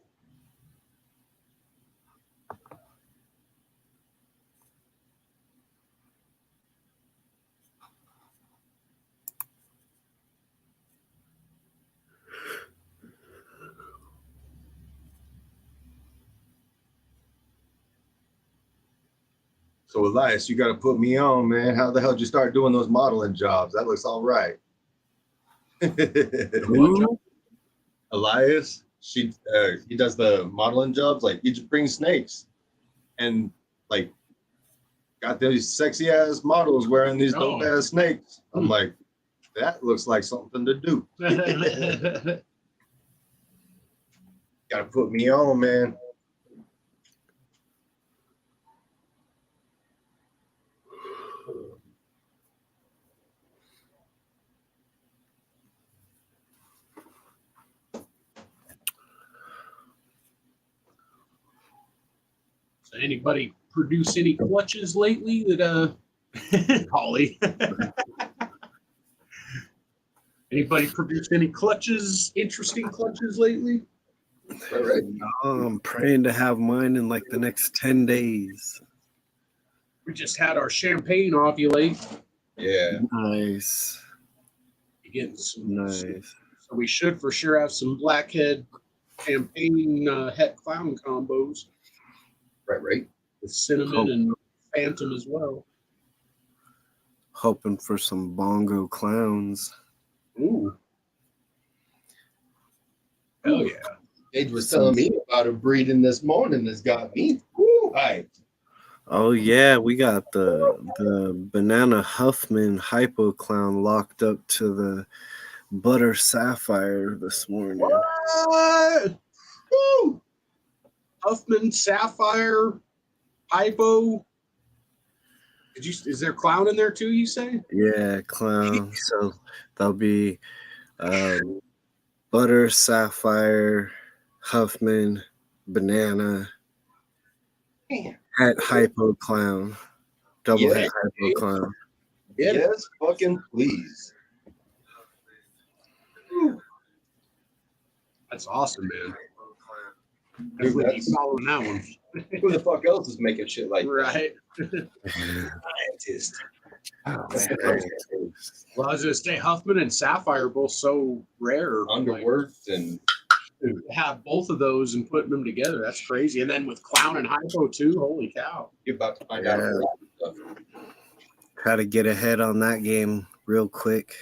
G: So Elias, you got to put me on, man. How the hell did you start doing those modeling jobs? That looks all right. Elias, he does the modeling jobs. Like he just brings snakes, and like got these sexy ass models wearing these dope ass snakes. I'm like, that looks like something to do. Got to put me on, man.
A: Anybody produce any clutches lately that Holly? Anybody produce any clutches, interesting clutches lately?
C: Right.
E: I'm praying to have mine in like the next 10 days.
A: We just had our champagne ovulate.
C: Yeah.
E: Nice.
A: Getting some,
E: Nice.
A: so we should for sure have some blackhead champagne het clown combos
C: Right.
A: with cinnamon and phantom as well.
E: Hoping for some bongo clowns.
A: Ooh. Hell yeah.
G: Paige was telling me about a breeding this morning that's got me hyped.
E: Oh yeah, we got the banana Huffman hypo clown locked up to the butter sapphire this morning.
A: What? Woo! Huffman, Sapphire, Hypo. Is there clown in there too, you say?
E: Yeah, clown. So there'll be butter, sapphire, Huffman, banana, hat hypo clown, double hat hypo clown.
G: Yes, fucking please.
A: That's awesome, man. Definitely keep following that one.
C: Who the fuck else is making shit like
A: Right.
C: scientist?
A: Well, I was gonna say Huffman and Sapphire are both so rare.
C: Underworked and
A: to have both of those and putting them together, that's crazy. And then with clown and hypo too, holy cow!
C: you're about to find out a lot of stuff.
E: Try to get ahead on that game real quick.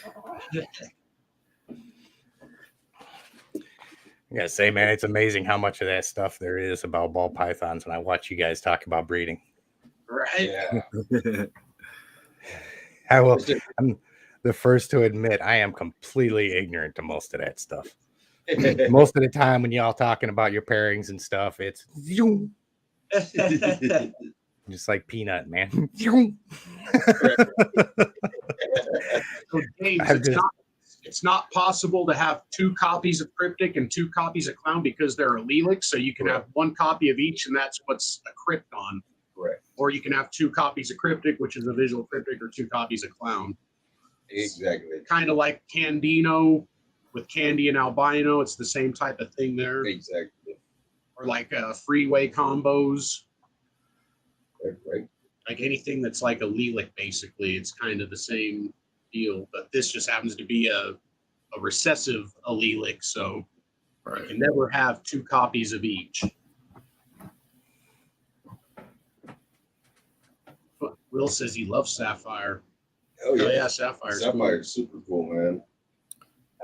F: I gotta say, man, it's amazing how much of that stuff there is about ball pythons when I watch you guys talk about breeding.
A: Right?
C: Yeah.
F: I'm the first to admit I am completely ignorant to most of that stuff. Most of the time when y'all talking about your pairings and stuff, it's just like peanut, man.
A: So, James, it's not possible to have two copies of Cryptic and two copies of Clown because they're allelic. So you can have one copy of each, and that's what's a Krypton.
C: Correct.
A: Or you can have two copies of Cryptic, which is a visual Cryptic, or two copies of Clown.
C: Exactly.
A: Kind of like Candino with Candy and Albino. It's the same type of thing there.
C: Exactly.
A: Or like freeway combos.
C: Right.
A: Like anything that's like allelic, basically, it's kind of the same deal. But this just happens to be a recessive allelic, so you can never have two copies of each. Will says he loves Sapphire.
C: Oh yeah,
A: Sapphire's
C: Sapphire's super cool, man.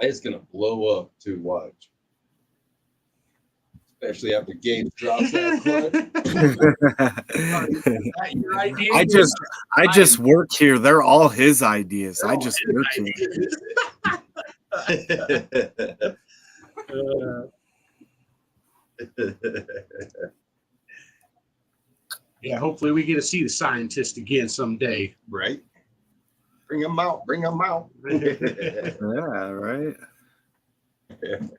C: It's gonna blow up to watch. Especially after Gabe drops that
E: I just work here. They're all his ideas. I just work here.
A: Yeah, hopefully we get to see the scientist again someday.
C: Right. Bring him out.
E: Yeah, right. You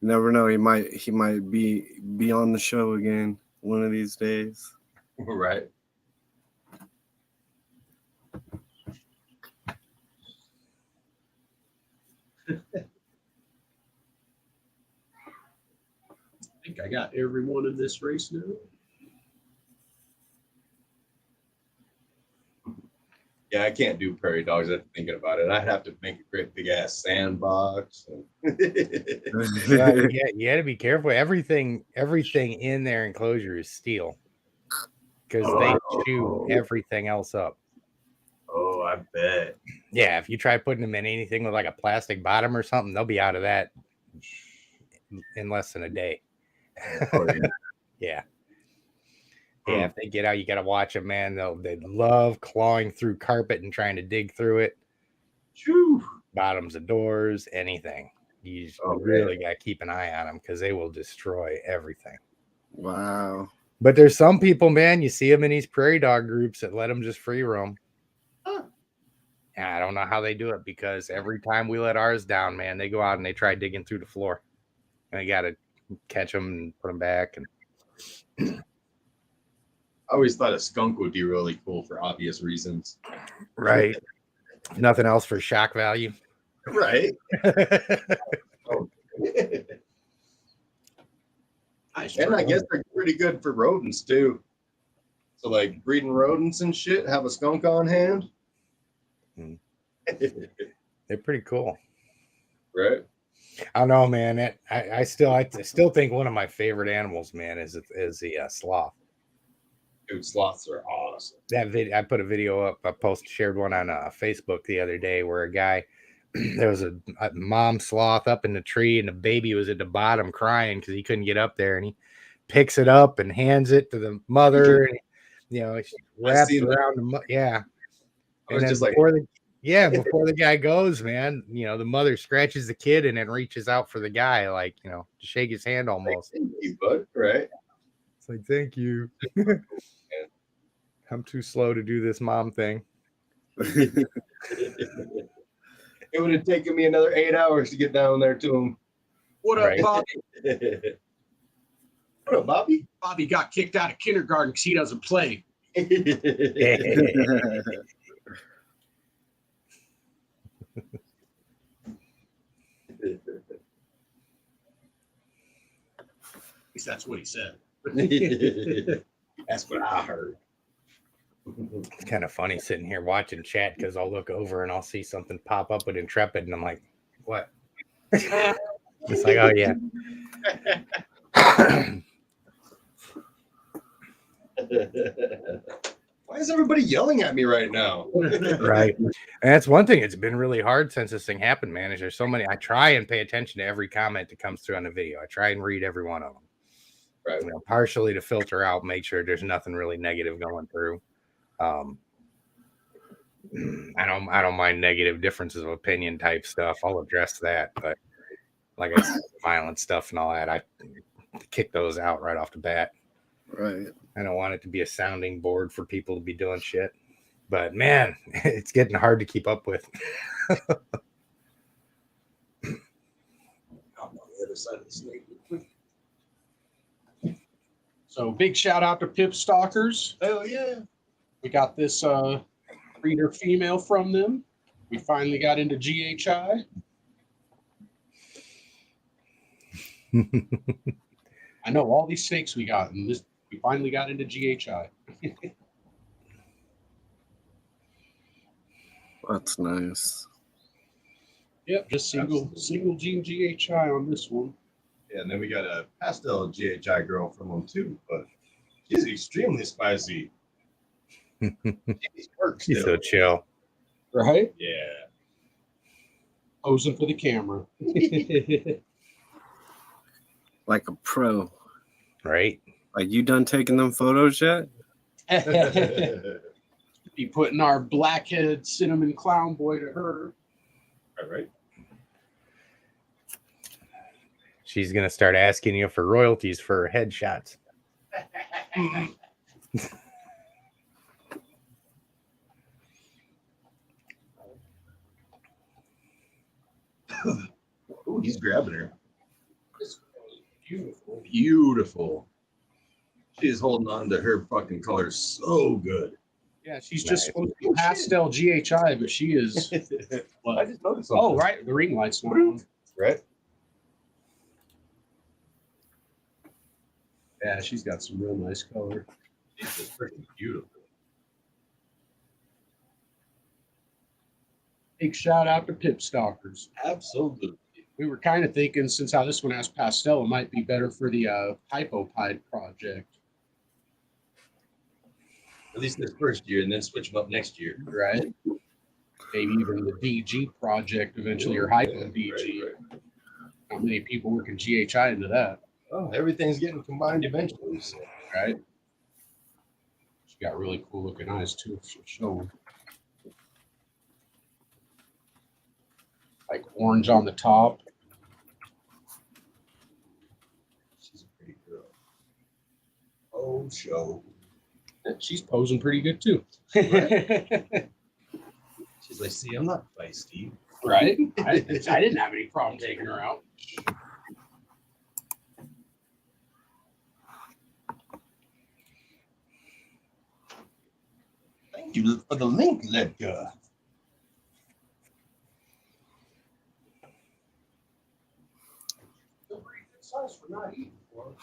E: never know. He might be on the show again one of these days.
C: Right.
A: I think I got everyone in this race now.
C: Yeah, I can't do prairie dogs after thinking about it. I'd have to make a great big ass sandbox.
F: Yeah, you got to be careful. Everything in their enclosure is steel because they chew everything else up.
C: Oh, I bet.
F: Yeah, if you try putting them in anything with like a plastic bottom or something, they'll be out of that in less than a day.
C: Oh, yeah.
F: Yeah. Yeah, if they get out, you got to watch them, man. They love clawing through carpet and trying to dig through it.
A: Whew.
F: Bottoms of doors, anything. You really got to keep an eye on them because they will destroy everything.
E: Wow.
F: But there's some people, man, you see them in these prairie dog groups that let them just free roam.
A: Huh.
F: And I don't know how they do it because every time we let ours down, man, they go out and they try digging through the floor. And they got to catch them and put them back. And
G: always thought a skunk would be really cool for obvious reasons.
F: Right. Nothing else for shock value.
G: Right. Oh. And I guess they're pretty good for rodents too. So like breeding rodents and shit, have a skunk on hand.
F: They're pretty cool.
G: Right.
F: I don't know, man. I still think one of my favorite animals, man, is the sloth.
G: Dude, sloths are awesome.
F: That video, I put a video up. I shared one on Facebook the other day where a guy, there was a mom sloth up in the tree and the baby was at the bottom crying because he couldn't get up there, and he picks it up and hands it to the mother, and she wraps around the yeah.
G: I was just like,
F: before the guy goes, man, the mother scratches the kid and then reaches out for the guy, like, to shake his hand almost.
G: Thank you, bud. Right.
F: It's like, thank you. I'm too slow to do this mom thing.
G: It would have taken me another 8 hours to get down there to him.
A: What up, Bobby?
G: What up, Bobby?
A: Bobby got kicked out of kindergarten because he doesn't play. At least that's what he said.
G: That's what I heard.
F: It's kind of funny sitting here watching chat because I'll look over and I'll see something pop up with Intrepid, and I'm like, what? It's like, oh, yeah.
G: Why is everybody yelling at me right now?
F: Right. And that's one thing. It's been really hard since this thing happened, man. Is there's so many. I try and pay attention to every comment that comes through on the video. I try and read every one of them.
G: Right.
F: Partially to filter out, make sure there's nothing really negative going through. I don't mind negative differences of opinion type stuff. I'll address that, but like I said, violent stuff and all that, I kick those out right off the bat.
E: Right.
F: I don't want it to be a sounding board for people to be doing shit. But man, it's getting hard to keep up with.
A: On the other side of the snake. So big shout out to Pip Stalkers.
G: Hell yeah.
A: We got this breeder female from them. We finally got into GHI. I know all these snakes we got, and we finally got into GHI.
E: That's nice.
A: Yep, just single gene GHI on this one.
G: Yeah, and then we got a pastel GHI girl from them too, but she's extremely spicy.
F: She's so chill.
A: Right?
G: Yeah.
A: Posing for the camera.
E: Like a pro.
F: Right?
E: Like, you done taking them photos yet?
A: Be putting our blackhead cinnamon clown boy to her.
G: All right.
F: She's going to start asking you for royalties for her headshots.
G: Ooh, he's grabbing her.
A: Beautiful.
G: Beautiful. She is holding on to her fucking color so good.
A: Yeah, she's just supposed to be pastel GHI, but she is.
G: I just noticed something.
A: Oh, right. The ring light's not on.
G: Right?
A: Yeah, she's got some real nice color.
G: She's just freaking beautiful.
A: Big shout out to Pip Stalkers.
G: Absolutely.
A: We were kind of thinking, since how this one has pastel, it might be better for the Hypopide project.
G: At least this first year, and then switch them up next year.
A: Right? Maybe even the DG project eventually, or Hypo DG.
G: Right.
A: Not many people working GHI into that.
G: Oh, everything's getting combined eventually. So.
A: Right? She got really cool looking eyes, too. She'll show them. Like orange on the top.
G: She's a pretty girl. Oh, show.
A: And she's posing pretty good, too.
G: She's like, see, I'm not feisty.
A: Right? I didn't have any problem taking her out.
G: Thank you for the link, Ledka.
A: Size for not eating for.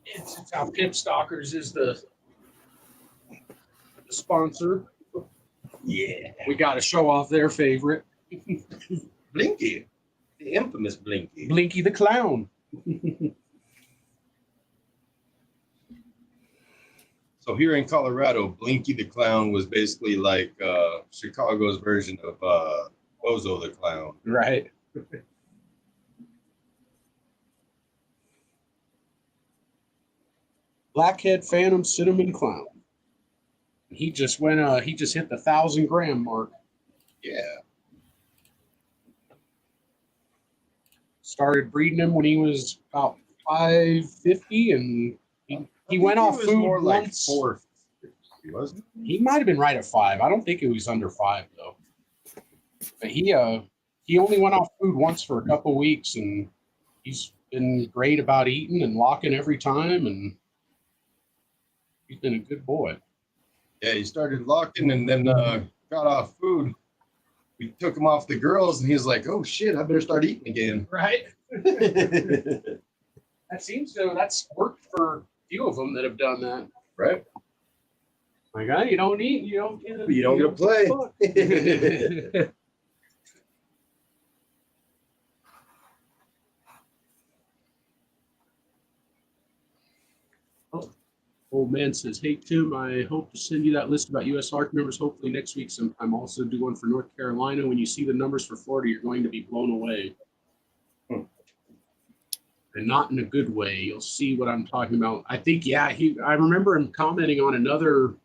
A: It's how Pip Stalkers is the sponsor.
G: Yeah.
A: We got to show off their favorite,
G: Blinky. The infamous Blinky.
A: Blinky the Clown.
G: So here in Colorado, Blinky the Clown was basically like Chicago's version of Bozo the Clown.
A: Right. Blackhead Phantom Cinnamon Clown. He just went. He just hit the 1,000-gram mark.
G: Yeah.
A: Started breeding him when he was about 550, and he went off
G: was
A: food
G: more like
A: once.
G: 450, wasn't
A: He might have been right at 5. I don't think it was under 5 though. But he only went off food once for a couple weeks, and he's been great about eating and locking every time, and he's been a good boy.
G: Yeah, he started locking and then got off food. We took him off the girls, and he's like, "Oh shit, I better start eating again."
A: Right. That's worked for a few of them that have done that.
G: Right?
A: My guy, you don't eat, you don't get
G: to play.
A: Old man says, "Hey Tim, I hope to send you that list about U.S. ARC numbers hopefully next week sometime. Also do one for North Carolina. When you see the numbers for Florida, you're going to be blown away." And not in a good way. You'll see what I'm talking about. I think, I remember him commenting on another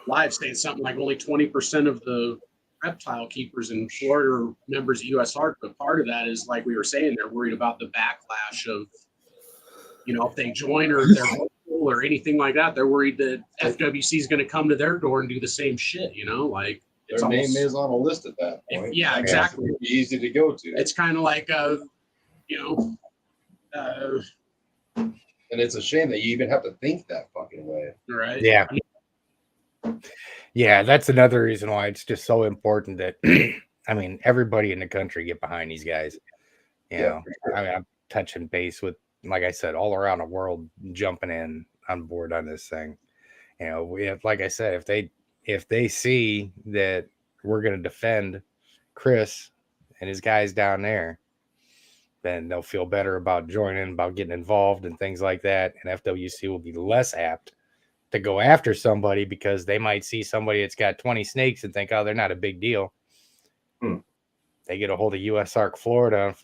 A: live saying something like only 20% of the reptile keepers in Florida are members of U.S. ARC, but part of that is, like we were saying, they're worried about the backlash of, if they join or they're vocal or anything like that, they're worried that FWC is going to come to their door and do the same shit, like
G: Their name is on a list at that point.
A: Yeah, exactly.
G: It'd be easy to go to.
A: It's kind of like,
G: And it's a shame that you even have to think that fucking way.
A: right?
F: Yeah. Yeah, that's another reason why it's just so important that everybody in the country get behind these guys. I'm touching base with, like I said, all around the world jumping in on board on this thing. We have, like I said, if they see that we're going to defend Chris and his guys down there, then they'll feel better about joining, about getting involved and things like that. And FWC will be less apt to go after somebody because they might see somebody that's got 20 snakes and think, oh, they're not a big deal. They get a hold of US ARC Florida.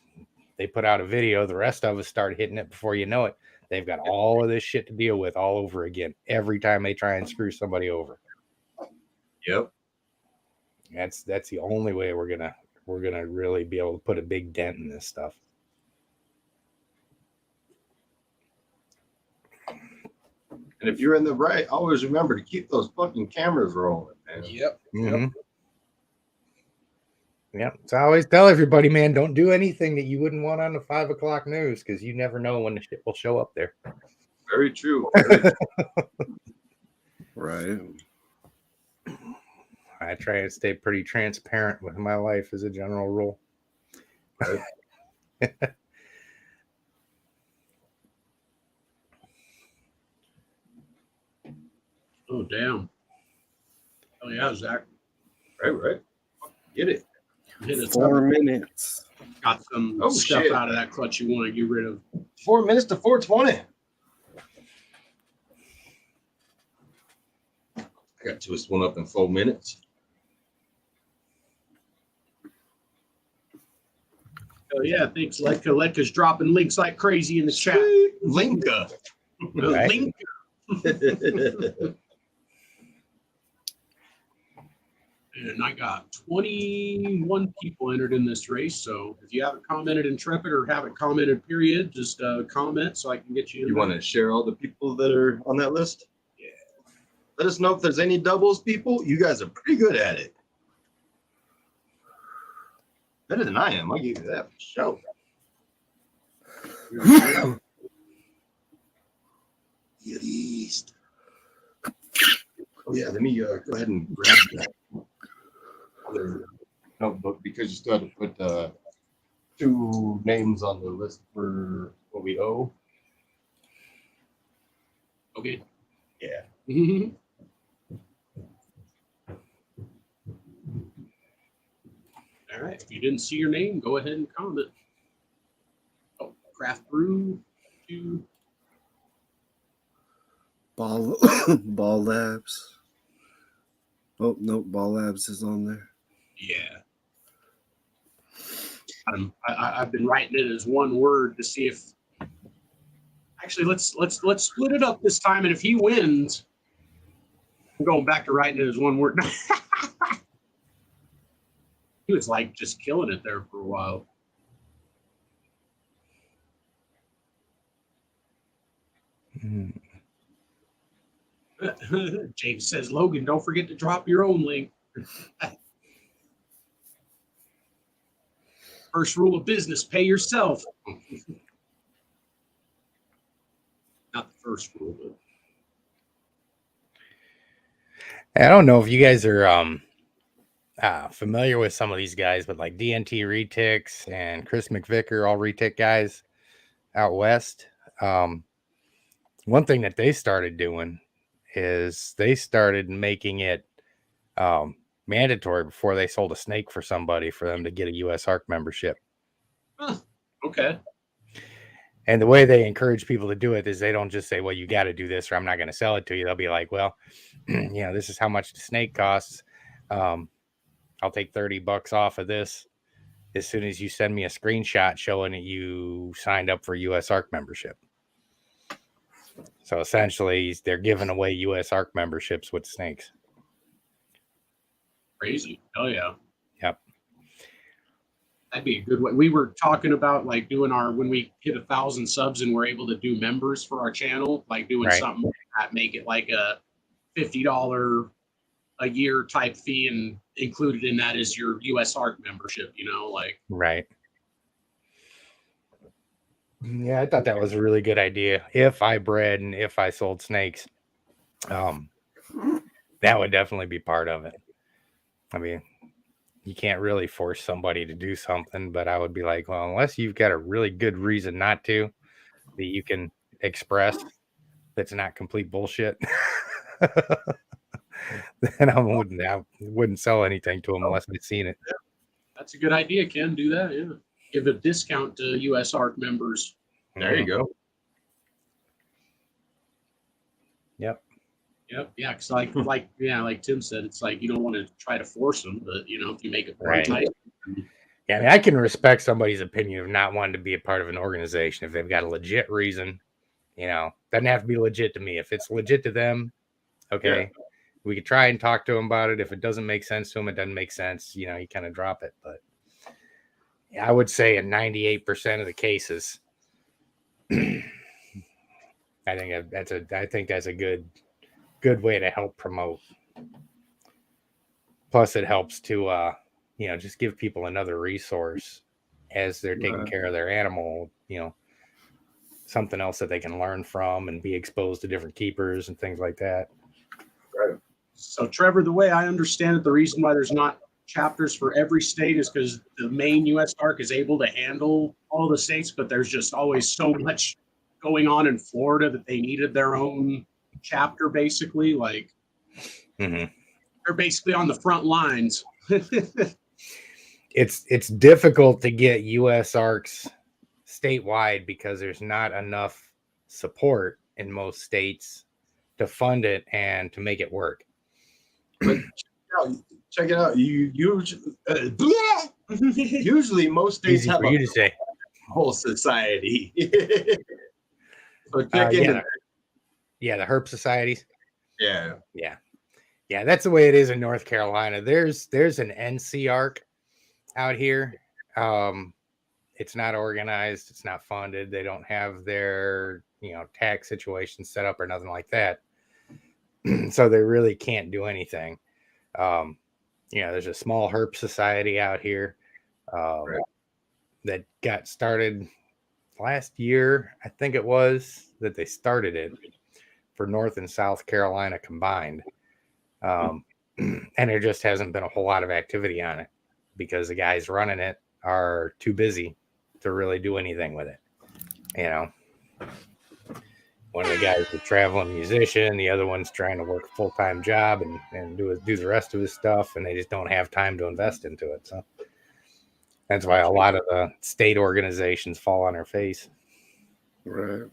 F: They put out a video. The rest of us start hitting it before you know it. They've got all of this shit to deal with all over again every time they try and screw somebody over.
G: Yep.
F: That's the only way we're gonna really be able to put a big dent in this stuff.
G: And if you're in the right, always remember to keep those fucking cameras rolling, man.
A: Yep.
F: Mm-hmm. Yeah, so I always tell everybody, man, don't do anything that you wouldn't want on the 5 o'clock news because you never know when the shit will show up there.
G: Very true.
E: Right.
F: I try and stay pretty transparent with my life as a general rule.
G: Right.
A: Oh, damn. Oh, yeah, Zach.
G: Right. Get it.
A: Hit it.
E: 4 minutes.
A: Got some
G: Oh,
A: stuff
G: shit.
A: out of that clutch you want to get rid of.
G: 4 minutes to 4:20. I got to twist one up in 4 minutes.
A: Oh, yeah, thanks, Ledka. Ledka's dropping links like crazy in the chat.
G: Linka.
F: Right.
A: Linka. And I got 21 people entered in this race. So if you haven't commented Intrepid or haven't commented, period, just comment so I can get you in.
G: You want to share all the people that are on that list? Let us know if there's any doubles, people. You guys are pretty good at it. Better than I am. I'll give you that for sure. At least. Oh yeah, let me go ahead and grab that other notebook because you still have to put 2 names on the list for what we owe.
A: Okay.
G: Yeah.
A: All right. If you didn't see your name, go ahead and comment. Oh, Kraft Brew.
E: Ball Labs. Oh no, Ball Labs is on there.
A: Yeah. I've been writing it as one word to see if. Actually, let's split it up this time, and if he wins, I'm going back to writing it as one word. He was like just killing it there for a while. James says, Logan, don't forget to drop your own link. First rule of business, pay yourself. Not the first rule, but
F: I don't know if you guys are familiar with some of these guys, but like DNT Retics and Chris McVicker, all retic guys out west. One thing that they started doing is they started making it mandatory before they sold a snake for somebody for them to get a US ARC membership.
A: okay.
F: And the way they encourage people to do it is they don't just say, well, you got to do this or I'm not going to sell it to you. They'll be like, well, this is how much the snake costs. I'll take $30 off of this as soon as you send me a screenshot showing that you signed up for US ARC membership. So essentially, they're giving away US ARC memberships with snakes.
A: Crazy. Oh, yeah.
F: Yep.
A: That'd be a good way. We were talking about like doing when we hit 1,000 subs and we're able to do members for our channel, like doing something like that, make it like a $50 a year type fee, and included in that is your US ARC membership, like.
F: Right. Yeah, I thought that was a really good idea. If I bred and if I sold snakes, that would definitely be part of it. I mean, you can't really force somebody to do something, but I would be like, well, unless you've got a really good reason not to, that you can express that's not complete bullshit, then I wouldn't sell anything to them unless I'd seen it.
A: That's a good idea, Ken. Do that, yeah. Give a discount to US ARC members.
G: There you go.
F: Yep.
A: Yeah, because like Tim said, it's like you don't want to try to force them, but if you make it
F: Right.
A: nice.
F: Yeah, I mean, I can respect somebody's opinion of not wanting to be a part of an organization if they've got a legit reason. Doesn't have to be legit to me. If it's legit to them, okay, we could try and talk to them about it. If it doesn't make sense to them, it doesn't make sense. You kind of drop it. But yeah, I would say in 98% of the cases, I think that's a good way to help promote. Plus, it helps to just give people another resource as they're taking care of their animal. Something else that they can learn from and be exposed to different keepers and things like that.
G: Right.
A: So, Trevor, the way I understand it, the reason why there's not chapters for every state is because the main US ARC is able to handle all the states, but there's just always so much going on in Florida that they needed their own chapter, basically. Like, they're basically on the front lines.
F: It's difficult to get US ARCs statewide because there's not enough support in most states to fund it and to make it work.
G: Check it out. Usually most states
F: Easy
G: have
F: for you to say.
G: whole society. So check in.
F: Yeah, the Herp societies.
G: Yeah.
F: That's the way it is in North Carolina. There's an NC ARC out here. It's not organized. It's not funded. They don't have their tax situation set up or nothing like that. So they really can't do anything. There's a small herp society out here that got started last year. I think it was that they started it for North and South Carolina combined. And there just hasn't been a whole lot of activity on it because the guys running it are too busy to really do anything with it. One of the guys is a traveling musician, the other one's trying to work a full-time job and do the rest of his stuff, and they just don't have time to invest into it. So that's why a lot of the state organizations fall on their face.
E: Right.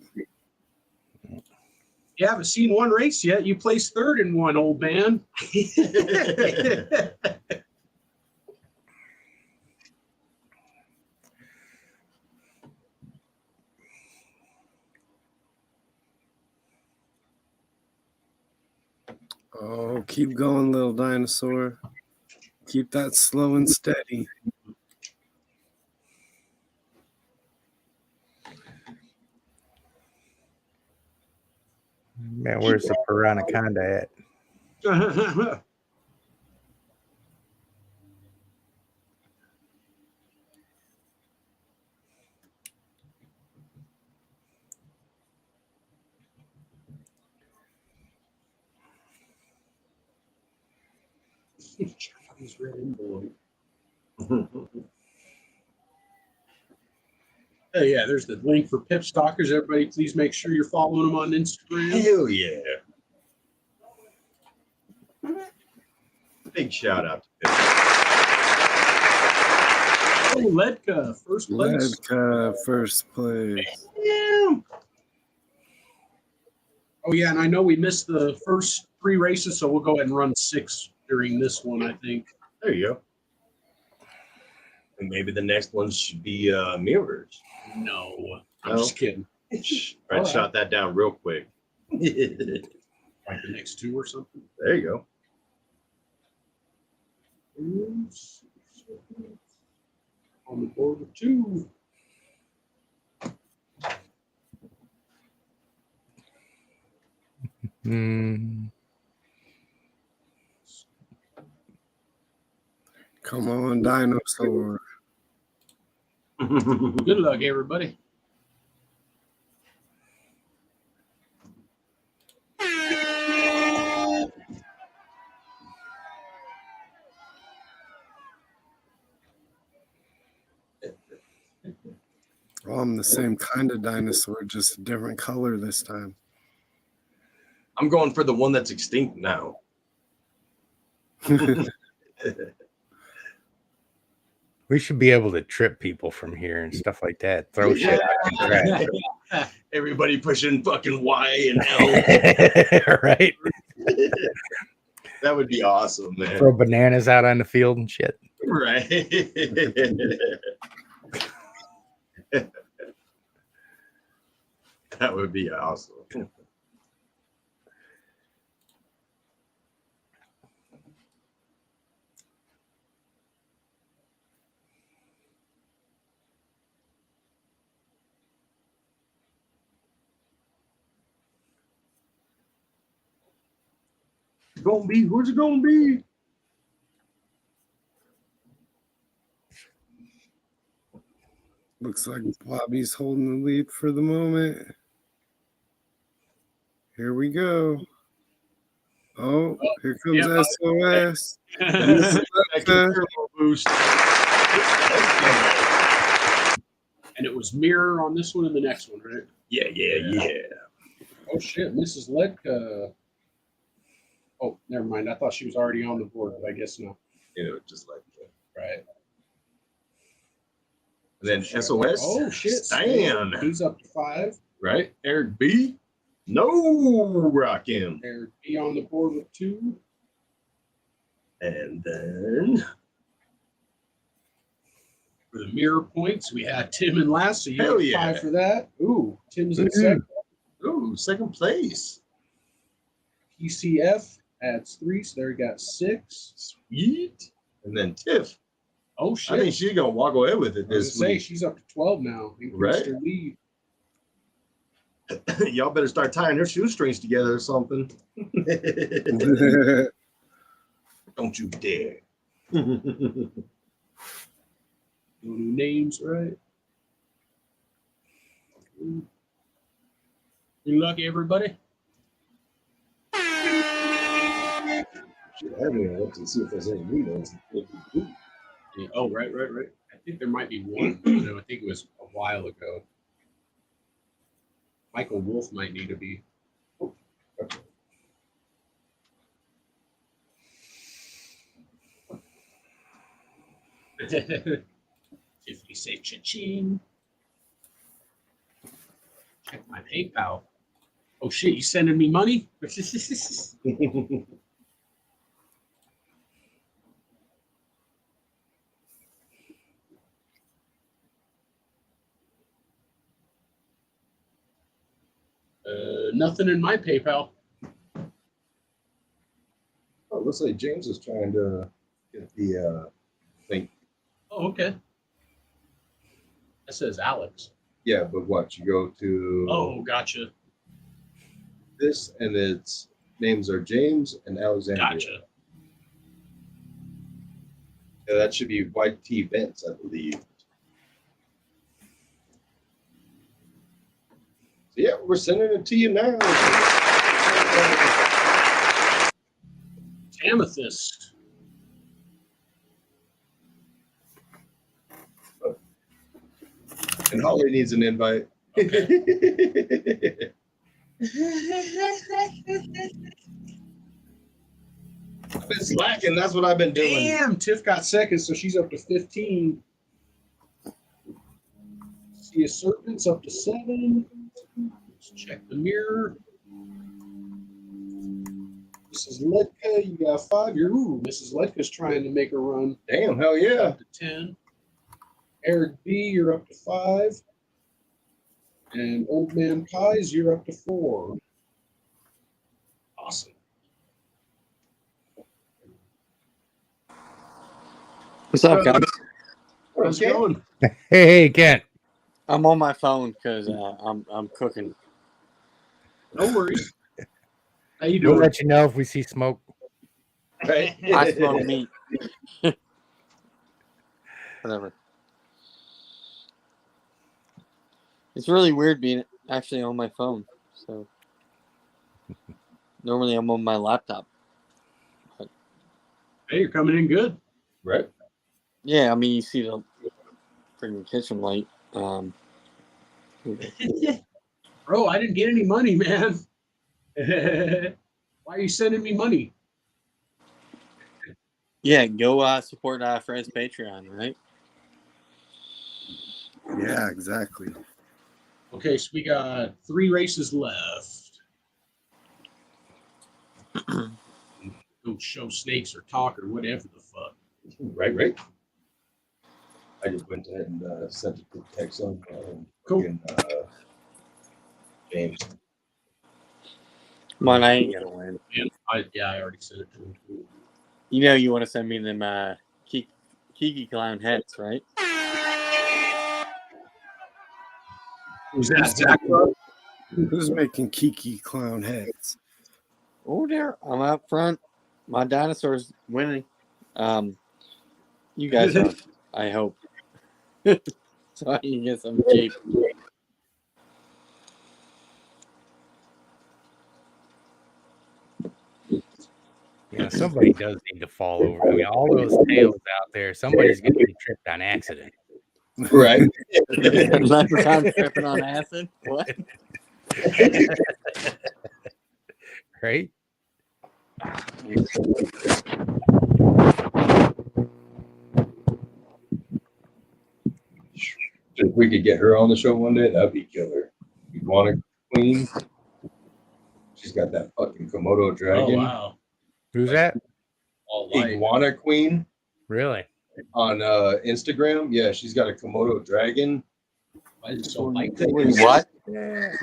A: You haven't seen one race yet. You placed third in one, old man.
E: Oh, keep going, little dinosaur. Keep that slow and steady.
F: Man, where's the Piranaconda at?
A: He's red and blue. Oh, yeah, there's the link for Pip Stalkers. Everybody, please make sure you're following them on Instagram.
G: Hell yeah. Big shout out to Pip.
A: Oh, Ledka, first place.
E: Ledka, first place.
A: Yeah. Oh, yeah, and I know we missed the first 3 races, so we'll go ahead and run 6 during this one, I think.
G: There you go. And maybe the next one should be mirrors.
A: No, I'm just kidding.
G: Right, shot that down real quick.
A: Like the next 2 or something.
G: There you go.
A: On the board with 2.
E: Come on, dinosaur.
A: Good luck, everybody.
E: Oh, I'm the same kind of dinosaur, just a different color this time.
G: I'm going for the one that's extinct now.
F: We should be able to trip people from here and stuff like that. Throw shit out.
G: Everybody pushing fucking Y and L.
F: Right?
G: That would be awesome, man.
F: Throw bananas out on the field and shit.
G: Right. That would be awesome.
A: Gonna be? Who's it gonna be?
E: Looks like Bobby's holding the lead for the moment. Here we go. Oh, here comes SOS.
A: Boost. And it was mirror on this one and the next one, right?
G: Yeah.
A: Oh shit, Mrs. Ledka. Oh, never mind. I thought she was already on the board, but I guess not.
G: Just like that.
A: Right.
G: And then SOS.
A: Oh shit.
G: Stan.
A: He's up to 5.
G: Right. Eric B. No, rock him.
A: Eric B on the board with 2.
G: And then
A: for the mirror points, we had Tim in last, so you
G: Hell
A: get
G: yeah.
A: 5 for that. Ooh, Tim's in second.
G: ooh, second place.
A: PCF adds 3, so there you got 6.
G: Sweet. And then Tiff.
A: Oh
G: I
A: shit.
G: think she's gonna walk away with it
A: I was
G: this
A: gonna say
G: week.
A: she's up to 12 now. Increased
G: Right.
A: her lead.
G: Y'all better start tying her shoestrings together or something. Don't you dare.
A: No new names, right? You lucky, everybody?
G: Shit, I haven't even looked to see if there's any new ones.
A: Yeah, oh, right. I think there might be one. No, I think it was a while ago. Michael Wolf might need to be.
G: Oh, okay.
A: Tiffany say cha-ching. Check my PayPal. Oh shit, you sending me money? Nothing in my PayPal.
G: Oh, looks like James is trying to get the link.
A: Oh, okay. That says Alex.
G: Yeah, but what? You go to
A: Oh, gotcha.
G: this, and its names are James and Alexandria.
A: Gotcha.
G: Yeah, that should be White Tea Vince, I believe. So yeah, we're sending it to you now.
A: Amethyst.
G: And Holly needs an invite.
A: Okay.
G: I've been slacking. That's what I've been doing.
A: Damn, Tiff got second, so she's up to 15. See a serpent's up to 7. Let's check the mirror. Mrs. Ledka, you got 5. Mrs. Ledka's trying to make a run.
G: Damn, hell yeah.
A: Up to 10. Eric B, you're up to 5. And Old Man Pies, you're up to 4. Awesome.
I: What's up, guys?
A: How's it going?
F: Hey, Kent.
I: I'm on my phone because I'm cooking.
A: No worries. How you
F: We'll
A: doing?
F: let you know if we see smoke.
G: Right?
I: I smoke meat. Whatever. It's really weird being actually on my phone. So normally I'm on my laptop. But
A: Hey, you're coming in good.
G: Right.
I: yeah, I mean you see the freaking kitchen light.
A: Bro, I didn't get any money, man. Why are you sending me money?
I: Yeah, go support Fred's Patreon, right?
E: Yeah, exactly.
A: Okay, so we got 3 races left. Don't show snakes or talk or whatever the fuck.
G: Right. I just went ahead and sent it to text on
A: Cool.
G: James.
I: Come on, I ain't gonna win.
A: Man, I already sent it to him.
I: You know you want to send me them Kiki Clown heads, right?
A: Who's that, Zach?
E: Who's making Kiki clown heads?
I: Oh, there. I'm out front. My dinosaur's winning. You guys are, I hope. So I can get some cheap.
F: Yeah, somebody does need to fall over. I mean, all those tails out there, somebody's going to get tripped on accident.
G: Right.
I: Leprechaun tripping on acid? What?
F: Right?
G: If we could get her on the show one day, that'd be killer. Iguana Queen. She's got that fucking Komodo
A: Oh,
G: dragon.
A: wow.
F: Who's that?
A: All light.
G: Iguana Queen
F: Really?
G: on Instagram. Yeah, she's got a Komodo dragon.
A: Why is it so light?
I: Wait, what? Who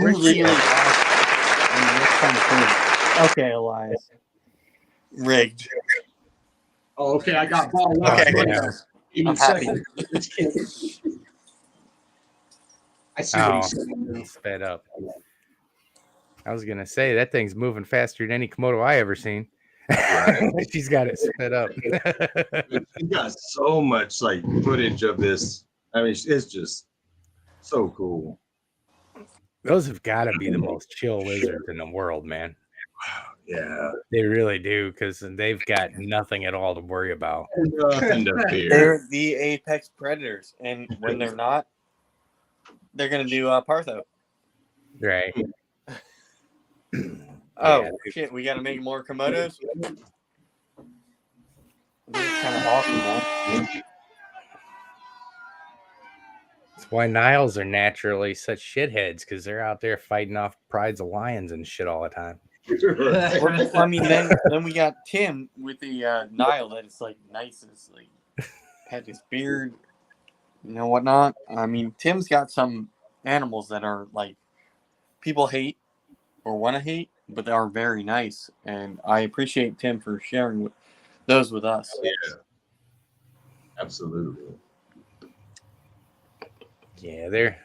I: really? I mean, that's kind of cool. Okay, Elias. Rigged.
A: Oh, okay, I got ball left.
I: Okay,
F: yeah.
A: Even
I: I'm happy.
A: second. I see what
F: Oh,
A: he's saying.
F: sped up. I was gonna say that thing's moving faster than any Komodo I ever seen. She's got it sped up.
G: We got so much like footage of this. I mean, it's just so cool.
F: Those have got to be the most chill lizards in the world, man.
G: Yeah,
F: they really do, because they've got nothing at all to worry about.
G: nothing to fear.
I: They're the apex predators, and when they're not, they're gonna do Partho.
F: Right.
I: Oh shit! We got to make more Komodos. That's kind of awesome, man.
F: That's why Niles are naturally such shitheads, because they're out there fighting off prides of lions and shit all the time.
I: I mean, then we got Tim with the Nile that is like nice, as like had his beard, whatnot. I mean, Tim's got some animals that are like people hate or want to hate, but they are very nice, and I appreciate Tim for sharing those with us.
G: Yeah, absolutely.
F: Yeah, they're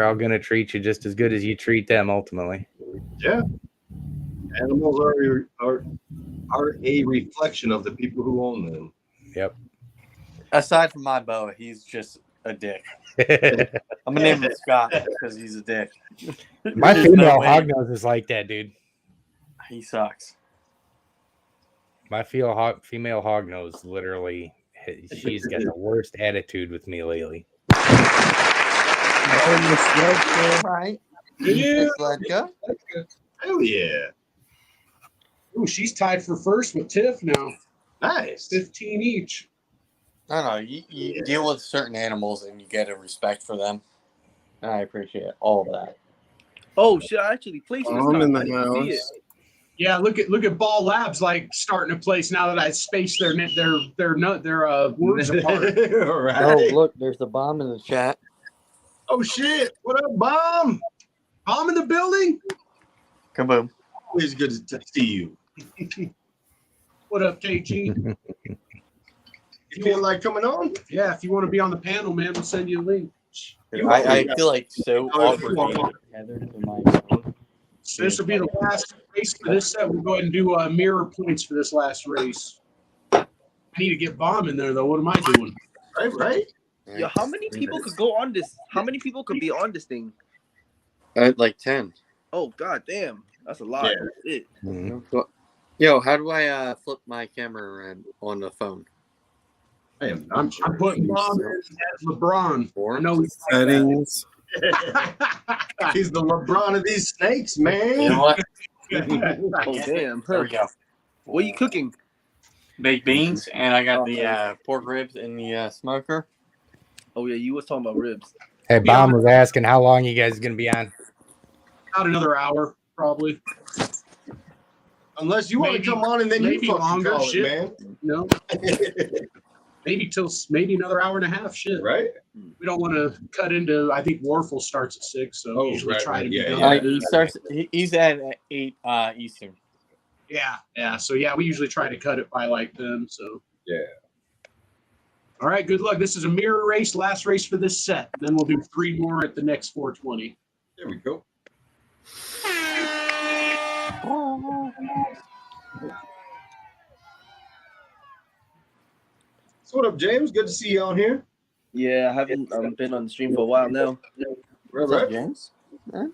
F: all gonna treat you just as good as you treat them ultimately.
G: Yeah, animals are a reflection of the people who own them.
F: Yep.
I: Aside from my boa, he's just a dick. I'm gonna name him Scott because he's a dick.
F: My
I: There's
F: female
I: no way.
F: hognose is like that, dude.
I: He sucks.
F: My female hognose literally, she's got the worst attitude with me lately.
I: Right.
G: Yeah,
I: Ledka.
G: hell yeah,
A: Ooh, she's tied for first with Tiff now.
G: nice.
A: 15 each.
I: I don't know. You deal with certain animals and you get a respect for them. And I appreciate all of that.
J: Oh shit! I actually placed this.
E: I'm in
J: time. I
E: the
J: didn't see it.
E: house.
A: Yeah, look at Ball Labs like starting to place now that I spaced their words apart.
G: Right.
I: Oh, look, there's a bomb in the chat.
G: Oh shit! What up, Bomb?
A: Bomb in the building.
I: Kaboom.
G: Always good to see you.
A: What up, KG?
G: You feel like coming on?
A: Yeah, if you want to be on the panel, man, we'll send you a link.
I: I feel like so
G: Oh,
I: awkward.
G: yeah.
I: Together in my phone.
A: This will be the last race for this set. We'll go ahead and do mirror points for this last race. I need to get Bomb in there though. What am I doing?
G: Right.
J: Yo, how many people could go on this? How many people could be on this thing?
I: Like 10.
J: Oh god damn, that's a lot.
G: Yeah.
J: Shit.
I: Yo, how do I flip my camera around on the phone?
A: I'm putting Bomb as LeBron. I know he's
E: Settings.
G: He's the LeBron of these snakes, man.
I: You know what?
J: Oh damn.
I: There
J: Huh.
I: we go.
J: What are you cooking?
I: Baked beans, and I got the pork ribs in the smoker.
J: Oh yeah, you was talking about ribs.
F: Hey, Bomb was asking how long you guys gonna be on.
A: About another hour, probably.
G: Unless you want to
A: Maybe-
G: come on and then you
A: maybe
G: fucking
A: longer,
G: call it,
A: shit.
G: man.
A: No, maybe another hour and a half. Shit.
G: Right?
A: We don't want to cut into. I think Warfel starts at 6, so
G: Oh,
A: we usually
G: right,
A: try to
G: right.
A: be
G: Yeah,
A: done.
I: He's at 8 Eastern.
A: Yeah. So yeah, we usually try to cut it by like then. So
G: Yeah.
A: all right, good luck. This is a mirror race, last race for this set. Then we'll do 3 more at the next 420.
G: There we go. So what up, James? Good to see you on here.
J: Yeah, I haven't been on the stream for a while now.
G: Right,
I: What's up,
G: right.
I: James?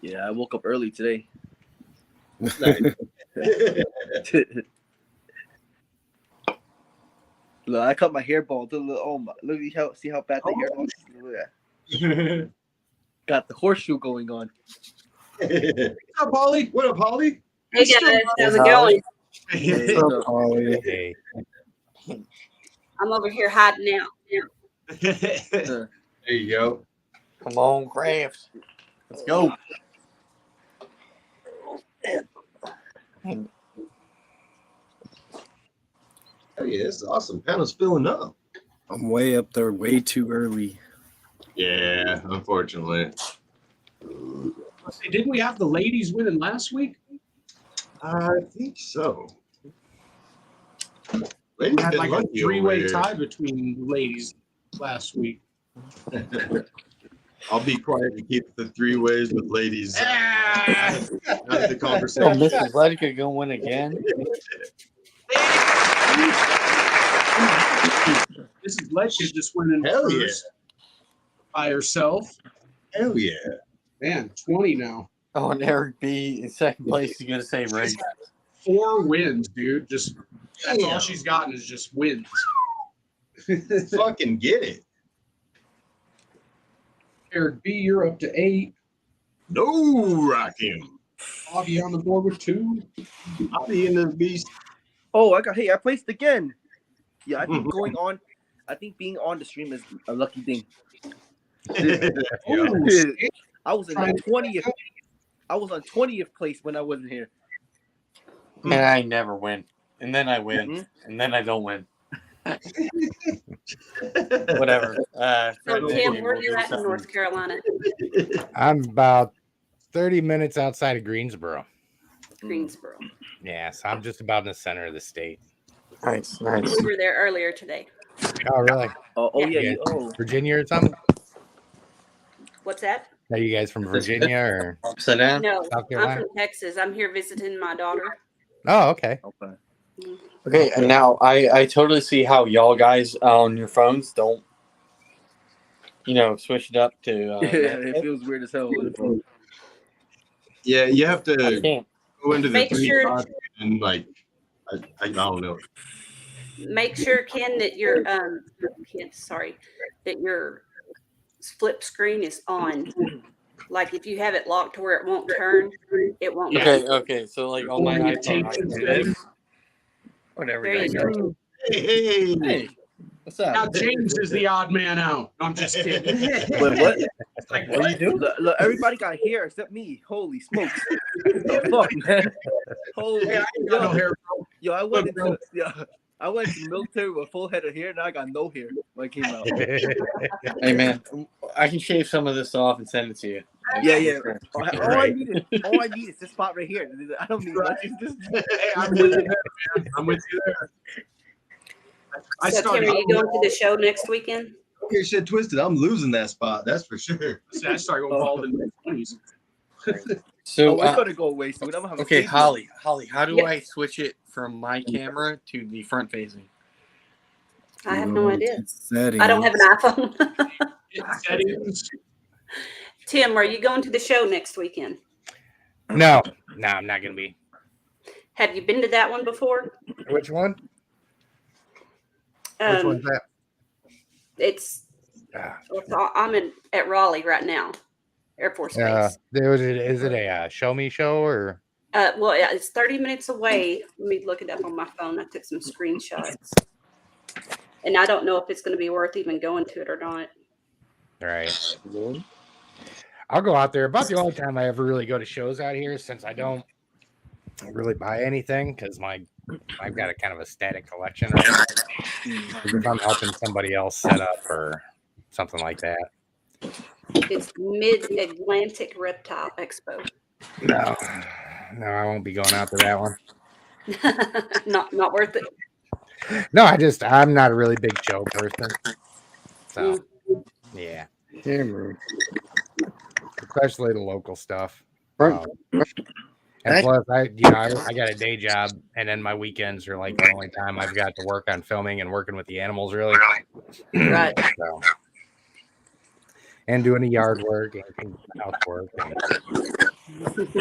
J: Yeah, I woke up early today.
G: Nice.
J: Look, I cut my hair bald. Oh my! Look at see how bad the hair was. Look at that. Got the horseshoe going on.
A: What's up, Holly?
G: What up, Holly?
K: Hey guys, how's it
I: Hey,
K: going?
J: Hey,
E: What's up, Holly?
F: Hey.
K: I'm over here hiding out.
G: There you go.
I: Come on, Kraft. Let's go.
G: Oh yeah, this is awesome. Panel's filling up.
E: I'm way up there, way too early.
G: Yeah, unfortunately.
A: Hey, didn't we have the ladies winning last week?
G: I think so.
A: We
G: Ladies
A: had
G: been
A: like a
G: lucky over
A: 3-way
G: here.
A: tie between ladies last week.
G: I'll be quiet to keep the 3 ways with ladies out of the
I: Oh,
G: conversation.
I: Mrs. Ledka gonna win again.
A: Mrs. Ledka just went in
G: Hell yeah.
A: first by herself.
G: Hell yeah.
A: Man, 20 now.
I: Oh, and Eric B in second place is gonna say Ray.
A: 4 wins, dude. Just that's all
G: Damn.
A: she's gotten is just wins.
G: Fucking get it.
A: Eric B, you're up to 8.
G: No rocking.
A: Bobby on the board with 2.
G: I'll be in the beast.
J: Oh, I placed again. Yeah, I think being on the stream is a lucky thing.
A: Oh,
J: I was in the 20th. I was on 20th place when I wasn't here.
I: And I never win. And then I win.
J: Mhm.
I: And then I don't win. Whatever.
K: So, Tim, where are you at in North Carolina?
F: I'm about 30 minutes outside of Greensboro.
K: Greensboro.
F: Yeah, so I'm just about in the center of the state.
I: Nice.
K: We were there earlier today.
F: Oh, really?
J: Yeah. Oh,
F: Virginia or something?
K: What's that?
F: Are you guys from Virginia or
I: Sit down.
K: No,
F: South
K: I'm
F: Carolina?
K: from Texas. I'm here visiting my daughter.
F: Oh, okay.
J: okay.
I: Okay, and now I totally see how y'all guys on your phones don't, switch it up to.
J: It feels weird as hell.
G: Yeah, you have
I: I
G: to
I: can't.
G: go into the
K: Make
G: 3
K: sure-
G: dots and I don't know.
K: Make sure, Ken, that your that your flip screen is on. Like if you have it locked to where it won't turn, it won't.
I: Okay. So like on my
A: Or
I: iPhone, I can do this. Whatever.
K: There you go.
G: Hey.
I: Hey, what's
A: Now
I: up?
A: James is the odd man out. I'm just kidding.
J: Wait, what?
A: Like,
I: What do you do?
J: Look, everybody got hair except me. Holy smokes! The fuck, man. Holy,
A: Hey, I ain't got no hair, bro.
J: yo, I went
A: Look, bro.
J: I went to the military with a full head of hair, and I got no hair when I came out.
I: Hey man, I can shave some of this off and send it to you.
J: Yeah. All I need is this spot right here. I don't need much.
A: Hey, I'm with you there, man. I'm with you there. I
K: So, Tim,
A: started.
K: are you going to the show next weekend?
G: Your shit twisted. I'm losing that spot. That's for sure.
A: I started going bald in the 20s.
I: So
J: it's gonna go away soon. I'm gonna have a
I: okay,
J: baby.
I: Holly, how do
K: Yeah.
I: I switch it from my camera to the front facing?
K: I have no idea.
E: Settings.
K: I don't have an iPhone.
A: Settings.
K: Tim, are you going to the show next weekend?
F: No, I'm not gonna be.
K: Have you been to that one before?
F: Which one? Which one's that?
K: It's I'm at Raleigh right now, Air Force Base.
F: Is it a show me show or?
K: Well, yeah, it's 30 minutes away. Let me look it up on my phone. I took some screenshots, and I don't know if it's going to be worth even going to it or not.
F: Right. I'll go out there. About the only time I ever really go to shows out here, since I don't really buy anything because I've got a kind of a static collection. Right now. If I'm helping somebody else set up or something like that.
K: It's Mid-Atlantic Reptile Expo.
F: No, I won't be going out to that one.
K: Not worth it.
F: No, I'm not a really big show person. So, yeah. Especially the local stuff. And plus, I got a day job, and then my weekends are like the only time I've got to work on filming and working with the animals, really.
K: Right.
F: So, and doing the yard work and house work and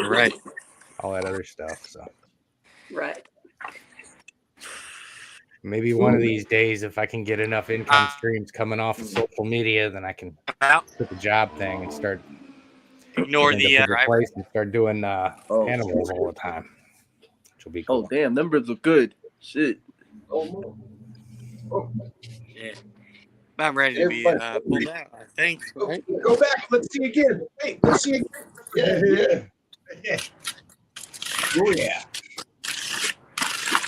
I: Right.
F: all that other stuff. So
K: Right.
F: maybe one of these days, if I can get enough income streams coming off of social media, then I can quit the job thing and start
I: Ignore the
F: place and start doing animals all the time, which will be cool.
J: Oh damn, numbers look good. Shit.
I: Yeah. I'm ready to be pulled out. Thanks. Right?
G: Go back. Let's see again. Hey, let's see again. Yeah.
A: Oh yeah.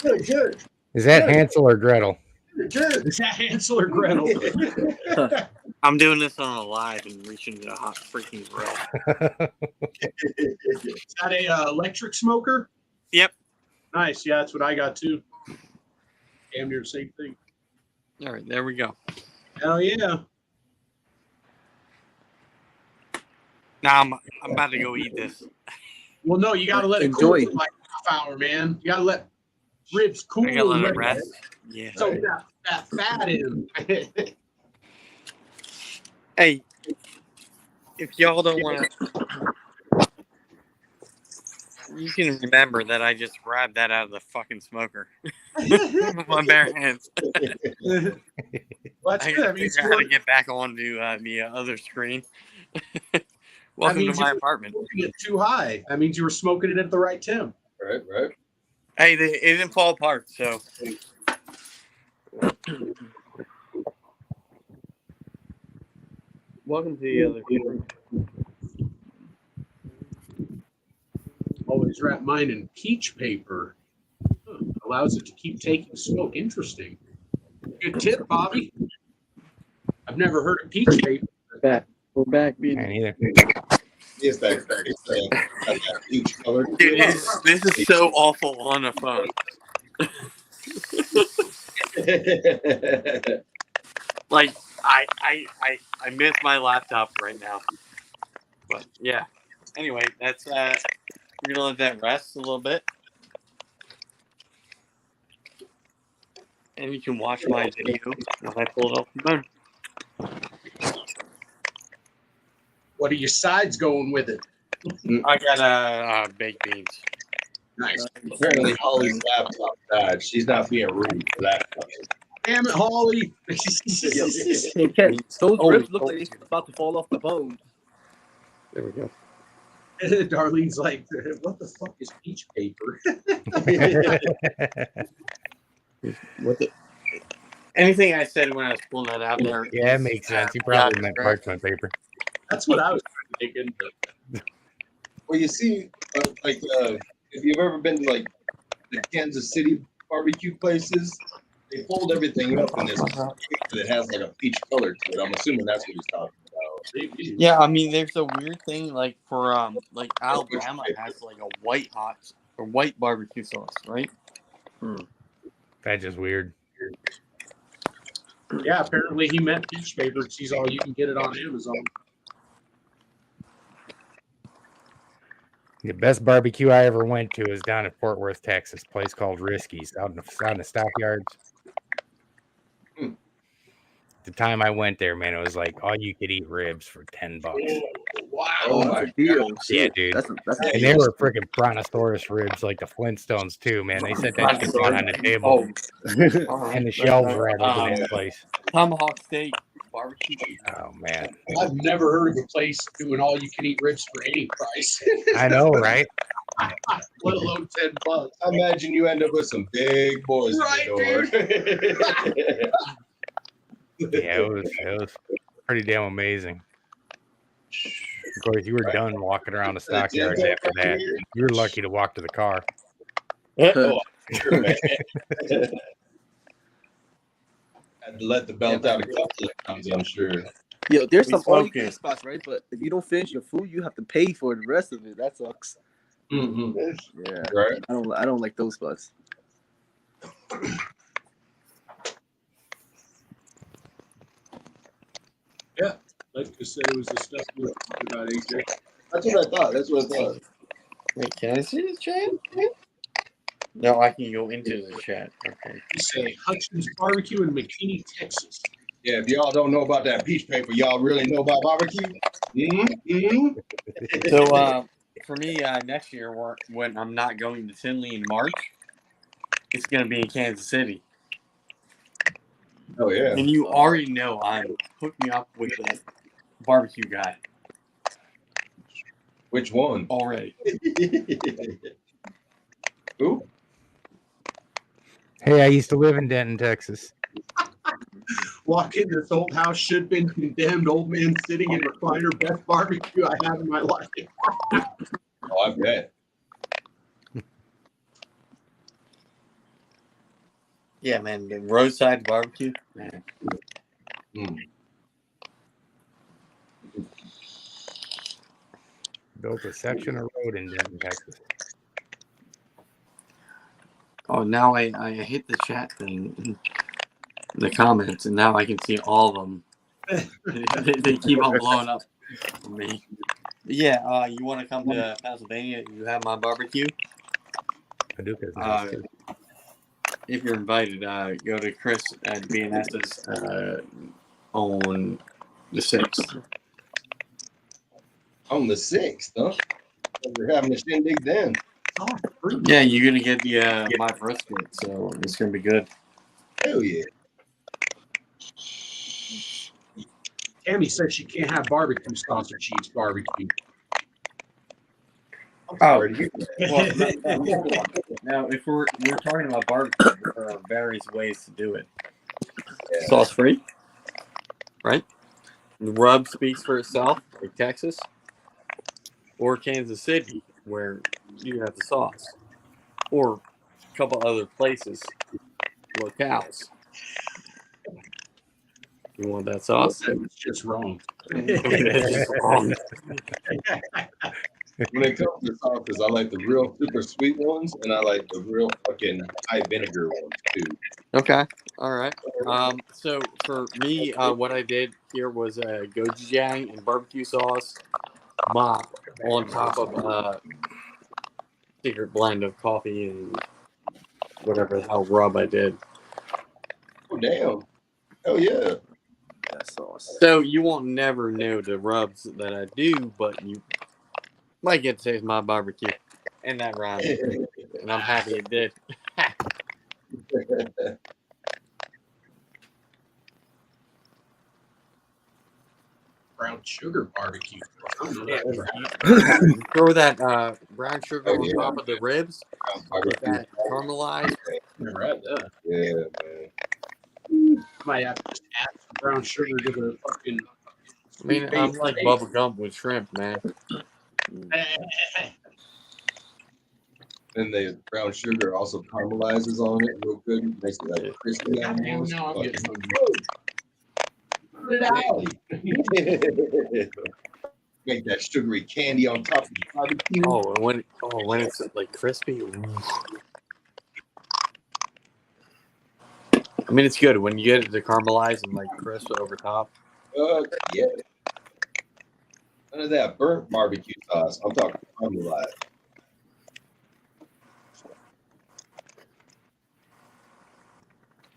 G: Good.
F: Is that Hansel or Gretel?
G: Good.
A: Is that Hansel or Gretel?
I: I'm doing this on a live and reaching to a hot freaking grill.
A: Is that a electric smoker?
I: Yep.
A: Nice. Yeah, that's what I got too. Damn near the same thing.
I: All right, there we go.
A: Hell yeah.
I: Nah, I'm about to go eat this.
A: Well, no, you got to let it cool for like half hour, man. You got to let ribs cool.
I: I gotta let it rest. Yeah.
A: So that fat in.
I: Hey, if y'all don't want to, you can remember that I just grabbed that out of the fucking smoker with my bare hands.
A: Well,
I: I gotta figure out how to get back onto the other screen. Welcome to my apartment.
A: It too high. That means you were smoking it at the right temp.
C: Right, right.
I: Hey, it didn't fall apart, so. Welcome to the other screen.
A: Always wrap mine in peach paper. Huh. Allows it to keep taking smoke. Interesting. Good tip, Bobby. I've never heard of peach paper.
I: We're back.
F: Neither.
C: Yes, that peach color.
I: Dude, this is so awful on a phone. Like I miss my laptop right now. But yeah. Anyway, that's we're gonna let that rest a little bit. And you can watch my video while I pull it off the phone.
A: What are your sides going with it?
I: I got baked beans.
A: Nice.
C: Apparently, Holly's laptop died. She's not being rude for that.
A: Damn it, Holly.
J: Hey, Ken, those ribs look like they're about to fall off the bone.
I: There we go.
A: Darlene's like, what the fuck is peach paper?
I: What the? Anything I said when I was pulling that out there.
F: Yeah, it makes sense. You probably meant parchment paper.
A: That's what I was trying to dig into.
C: Well, you see, if you've ever been to like the Kansas City barbecue places, they fold everything up in this that has like a peach color to it. I'm assuming that's what he's talking about.
I: Yeah, I mean, there's a weird thing like for like Alabama has like a white barbecue sauce, right?
F: That's just weird.
A: Yeah, apparently he meant peach paper. She's all you can get it on Amazon.
F: The best barbecue I ever went to is down in Fort Worth, Texas. A place called Risky's out in the stockyards. The time I went there, man, it was like all you could eat ribs for $10.
A: Wow.
J: Oh my God.
F: Yeah, dude.
J: That's
F: And they were freaking brontosaurus ribs like the Flintstones too, man. They set that shit down on the table. And the shelves rattled in this place.
I: Tomahawk steak barbecue.
F: Oh man.
A: I've never heard of a place doing all you can eat ribs for any price.
F: I know, right?
A: Let alone $10.
C: I imagine you end up with some big boys
A: Right,
C: at the door.
F: Yeah, it was pretty damn amazing. Of course, you were done walking around the stockyards after that. You were lucky to walk to the car.
C: Oh, sure, man. Had to let the belt out a couple of times, I'm sure.
J: Yo, there's some all you can eat spots, right? But if you don't finish your food, you have to pay for the rest of it. That sucks.
C: Mm-hmm.
J: Yeah,
C: right.
J: I don't like those spots.
A: Yeah, like I said, it was the stuff we were talking about, AJ.
C: That's what I thought.
I: Wait, can I see the chat? No, I can go into the chat. Okay.
A: You say Hutchins Barbecue in McKinney, Texas.
C: Yeah, if y'all don't know about that peach paper, y'all really know about barbecue? Mm-hmm.
I: So, for me, next year, when I'm not going to Tinley in March, it's going to be in Kansas City.
C: Oh, yeah.
I: And you already know I'm hooking up with the barbecue guy.
C: Which one?
I: Already.
C: Who?
F: Hey, I used to live in Denton, Texas.
A: Walk in this old house, should have been condemned. Old man sitting in recliner, best barbecue I have in my life.
C: Oh, I bet.
I: Yeah, man, the roadside barbecue, man.
F: Built a section of road in Denton, Texas.
I: Oh, now I hit the chat thing, the comments, and now I can see all of them. they keep on blowing up for me. Yeah, you want to come to Pennsylvania? You have my barbecue.
F: Paducah's
I: Uh,
F: nice too.
I: If you're invited, go to Chris at BNS's on the 6th.
G: On the 6th, huh? We're having a shindig then.
I: Yeah, you're gonna get the my brisket, so it's gonna be good.
G: Hell yeah.
A: Tammy said she can't have barbecue sauce or cheese barbecue.
I: Oh, well, now if we're talking about barbecue, there are various ways to do it. Sauce free, right? The rub speaks for itself, like Texas or Kansas City, where you have the sauce, or a couple other places, locales. You want that sauce?
A: It's just wrong.
I: It's just wrong.
G: When it comes to sauces, I like the real super sweet ones, and I like the real fucking high vinegar ones too.
I: Okay. All right. So for me, what I did here was a gochujang and barbecue sauce, mop on top of secret blend of coffee and whatever the hell rub I did.
G: Oh damn! Oh yeah!
J: That sauce.
I: So you won't never know the rubs that I do, but you might get to taste my barbecue and that rhyme, and I'm happy it did.
A: Brown sugar barbecue.
I: Throw that brown sugar on top of the ribs. With that caramelized.
A: Right there.
G: Yeah, man.
A: Might have to just add some brown sugar to the fucking.
I: I mean, I'm like bubble gum with shrimp, man.
G: And the brown sugar also caramelizes on it real good. Makes it like crispy.
A: Now I'm getting hungry.
G: Put it out. Make that sugary candy on top of the barbecue.
I: Oh, and when it's like crispy. I mean, it's good when you get it to caramelize and like crisp over top.
G: Yeah. None of that burnt barbecue sauce. I'm talking caramelized.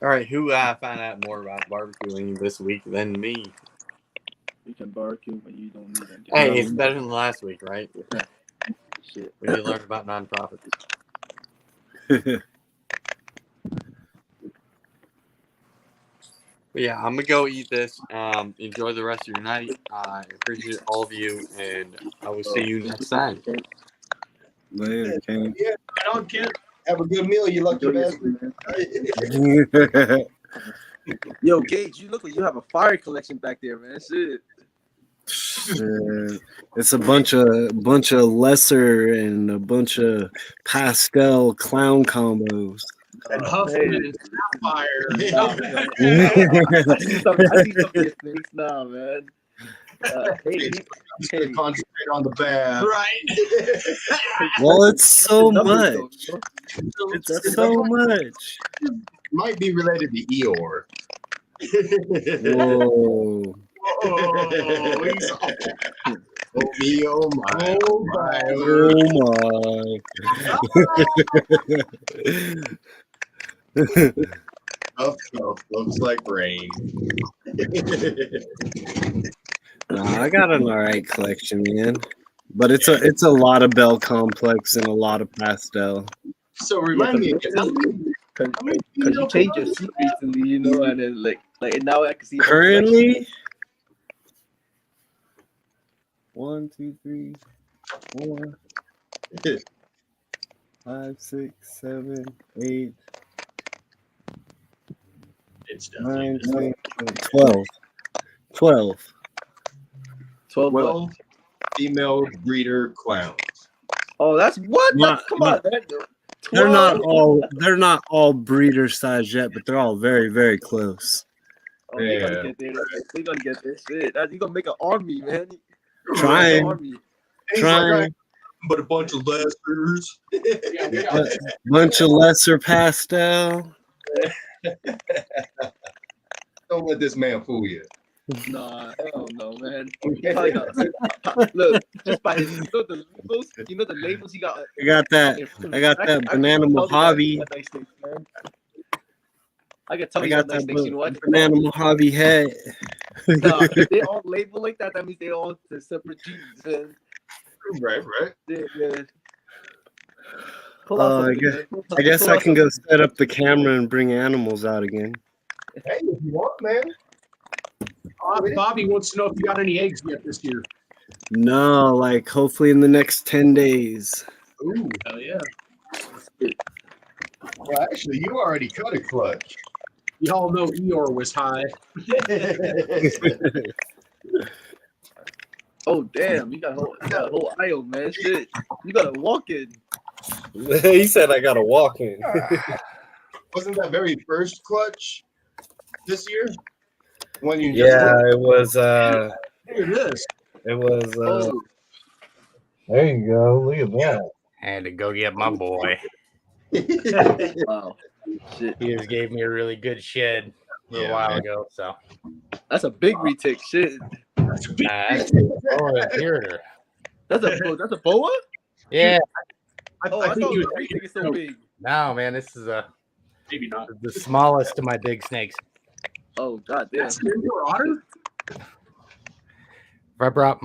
I: All right, who found out more about barbecuing this week than me?
J: You can barbecue, but you don't need it.
I: Hey, it's better than last week, right?
J: Shit.
I: We did learn about nonprofits. But yeah, I'm gonna go eat this. Enjoy the rest of your night. I appreciate all of you, and I will see you next time.
E: Later, King.
G: Yeah, I don't care. Have a good meal, you lucky bastard.
J: Yo, Gage, you look like you have a fire collection back there, man. Shit.
E: Shit. It's a bunch of lesser and a bunch of pastel clown combos.
A: And Huffman and Sapphire.
J: I see some of your face now, man. Hey,
G: Just gonna concentrate on the bad.
A: Right.
E: Well, it's so much.
J: It's
E: It's so much.
G: Might be related to Eeyore.
E: Whoa.
A: Oh, he's
G: Oh me, oh my, oh my.
E: Oh my.
G: Tough stuff looks like rain.
E: Nah, I got an alright collection, man. But it's a lot of Bell Complex and a lot of pastel.
G: So remind me again.
J: Because you changed your seat recently, you know, and then like now I can see.
E: Currently, 1, 2, 3, 4, 5, 6, 7, 8,
A: It's
E: 9,
A: definitely
E: 10, 12.
G: 12 female breeder clowns.
J: Oh, that's what? Come on, man.
E: They're not all breeder size yet, but they're all very, very close.
J: Oh, they're gonna get there. They're gonna get this shit. You're gonna make an army, man.
E: Trying.
G: But a bunch of lessers.
E: Bunch of lesser pastel.
G: Don't let this man fool you.
J: Nah, hell no, man. Look, just by his, you know the labels he got.
E: I got that banana Mojave.
J: Nice things, man. I can tell
E: I
J: you
E: got
J: got nice
E: that
J: things. You know what?
E: banana Mojave hat.
J: Nah, they all label like that. That means they all the separate genes, man.
G: Right.
J: Yeah. Pull out
E: I
J: something,
E: guess
J: man.
E: I guess
J: Pull
E: I
J: out
E: can go
J: something.
E: set up the camera and bring animals out again.
G: Hey, if you want, man.
A: Bobby wants to know if you got any eggs yet this year.
E: No, like hopefully in the next 10 days.
A: Ooh, hell yeah.
G: Well, actually, you already cut a clutch.
A: Y'all know Eeyore was high.
J: Oh damn, you got a whole aisle, man. Shit, you got a walk in.
E: He said I gotta walk in.
G: Wasn't that very first clutch this year? When you just
E: It was
A: Look at this.
E: it was
J: Oh,
G: there you go. Look at that.
F: I had to go get my boy.
J: wow. Shit,
F: He just gave me a really good shed a little while ago. So
J: that's a big retake. Shit,
F: that's here.
J: that's a boa.
F: Yeah.
A: I
J: I
A: think
J: thought
A: he was
J: the retake is so big.
F: No, man, this is
A: maybe not.
F: the smallest of my big snakes.
J: Oh god damn.
A: That's indoor otter?
F: If I brought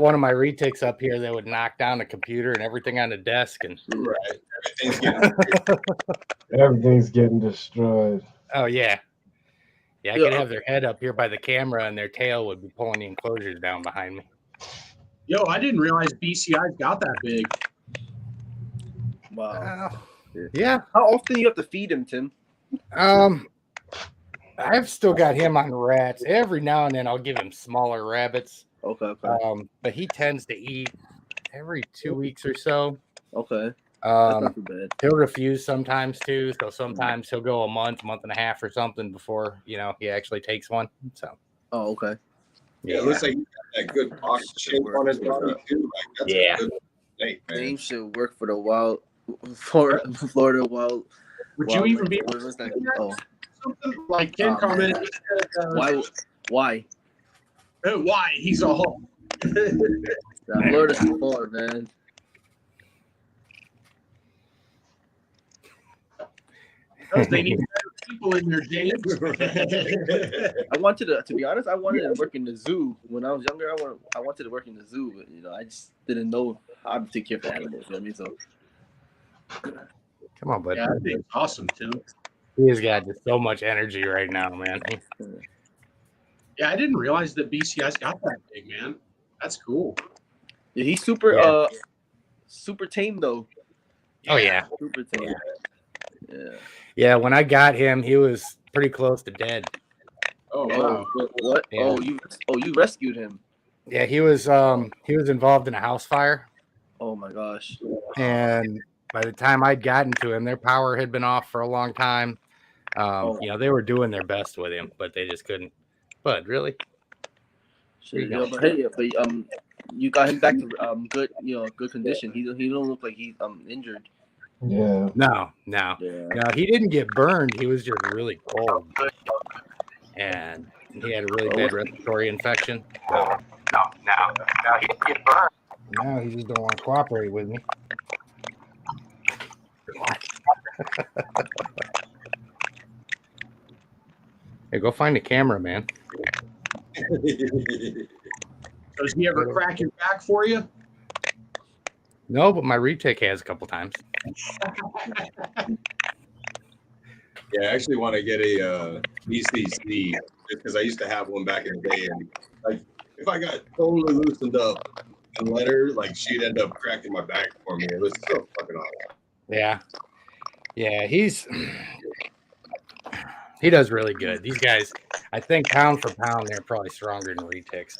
F: one of my retics up here, they would knock down the computer and everything on the desk, and
G: Right.
L: Everything's getting destroyed.
F: oh yeah, I could have their head up here by the camera, and their tail would be pulling the enclosures down behind me.
A: Yo, I didn't realize BCI's got that big.
J: Wow.
F: Yeah.
J: How often do you have to feed him, Tim?
F: I've still got him on rats. Every now and then I'll give him smaller rabbits.
J: Okay.
F: But he tends to eat every 2 weeks or so.
J: Okay. That's not too bad.
F: He'll refuse sometimes too. So sometimes he'll go a month and a half or something before, he actually takes one. So.
J: Oh, okay.
G: Yeah, it looks like you got that good box shape on his body too. Like that's a good snake, man.
J: Name should work for the Florida wild.
A: Would you even be
J: what's that? Oh,
A: something like Ken commented?
J: Why?
A: Why? He's a hole.
J: Florida's far, man.
A: They need better people in their games.
J: I wanted to be honest. I wanted to work in the zoo when I was younger. I wanted to work in the zoo, but I just didn't know how to take care of the animals. You know what I mean? So,
F: come on, buddy.
A: Yeah, I think awesome, Tim.
F: He has got just so much energy right now, man.
A: Yeah, I didn't realize that BCI's got that big, man. That's cool.
J: Yeah, he's super super tame though.
F: Oh yeah,
J: super tame.
F: Yeah, when I got him, he was pretty close to dead.
A: Oh wow.
J: What?
F: Yeah.
J: You rescued him.
F: Yeah, he was involved in a house fire.
J: Oh my gosh.
F: And by the time I'd gotten to him, their power had been off for a long time. They were doing their best with him, but they just couldn't. But really,
J: Shit, you got him back to good, good condition. He don't look like he's injured.
L: Yeah.
F: No, he didnidn't get burned. He was just really cold, and he had a really bad respiratory infection. No, he didn't get burned. No, he just don't want to cooperate with me. Hey, go find a camera, man.
A: Does he ever crack your back for you?
F: No, but my retake has a couple times.
G: Yeah, I actually want to get a BCC because I used to have one back in the day, and like if I got totally loosened up and let her, like she'd end up cracking my back for me. It was so fucking awesome.
F: Yeah, he does really good. These guys, I think pound for pound, they're probably stronger than retics.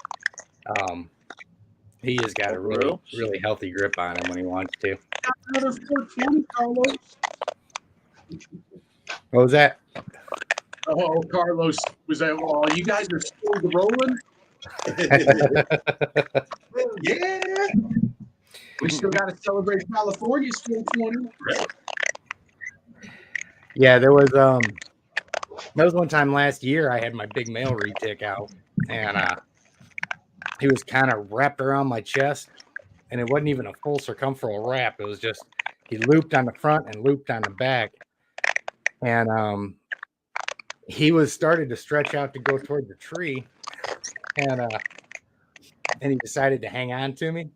F: He has got a really healthy grip on him when he wants to.
A: Another 420, Carlos.
F: What was that?
A: Oh, Carlos, was that? Oh, you guys are still rolling. Yeah, we still got to celebrate California's 420.
F: Yeah, there was That was one time last year. I had my big male retic out, and he was kind of wrapped around my chest, and it wasn't even a full circumferential wrap. It was just he looped on the front and looped on the back, and he was started to stretch out to go toward the tree, and he decided to hang on to me,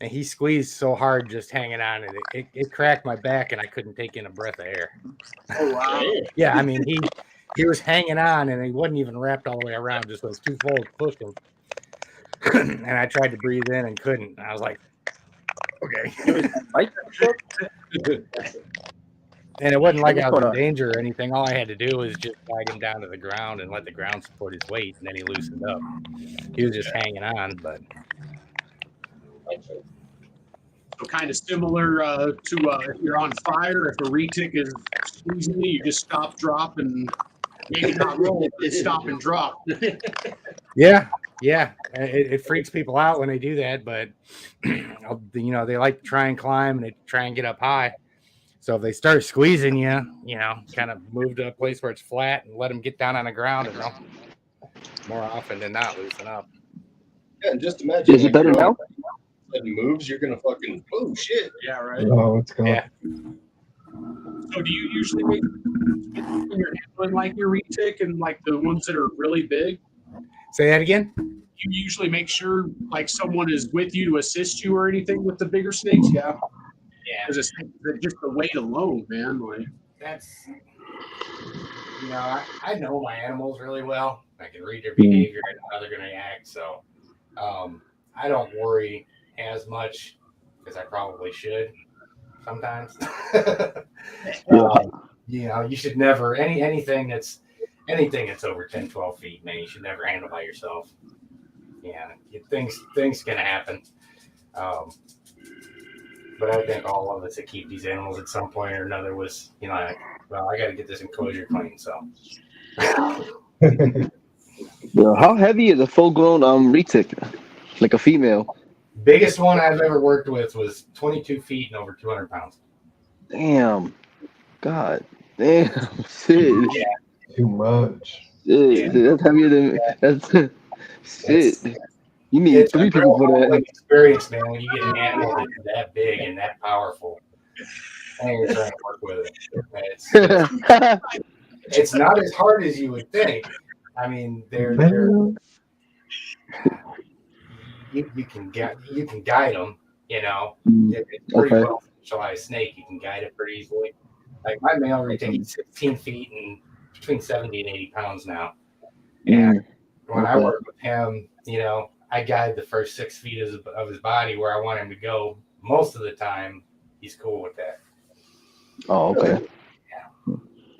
F: and he squeezed so hard just hanging on, and it cracked my back, and I couldn't take in a breath of air.
A: Oh wow!
F: Yeah, I mean he was hanging on, and he wasn't even wrapped all the way around. Just those two folds pushed him. And I tried to breathe in and couldn't. I was like, okay. And it wasn't like I was in danger or anything. All I had to do was just guide him down to the ground and let the ground support his weight, and then he loosened up. He was just hanging on, but
A: So kind of similar to if you're on fire, if a retic is squeezing you, you just stop, drop, and maybe not roll, but stop and drop.
F: yeah, it freaks people out when they do that. But they like to try and climb and they try and get up high. So if they start squeezing you, kind of move to a place where it's flat and let them get down on the ground, and they'll more often than not loosen up.
G: Yeah, and just imagine.
J: Is it better now?
G: Sudden moves, you're gonna fucking oh shit.
A: Yeah, right.
L: Oh, let's go.
F: Yeah.
A: So do you usually make when you're handling like your retic and like the ones that are really big?
F: Say that again.
A: You usually make sure like someone is with you to assist you or anything with the bigger snakes. Yeah.
F: Yeah.
A: Because it's just the weight alone, man. Like
F: That's I know my animals really well. I can read their behavior and how they're going to act. So I don't worry as much as I probably should sometimes. You should never anything that's over 10, 12 feet, man, you should never handle by yourself. Yeah, things can happen. But I think all of us that keep these animals at some point or another was, I got to get this enclosure clean. So,
J: How heavy is a full-grown retic, like a female?
F: Biggest one I've ever worked with was 22 feet and over 200 pounds.
J: Damn, God, damn, shit.
F: Yeah,
L: Too much.
J: Shit, that's heavier than that's shit. You need 3 people for that.
F: Experience, man. When you get an animal that's that big and that powerful, and you're trying to work with it, it's not as hard as you would think. I mean, you can guide them. If it's pretty well specialized snake, you can guide it pretty easily. Like my male retic, 16 feet and between 70 and 80 pounds now. And when I work with him, I guide the first 6 feet of his body where I want him to go. Most of the time, he's cool with that.
J: Oh, okay.
F: Yeah.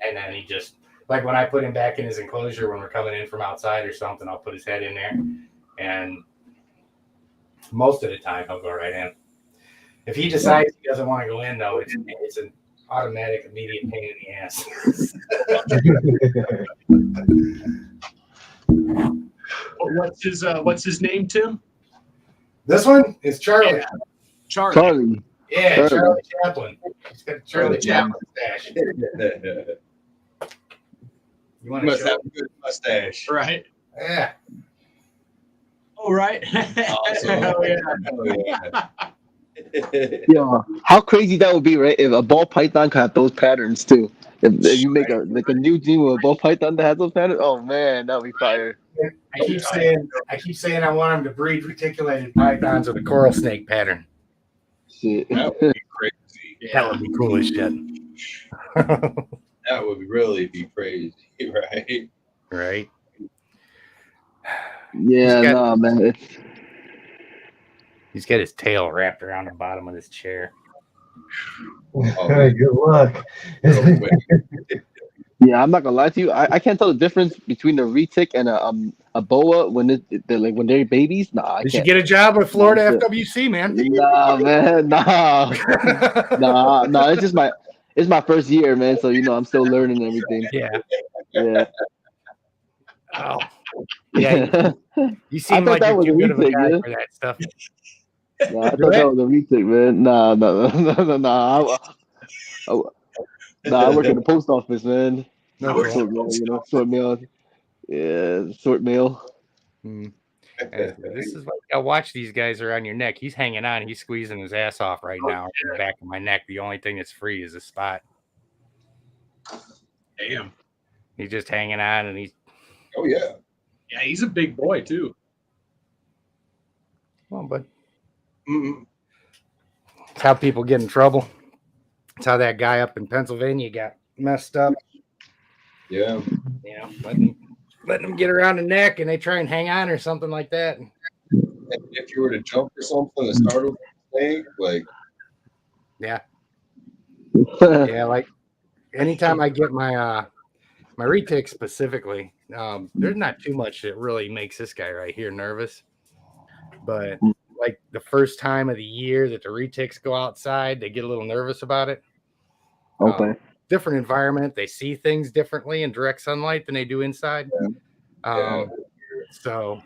F: And then he just, like when I put him back in his enclosure when we're coming in from outside or something, I'll put his head in there. And most of the time, he'll go right in. If he decides he doesn't want to go in, though, it's an automatic, immediate pain in the ass.
A: What's his name, Tim?
F: This one is Charlie.
A: Yeah. Charlie.
J: Charlie.
F: Yeah, Charlie Chaplin. He's got a Charlie Chaplin stash. You want to
G: Must have a good mustache,
A: right?
F: Yeah.
A: All right.
G: Awesome.
A: Hell yeah.
J: Yeah, how crazy that would be, right? If a ball python could have those patterns too. If you make a new gene with a ball python that has those patterns, oh man, that would be fire.
F: I keep saying I want him to breed reticulated pythons with a coral snake pattern.
J: Shit.
G: That would be crazy.
F: That would be cool as shit.
G: That would really be crazy, right?
F: Right.
J: Yeah, man.
F: He's got his tail wrapped around the bottom of his chair.
L: Hey, good luck.
J: Yeah, I'm not gonna lie to you. I can't tell the difference between a retic and a boa when they're babies. Nah,
F: You should get a job with Florida FWC, man.
J: Nah, man, nah. It's my first year, man. So I'm still learning everything.
F: Yeah. Oh. Yeah. You seem like you're too good of a guy for that stuff.
J: Nah, I thought that was a retic, man. Nah. I work in the post office, man.
F: No
J: Short
F: troll.
J: male, short male. Yeah, short male.
F: And this is like I watch these guys around your neck. He's hanging on. He's squeezing his ass off right now in the back of my neck. The only thing that's free is a spot.
A: Damn.
F: He's just hanging on, and he's.
C: Oh yeah.
A: Yeah, he's a big boy too.
F: Come on, bud.
C: Mm-hmm.
F: It's how people get in trouble. It's how that guy up in Pennsylvania got messed up.
C: Yeah.
F: You know, letting them get around the neck, and they try and hang on or something like that.
C: And if you were to jump or something to start with a snake, like
F: yeah, yeah, like anytime I get my my retic specifically, there's not too much that really makes this guy right here nervous. But like the first time of the year that the retics go outside, they get a little nervous about it.
J: Okay.
F: Different environment, they see things differently in direct sunlight than they do inside. So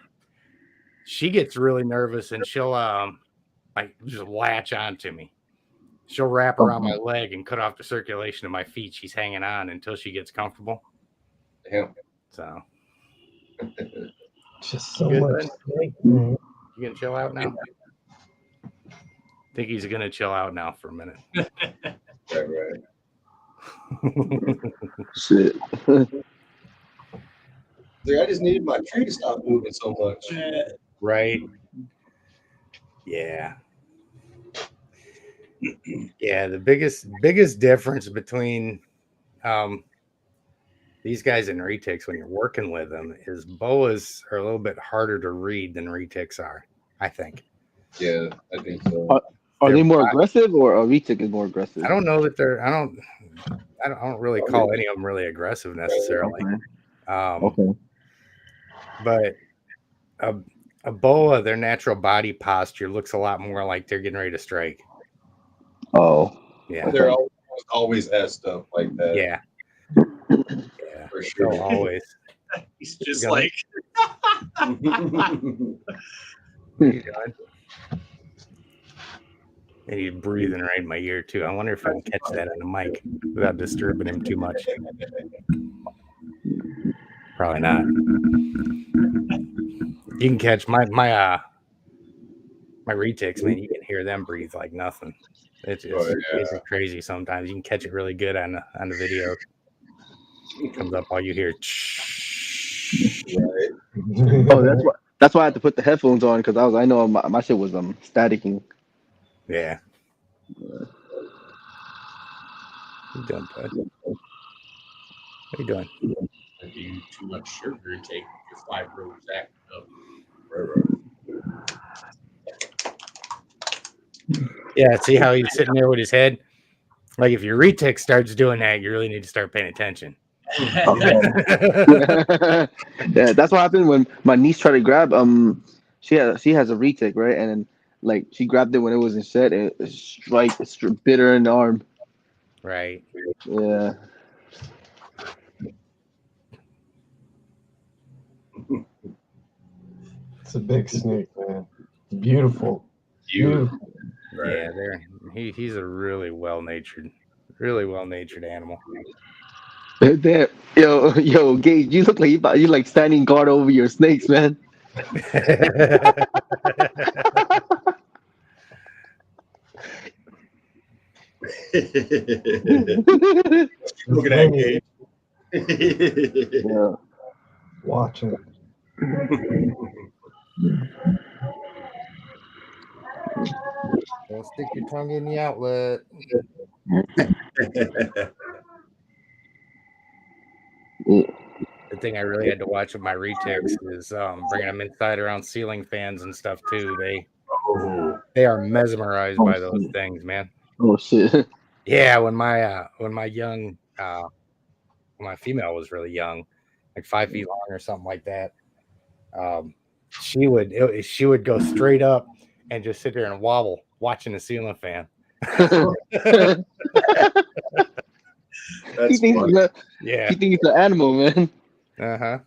F: she gets really nervous, and she'll like just latch onto me. She'll wrap around my leg and cut off the circulation of my feet. She's hanging on until she gets comfortable.
C: Yeah.
F: So
L: Just so
F: good,
L: much
F: man.
L: snake, man.
F: You gonna chill out now? I think he's gonna chill out now for a minute.
C: right.
J: Shit.
C: I just needed my tree to stop moving so much.
F: Right. Yeah. Yeah, the biggest difference between these guys and retics when you're working with them is boas are a little bit harder to read than retics are, I think.
C: Yeah, I think so.
J: Are they more aggressive, or a retic is more aggressive?
F: I don't know that they're. I don't really call any of them really aggressive necessarily.
J: Okay.
F: But a boa, their natural body posture looks a lot more like they're getting ready to strike.
J: Oh.
F: Yeah.
C: They're always S stuff like that.
F: Yeah. Yeah.
C: For sure.
F: So always.
A: He's just like.
F: What are you doing? And he's breathing right in my ear too. I wonder if I can catch that on the mic without disturbing him too much. Probably not. You can catch my retics, man. You can hear them breathe like nothing. It's crazy sometimes. You can catch it really good on the video. It comes up, all you hear.
C: Right.
J: Oh, that's why I had to put the headphones on, because I know my shit was staticking.
F: Yeah. What you doing, bud? What you doing?
A: If you eat too much sugar, you take your fibros act up.
F: Yeah, see how he's sitting there with his head? Like if your retic starts doing that, you really need to start paying attention.
J: Okay. Yeah, that's what happened when my niece tried to grab she has a retic, right? And then like she grabbed it when it wasn't set, and it bit her in the arm.
F: Right.
J: Yeah.
L: It's a big snake, man. Beautiful. Beautiful.
F: Right. Yeah, he's a really well-natured animal.
J: Damn. Yo, Gage, you look like you like standing guard over your snakes, man.
C: Look at that, Gage.
J: Yeah.
L: Watching.
F: Don't stick your tongue in the outlet. The thing I really had to watch with my retics is bringing them inside around ceiling fans and stuff too. They are mesmerized by those things, man.
J: Oh shit.
F: Yeah, when my female was really young, like 5 feet long or something like that, she would go straight up and just sit there and wobble watching the ceiling fan.
J: He thinks it's an animal, man.
F: Uh-huh.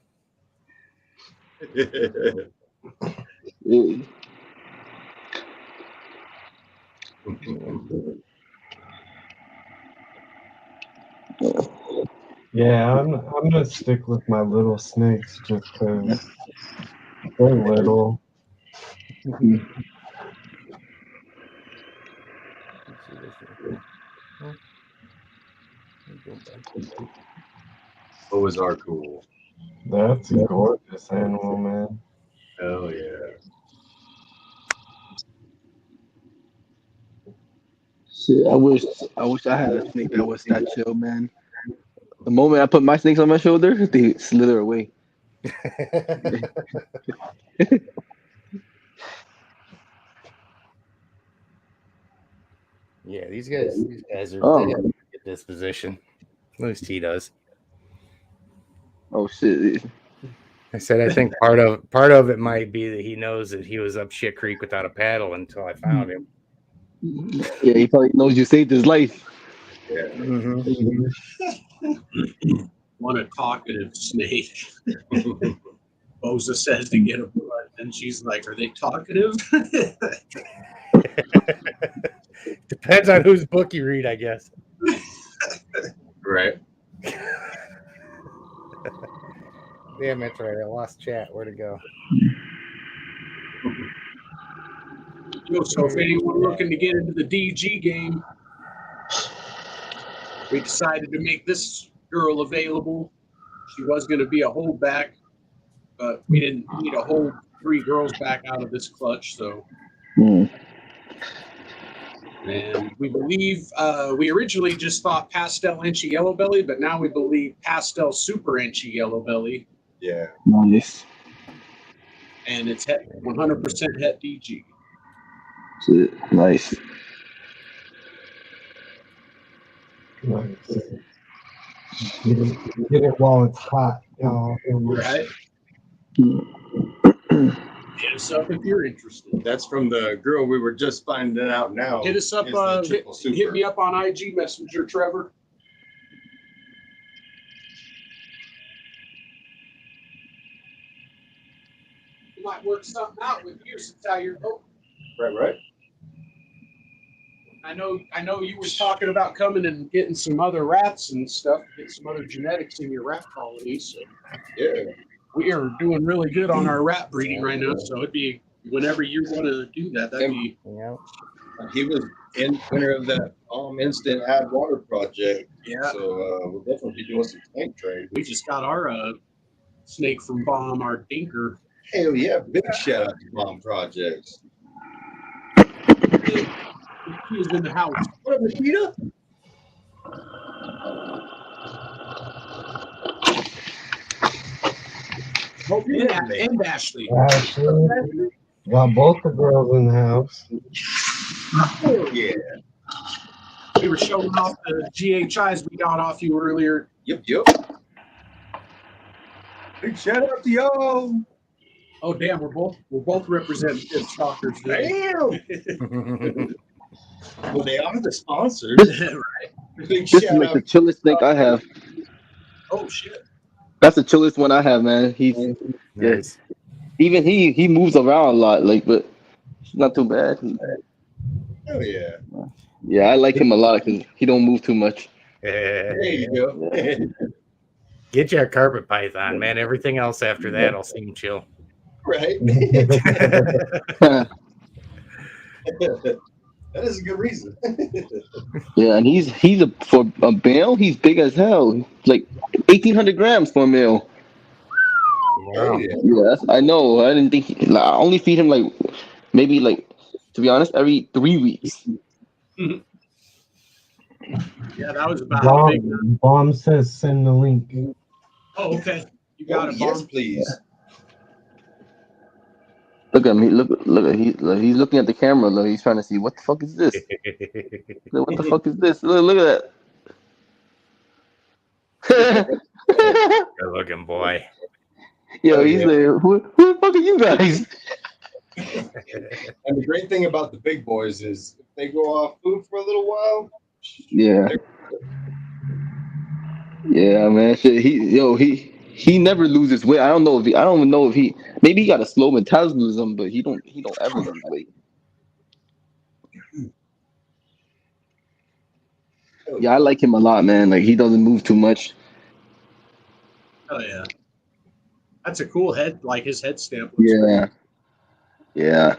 L: Yeah, I'm gonna stick with my little snakes just because they're little.
G: What was our cool?
L: That's a gorgeous animal, man.
G: Hell yeah.
J: Shit, I wish I had a snake that was that chill, man. The moment I put my snakes on my shoulder, they slither away.
F: Yeah, these guys are
J: Oh.
F: they have a good disposition. At least he does.
J: Oh shit.
F: I said I think part of it might be that he knows that he was up shit creek without a paddle until I found him.
J: Yeah, he probably knows you saved his life.
G: Yeah.
F: Mm-hmm.
A: Want a talkative snake. Boza says to get a blood, and she's like, "Are they talkative?"
F: Depends on whose book you read, I guess.
G: Right.
F: Damn, that's right. I lost chat. Where'd it go?
A: So if anyone looking to get into the DG game, we decided to make this girl available. She was going to be a holdback, but we didn't need to hold 3 girls back out of this clutch. So, and we believe we originally just thought pastel inchy yellow belly, but now we believe pastel super inchy yellow belly.
G: Yeah.
J: Nice.
A: And it's 100% het DG.
J: Shit, nice.
L: Nice. Get it while it's hot, y'all.
A: Right? Hit us up if you're interested.
G: That's from the girl we were just finding out now.
A: Hit us up.
G: is the triple super.
A: Hit me up on IG Messenger, Trevor. You might work something out with you since how you're going.
G: Right.
A: I know you were talking about coming and getting some other rats and stuff, get some other genetics in your rat colony. So
G: yeah,
A: we are doing really good on our rat breeding right now. So it'd be whenever you want to do that, that'd be.
F: Yeah.
G: He was in winner of that instant add water project.
A: Yeah.
G: So we'll definitely be doing some tank trade.
A: We just got our snake from Bomb, our dinker.
G: Hell yeah! Big shout out to Bomb Projects.
A: He was in the house.
G: What up, Nikita?
A: Hope you and Ashley.
L: Ashley. Got both the girls in the house.
G: Oh, yeah.
A: We were showing off the GHIs we got off you earlier.
G: Yep. Big shout out to y'all.
A: Oh damn, we're both representing Pip Stalkers.
G: Damn. Well, they are the sponsors.
A: Right.
G: Big
J: This is
G: shout
J: like
G: out.
J: the chillest snake I have.
A: Oh shit.
J: That's the chillest one I have, man. He's
F: Nice.
J: even he moves around a lot, like, but it's not too bad.
G: Hell yeah.
J: Yeah, I like him a lot because he don't move too much.
G: There you go.
F: Get you a carpet python, man. Everything else after that will seem chill.
G: Right. That is a good reason.
J: Yeah, and he's for a male, he's big as hell. Like 1,800 grams for a male.
F: Wow.
J: Yeah, I know. I didn't think. I only feed him like maybe like, to be honest, every 3 weeks.
A: Yeah, that was about how big.
L: Bomb says send the link.
A: Oh, okay. You got it,
G: Yes,
A: Bomb.
G: please.
J: Look at me. Look at he's looking at the camera. Look, he's trying to see what the fuck is this. Look, what the fuck is this? Look at that.
F: Good looking boy.
J: Yo, he's there. Who the fuck are you guys?
G: And the great thing about the big boys is if they go off food for a little while.
J: Yeah. Yeah, man. Shit, he never loses weight. I don't even know if he maybe he got a slow metabolism, but he don't ever lose weight. Yeah, I like him a lot, man. Like he doesn't move too much.
A: Oh yeah, that's a cool head. Like his head stamp. Looks
M: Yeah. Yeah.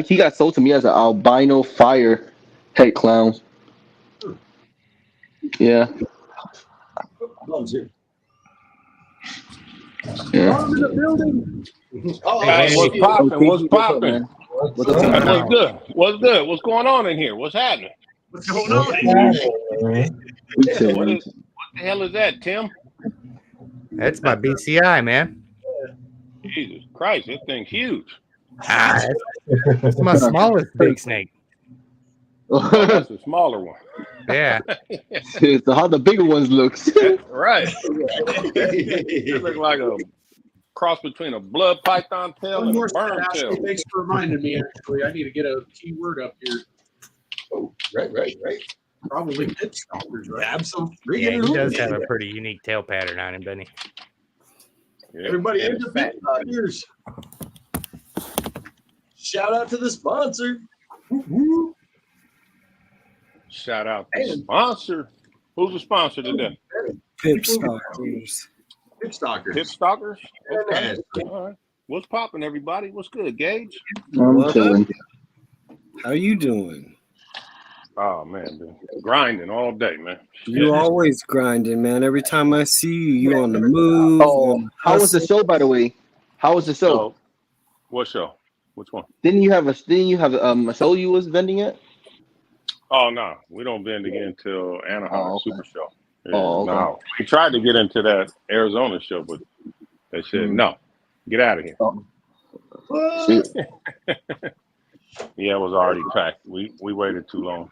M: He got sold to me as an albino fire head clown. Yeah. Yeah.
A: I'm in the building.
N: Hey, what's popping? What's popping?
M: What's up?
N: What's good? What's good? What's going on in here? What's happening?
A: What's going on?
N: What the hell is that, Tim?
F: That's my BCI, man.
N: Jesus Christ, this thing's huge.
F: It's my smallest big snake.
N: Oh, that's the smaller one.
F: Yeah.
M: So how the bigger ones looks.
N: Right. It looks like a cross between a blood python tail and a burn tail.
A: Thanks for reminding me. Actually, I need to get a keyword up here.
C: Oh, right.
A: Probably Pip Stalkers, right? Absolutely.
F: Yeah, he does have a pretty unique tail pattern on him, doesn't he?
N: Yeah.
C: Everybody into Pip Stalkers. Shout out to the sponsor.
N: Shout out to the sponsor. Who's the sponsor today?
E: Pip Stalkers.
C: Pip Stalkers.
N: Pip Stalkers? Okay. All right. What's popping, everybody? What's good, Gage?
M: I'm chilling.
E: How you doing?
N: Oh, man. Dude. Grinding all day, man.
E: You always grinding, man. Every time I see you, you on the move.
M: Oh, how was the show, by the way? How was the show?
N: Oh, what show? Which one?
M: Didn't you have a show you was vending at?
N: Oh, no. We don't vend again until Anaheim Super Show. Yeah,
M: Oh, okay.
N: no. We tried to get into that Arizona show, but they said, no, get out of here. Yeah, it was already packed. We waited too long.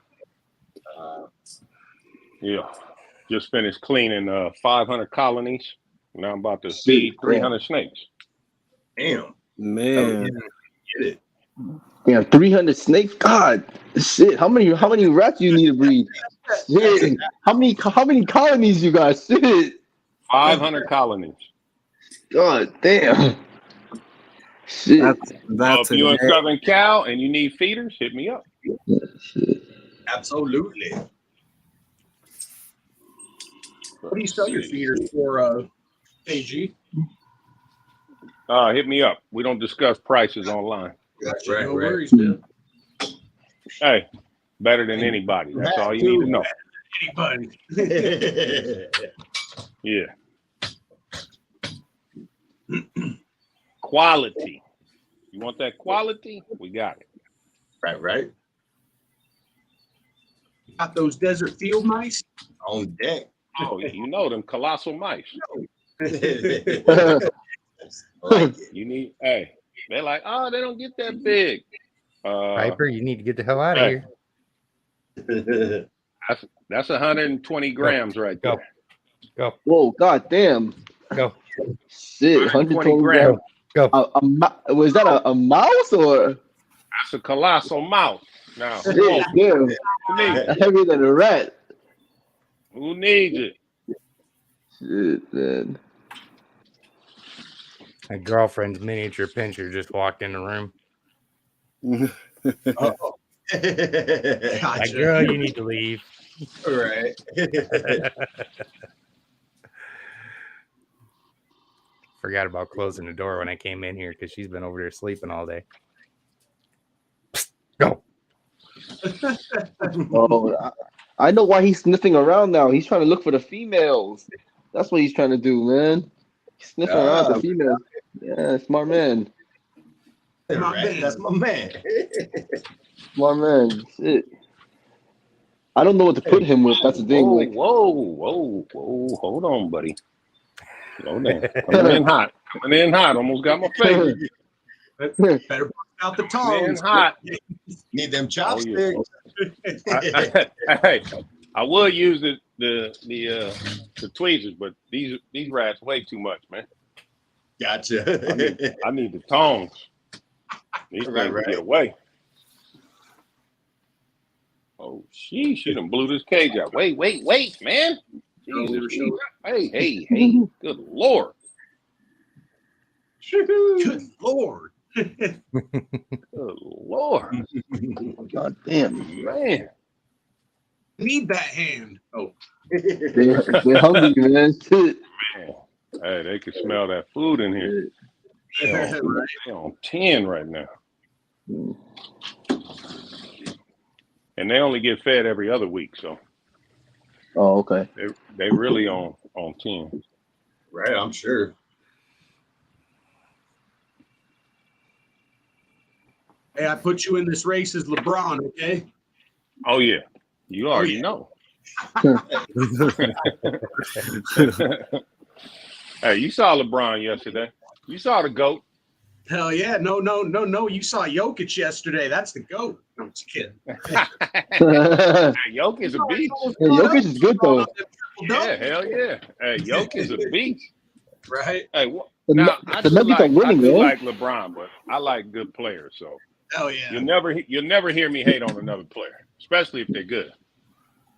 N: Yeah. Just finished cleaning 500 colonies. Now I'm about to feed 300 snakes.
C: Damn.
E: Man.
C: Get it.
M: Yeah, 300 snakes. God, shit. How many rats you need to breed? Shit. How many colonies you got? Shit.
N: 500 colonies.
M: God damn. Shit.
N: If you're in Southern Cal and you need feeders, hit me up.
C: Absolutely.
A: What do you sell your feeders for, KG?
N: Hit me up. We don't discuss prices online.
C: Right.
A: No worries, man.
N: Hey, better than anybody. That's all you need to know.
A: Anybody.
N: Yeah. Quality. You want that quality? We got it.
C: Right.
A: Got those desert field mice
C: on deck.
N: Oh, you know them colossal mice. You need, hey, they're like, oh, they don't get that big.
F: Piper, you need to get the hell out of here.
N: That's 120 grams right there.
F: Go.
M: Whoa, god damn.
F: Go.
M: Shit, 120 grams.
F: Go.
M: Was that a mouse or?
N: That's a colossal mouse. Now,
M: Shit, damn. Heavier than a rat.
N: Who needs it?
M: Shit, man.
F: My girlfriend's miniature pincher just walked in the room.
C: Uh-oh.
F: Like, girl, you need to leave.
C: Right.
F: Forgot about closing the door when I came in here because she's been over there sleeping all day. Psst, go.
M: Oh, I know why he's sniffing around now. He's trying to look for the females. That's what he's trying to do, man. He's sniffing around the females. Yeah, smart man.
C: Right. That's my man.
M: Smart man. Shit. I don't know what to put him with. That's the thing.
N: Whoa. Hold on, buddy. Slow down. Coming in hot. Almost got my face.
A: Better put out the tongs.
N: Hot.
C: Need them chopsticks.
N: Hey, I would use the tweezers, but these rats way too much, man.
C: Gotcha.
N: I need the tongs. These things get away. Oh, she done blew this cage out. Wait, man. Jesus. Hey. Good Lord.
A: Good Lord.
N: Good Lord.
M: God damn.
N: Man.
A: need that hand. Oh,
M: They're hungry, man. Shit.
N: Man, hey, they can smell that food in here. They on 10 right now. And they only get fed every other week, so.
M: Oh, okay.
N: They really on 10.
G: Right, I'm sure.
A: hey, I put you in this race as LeBron, okay?
N: Oh yeah, you already know. Hey, you saw LeBron yesterday. You saw the GOAT.
A: Hell yeah. No. You saw Jokic yesterday. That's the GOAT. No, I'm just kidding.
N: Jokic is a beast.
M: Yeah, Jokic is good though.
N: Yeah, hell yeah. Hey, Jokic is a beast.
A: Right?
N: Hey,
M: The Nuggets are winning,
N: I do
M: man.
N: like LeBron, but I like good players. So
A: Hell yeah.
N: you'll never hear me hate on another player, especially if they're good.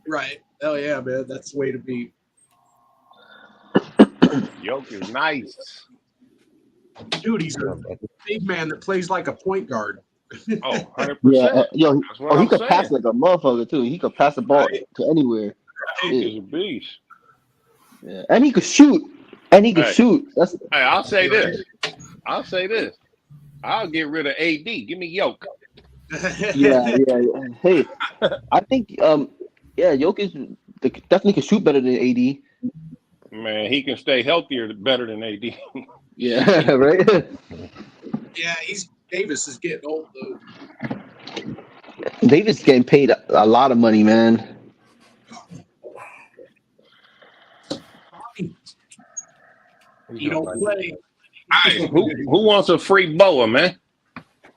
A: Right. Hell yeah, man. That's the way to be.
N: Jokic is nice.
A: Dude, he's a big man that plays like a point guard.
N: Oh, 100%.
M: Yeah, yo,
N: That's what
M: he
N: I'm
M: could
N: saying.
M: pass like a motherfucker too. He could pass the ball to anywhere.
N: Jokic is a beast.
M: Yeah, and he could shoot.
N: Hey.
M: Shoot. That's
N: Hey, I'll say this. I'll get rid of AD. Give me Yoke.
M: yeah. Hey, I think Jokic definitely could shoot better than AD.
N: Man, he can stay healthier better than AD.
M: Yeah, right.
A: Yeah, Davis is getting old though.
M: Davis getting paid a lot of money, man.
A: You don't play.
N: Hey, who wants a free boa, man?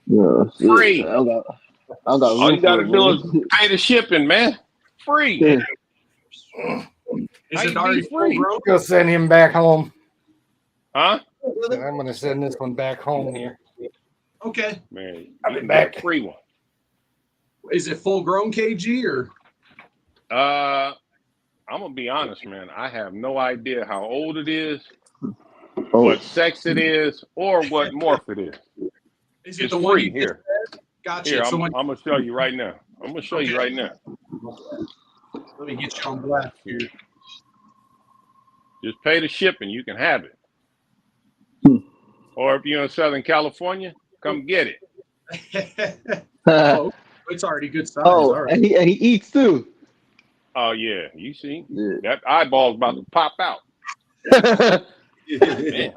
M: Yeah,
N: Free.
M: I got
N: All you gotta do is pay the shipping, man. Free.
F: Yeah.
A: Is it already
N: free?
F: Go send him back home.
N: Huh?
F: I'm gonna send this one back home here.
A: Okay.
N: Man,
F: I'll be
N: you
F: back.
N: get a free one.
A: Is it full grown KG or?
N: I'm gonna be honest, man. I have no idea how old it is,
M: Oh.
N: what sex it is, or what morph it is.
A: Is it
N: It's
A: the one
N: free
A: you
N: here.
A: Gotcha.
N: Here,
A: So
N: I'm gonna show you right now. I'm gonna show you right now.
A: Let me get you on blast here.
N: Just pay the shipping, you can have it. Or if you're in Southern California, come get it.
A: Oh, it's already good size.
M: Oh,
A: All right.
M: and he eats too.
N: Oh yeah, you see
M: Yeah.
N: that eyeball's about to pop out. Man,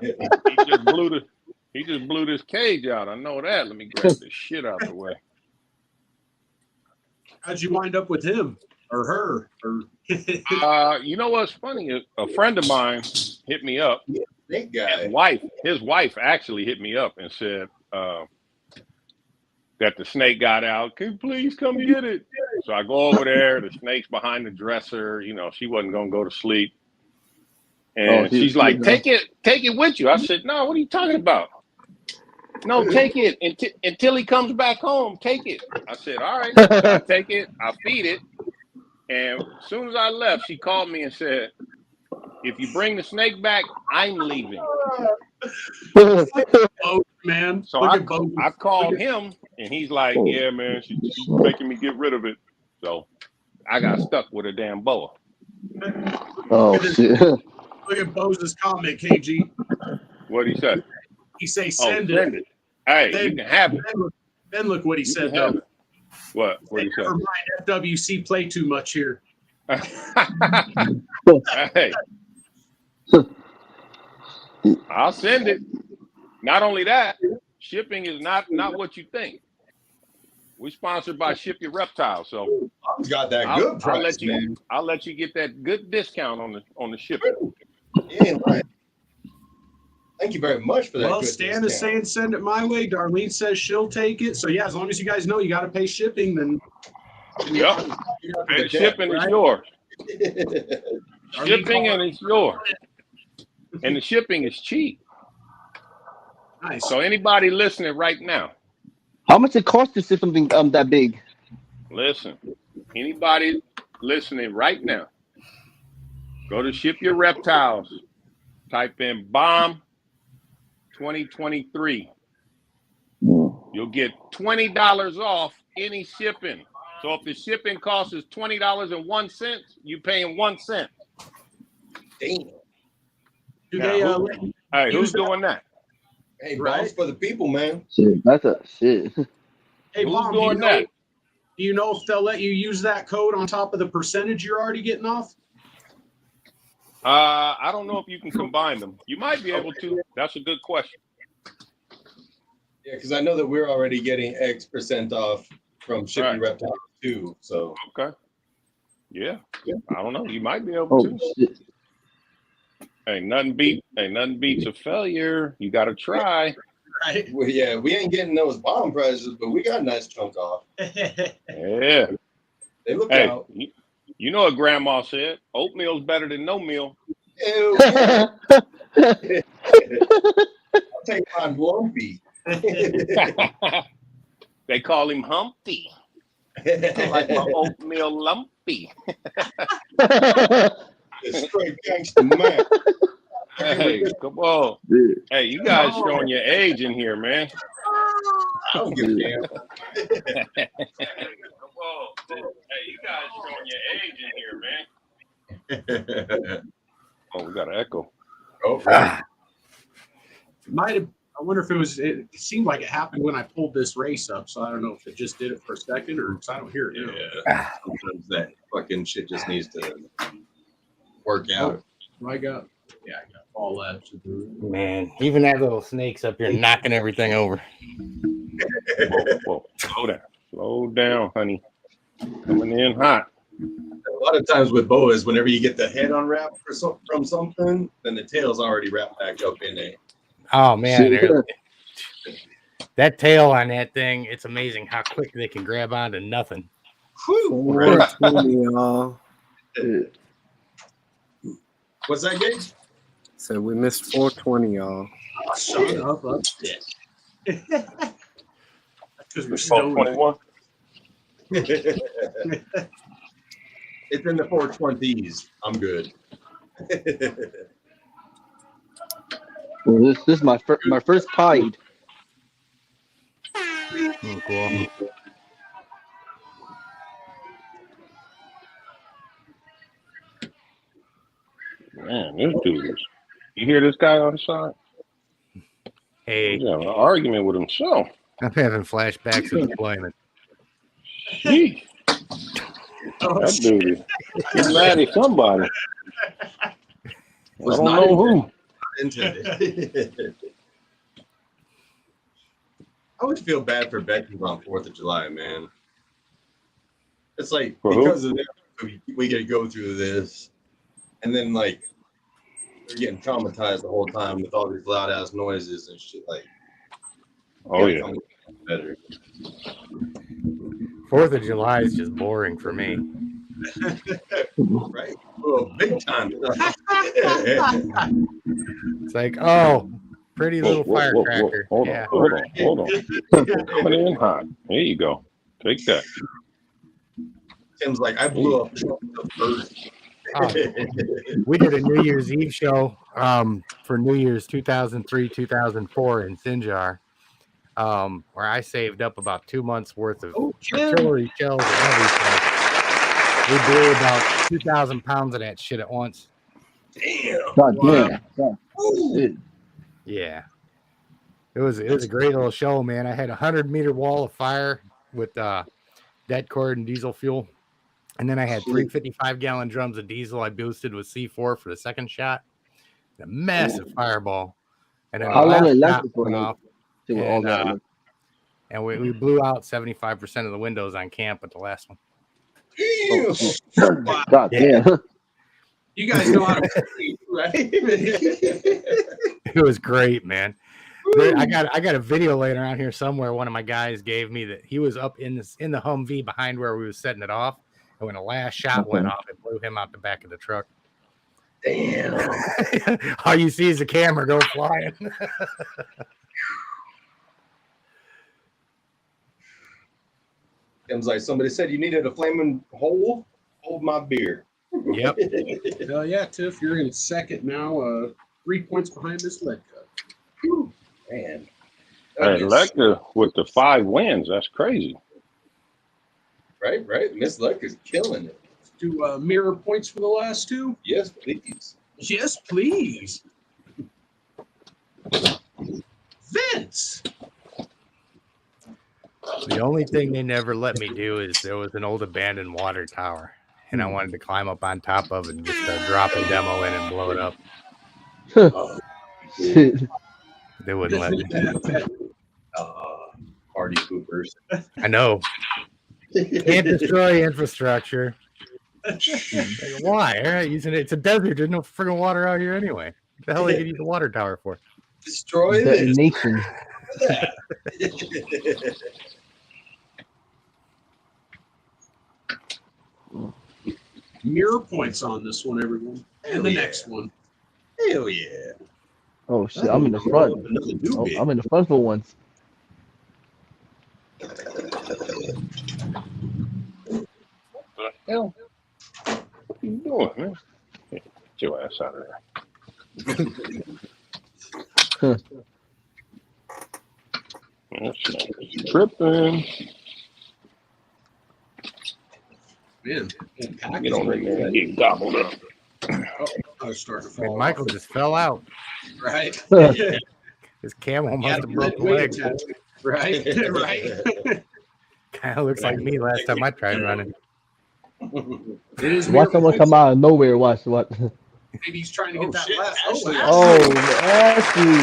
N: he just blew this cage out. I know that. Let me grab this shit out the way.
A: How'd you wind up with him or her? Or
N: You know what's funny? A friend of mine hit me up.
G: Big guy.
N: His wife actually hit me up and said that the snake got out. Can you please come get it? So I go over there. The snake's behind the dresser. You know, she wasn't gonna go to sleep. And she's like, take it with you. I said, no, what are you talking about? No, take it until he comes back home. Take it. I said, all right. So I take it. I feed it. And as soon as I left, she called me and said, if you bring the snake back, I'm leaving.
A: oh man.
N: So I called him, and he's like, yeah, man, she's making me get rid of it. So I got stuck with a damn boa.
M: Oh, shit.
A: Look at Bose's comment, KG.
N: What'd he say?
A: He say send
N: send it. Hey,
A: then,
N: you can have it.
A: Then look what he said,
N: have
A: though.
N: it. What did he say?
A: Never mind, FWC play too much here.
N: Hey. I'll send it. Not only that, shipping is not what you think. We're sponsored by Ship Your Reptiles, so
G: I've got that good price,
N: I'll let you get that good discount on the shipping.
G: Yeah, right. Thank you very much for that.
A: Well,
G: good
A: Stan
G: discount.
A: is saying send it my way. Darlene says she'll take it. So yeah, as long as you guys know you got to pay shipping, then
N: Yep. And shipping is yours. Shipping and it's yours. And the shipping is cheap.
A: Nice.
N: So anybody listening right now,
M: How much it costs to ship something that big?
N: listen. Anybody listening right now, go to Ship Your Reptiles. Type in bomb 2023. You'll get $20 off any shipping. So if the shipping cost is $20.01, you paying 1 cent.
C: Damn.
A: Do
N: Now,
A: they
N: who- hey, who's doing that?
C: Hey,
A: Right.
C: bounce for the people, man.
M: Shit, that's a shit.
A: Hey,
N: Who's
A: Bomb,
N: doing that?
A: do you know if they'll let you use that code on top of the percentage you're already getting off?
N: I don't know if you can combine them. You might be able to. That's a good question.
C: Yeah, because I know that we're already getting X% off from Shipping
N: Right.
C: Reptiles too. So
N: Okay. Yeah. I don't know. You might be able
M: Oh
N: to.
M: shit.
N: Ain't nothing beats a failure. You got to try.
A: Right.
C: well, yeah, we ain't getting those bomb prices, but we got a nice chunk off.
N: Yeah.
C: They look
N: Hey,
C: out.
N: you know what Grandma said? Oatmeal's better than no meal.
C: Ew, yeah. I'll take mine lumpy.
N: They call him Humpty. I like my oatmeal lumpy.
C: Straight gangster man.
N: Hey, come on. Hey, you guys showing your age in here, man.
C: I don't give a damn.
N: Come on. Hey, you guys showing your age in here, man. Oh, we got an echo.
C: Oh, right.
A: Might have. I wonder if it seemed like it happened when I pulled this race up, so I don't know if it just did it for a second or because I don't hear it.
C: Yeah. Sometimes that fucking shit just needs to work out.
A: I got all that to do.
F: Man, even that little snake's up here knocking everything over.
N: Whoa. Slow down, honey. Coming in hot.
C: A lot of times with boas, whenever you get the head unwrapped from something, then the tail's already wrapped back up in it.
F: Oh man, that tail on that thing, it's amazing how quick they can grab onto nothing.
C: Right.
E: 420, y'all.
C: What's that, Gage?
E: So we missed 420, y'all.
A: Shut up, upset. Because we're
N: It's
A: stoned.
N: 421.
C: It's in the 420s. I'm good.
M: Well, this is my first pied.
F: Oh, cool.
N: Man, this dude is. You hear this guy on the side?
F: Hey,
N: He's having an argument with himself.
F: I'm having flashbacks of deployment.
N: Sheesh. That dude is. He's mad at somebody. I don't know who.
C: Intended. I would feel bad for veterans on 4th of July, man. It's like,
N: For who?
C: because of them, we get to go through this, and then like they're getting traumatized the whole time with all these loud ass noises and shit. Like,
N: Oh yeah.
C: better.
F: 4th of July is just boring for me.
C: Right? Well, big time.
F: It's like, oh, pretty little firecracker.
N: Hold
F: Yeah.
N: on. Coming in hot. There you go. Take that.
C: Tim's like, I blew up the first.
F: We did a New Year's Eve show for New Year's 2003, 2004 in Sinjar, where I saved up about 2 months worth of artillery shells and everything. We blew about 2,000 pounds of that shit at once.
C: Damn.
M: God
F: Wow.
M: damn.
F: Yeah. It was a great little show, man. I had a 100-meter wall of fire with dead cord and diesel fuel. And then I had 3 55-gallon drums of diesel I boosted with C4 for the second shot. A massive fireball. And then
M: How
F: the
M: long
F: last
M: it
F: shot
M: lasted for?
F: went off,
M: All that.
F: and we blew out 75% of the windows on camp with the last one.
M: God damn.
A: You guys know how to play, right?
F: It was great, man. I got a video later on here somewhere. One of my guys gave me that he was up in the Humvee behind where we were setting it off, and when the last shot went off, it blew him out the back of the truck.
C: Damn.
F: All you see is the camera go flying.
C: Tim's like, somebody said you needed a flaming hole. Hold my beer.
F: Yep.
A: Hell yeah, Tiff, you're in second now. 3 points behind this Ledka.
C: Whew, man.
N: Hey, Ledka with the 5 wins. That's crazy.
C: Right. Miss Luck is killing it.
A: Do mirror points for the last two?
C: Yes, please.
A: Yes, please. Vince.
F: The only thing they never let me do is there was an old abandoned water tower, and I wanted to climb up on top of it and just drop a demo in and blow it up. They wouldn't let me.
C: Party poopers.
F: I know. Can't destroy infrastructure. Like, why? All right, it's a desert. There's no friggin' water out here anyway. What the hell are they gonna use the water tower for?
C: Destroy
M: the
C: this.
M: nation.
A: Mirror points on this one, everyone. And the next one.
C: Hell yeah.
M: Oh shit! I'm in the front. Oh, I'm in the front for once.
N: What the hell? What are you doing, man? Get your ass out of there. That's not tripping.
A: Man,
N: Get on in there and get gobbled up.
A: Oh, I was starting to fall.
F: Michael just fell out.
A: Right.
F: His camel must have broke a leg.
A: Right. Right.
F: Kind of looks like me last time I tried running.
A: It is
M: Watch someone come out of nowhere. Watch what?
A: Maybe he's trying to get that last.
M: Oh, Ashley.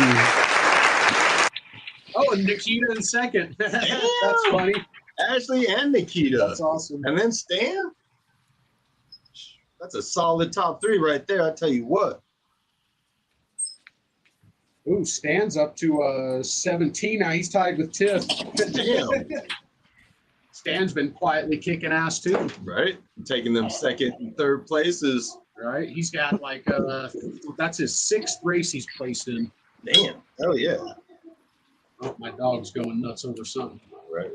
A: Oh, and Nikita in second. That's funny.
G: Ashley and Nikita.
A: That's awesome.
G: And then Stan. That's a solid top three right there. I tell you what.
A: Ooh, Stan's up to 17 now. He's tied with Tiff.
G: Damn.
A: Stan's been quietly kicking ass too.
G: Right? Taking them second and third places.
A: Right? He's got like that's his 6th race he's placed in.
G: Damn. Hell yeah.
A: Oh, my dog's going nuts over something.
G: Right.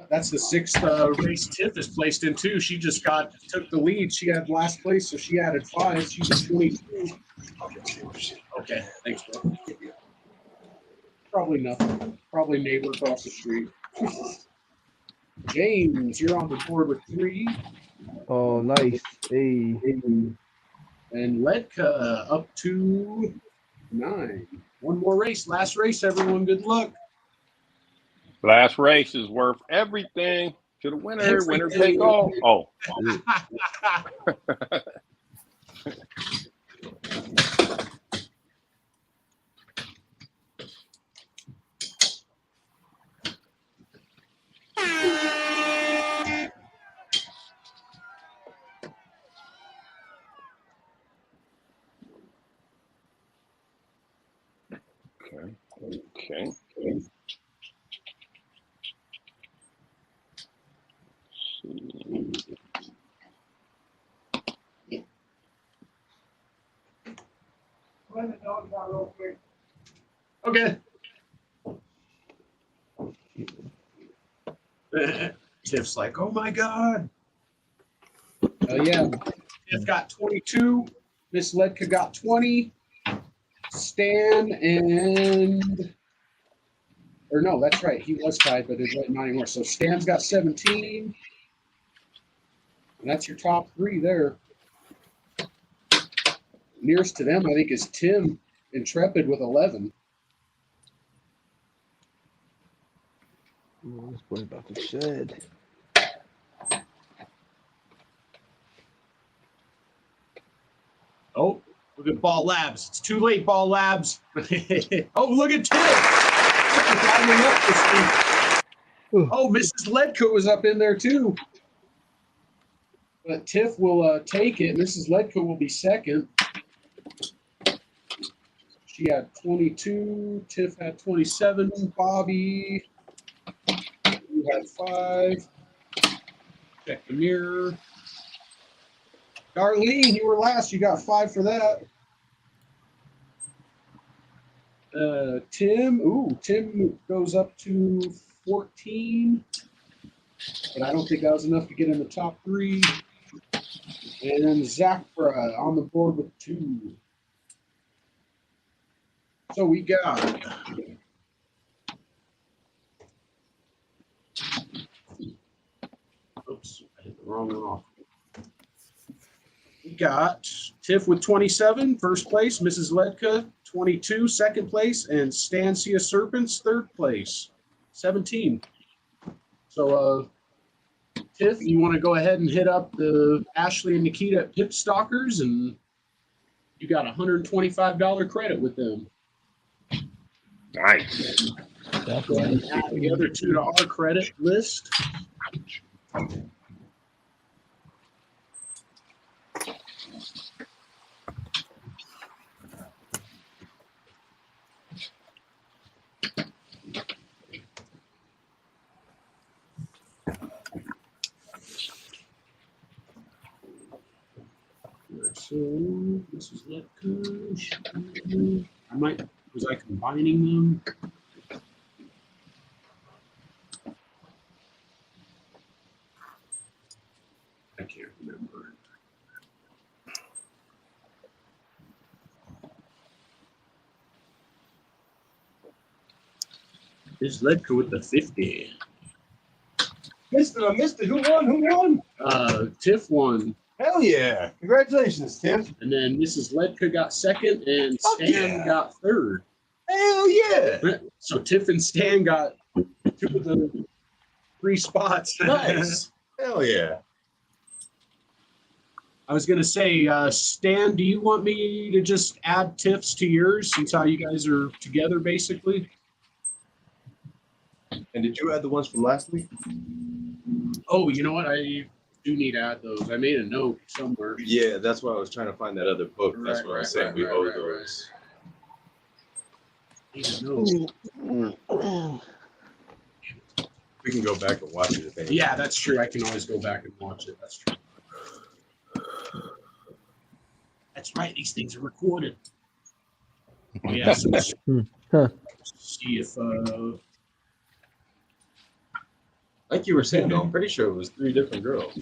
A: That's the 6th race Tiff is placed in too. She just took the lead. She had last place, so she added 5. She's at 22. Okay, thanks, bro. Probably nothing. Probably neighbor across the street. James, you're on the board with 3.
M: Oh, nice. Hey.
A: And Ledka up to 9. One more race. Last race, everyone. Good luck.
N: Last race is worth everything to the winner. Winner take all. Oh. Okay.
A: Okay. Tiff's like, oh my God. Yeah. Tiff got 22. Miss Ledka got 20. Stan and... Or no, that's right. He was tied, but it's not anymore. So Stan's got 17. And that's your top 3 there. Nearest to them, I think, is Tim Intrepid with 11.
M: Oh, this boy about to shed.
A: Oh, look at Ball Labs. It's too late, Ball Labs. Oh, look at Tim. Climbing up this thing. Oh, Mrs. Ledka was up in there too. But Tiff will take it. Mrs. Ledka will be second. She had 22. Tiff had 27. Bobby, you had 5. Check the mirror. Darlene, you were last. You got 5 for that. Tim goes up to 14. But I don't think that was enough to get in the top 3. And Zachra on the board with 2. So we got wrong one off. We got Tiff with 27, first place. Mrs. Ledka, 22, second place. And Stancia Serpents, third place, 17. So, Tiff, you want to go ahead and hit up the Ashley and Nikita at Pip Stalkers, and you got a $125 credit with them.
N: Nice.
A: Go ahead and add the other two to our credit list. So this is Ledka. Was I combining them? I can't remember. This Ledka with the 50.
G: Missed it. I missed it. Who won? Who won?
A: Tiff won.
G: Hell yeah. Congratulations, Tiff.
A: And then Mrs. Ledka got second, and Stan got third.
G: Hell yeah.
A: So Tiff and Stan got 2 of the 3 spots.
G: Nice. Hell yeah.
A: I was going to say, Stan, do you want me to just add Tiff's to yours since how you guys are together, basically?
G: And did you add the ones from last week?
A: Oh, you know what? I do need to add those. I made a note somewhere.
G: Yeah, that's why I was trying to find that other book. That's what I was saying. We owe those. We can go back and watch it if anything.
A: Yeah, that's true. I can always go back and watch it. That's true. That's right. These things are recorded. Oh, yeah. So see if
G: like you were saying, though, I'm pretty sure it was 3 different girls.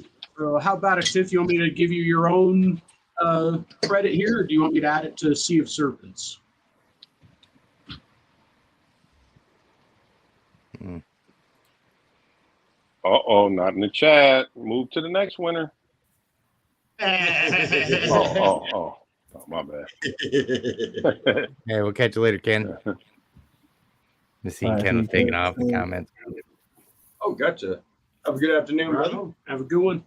A: how about it, Tiff? You want me to give you your own credit here, or do you want me to add it to Sea of Serpents?
N: Uh-oh, not in the chat. Move to the next winner. Oh, my bad.
F: Hey, we'll catch you later, Ken. The scene Ken was taking off the comments.
G: Oh, gotcha. Have a good afternoon, brother.
A: Have a good one.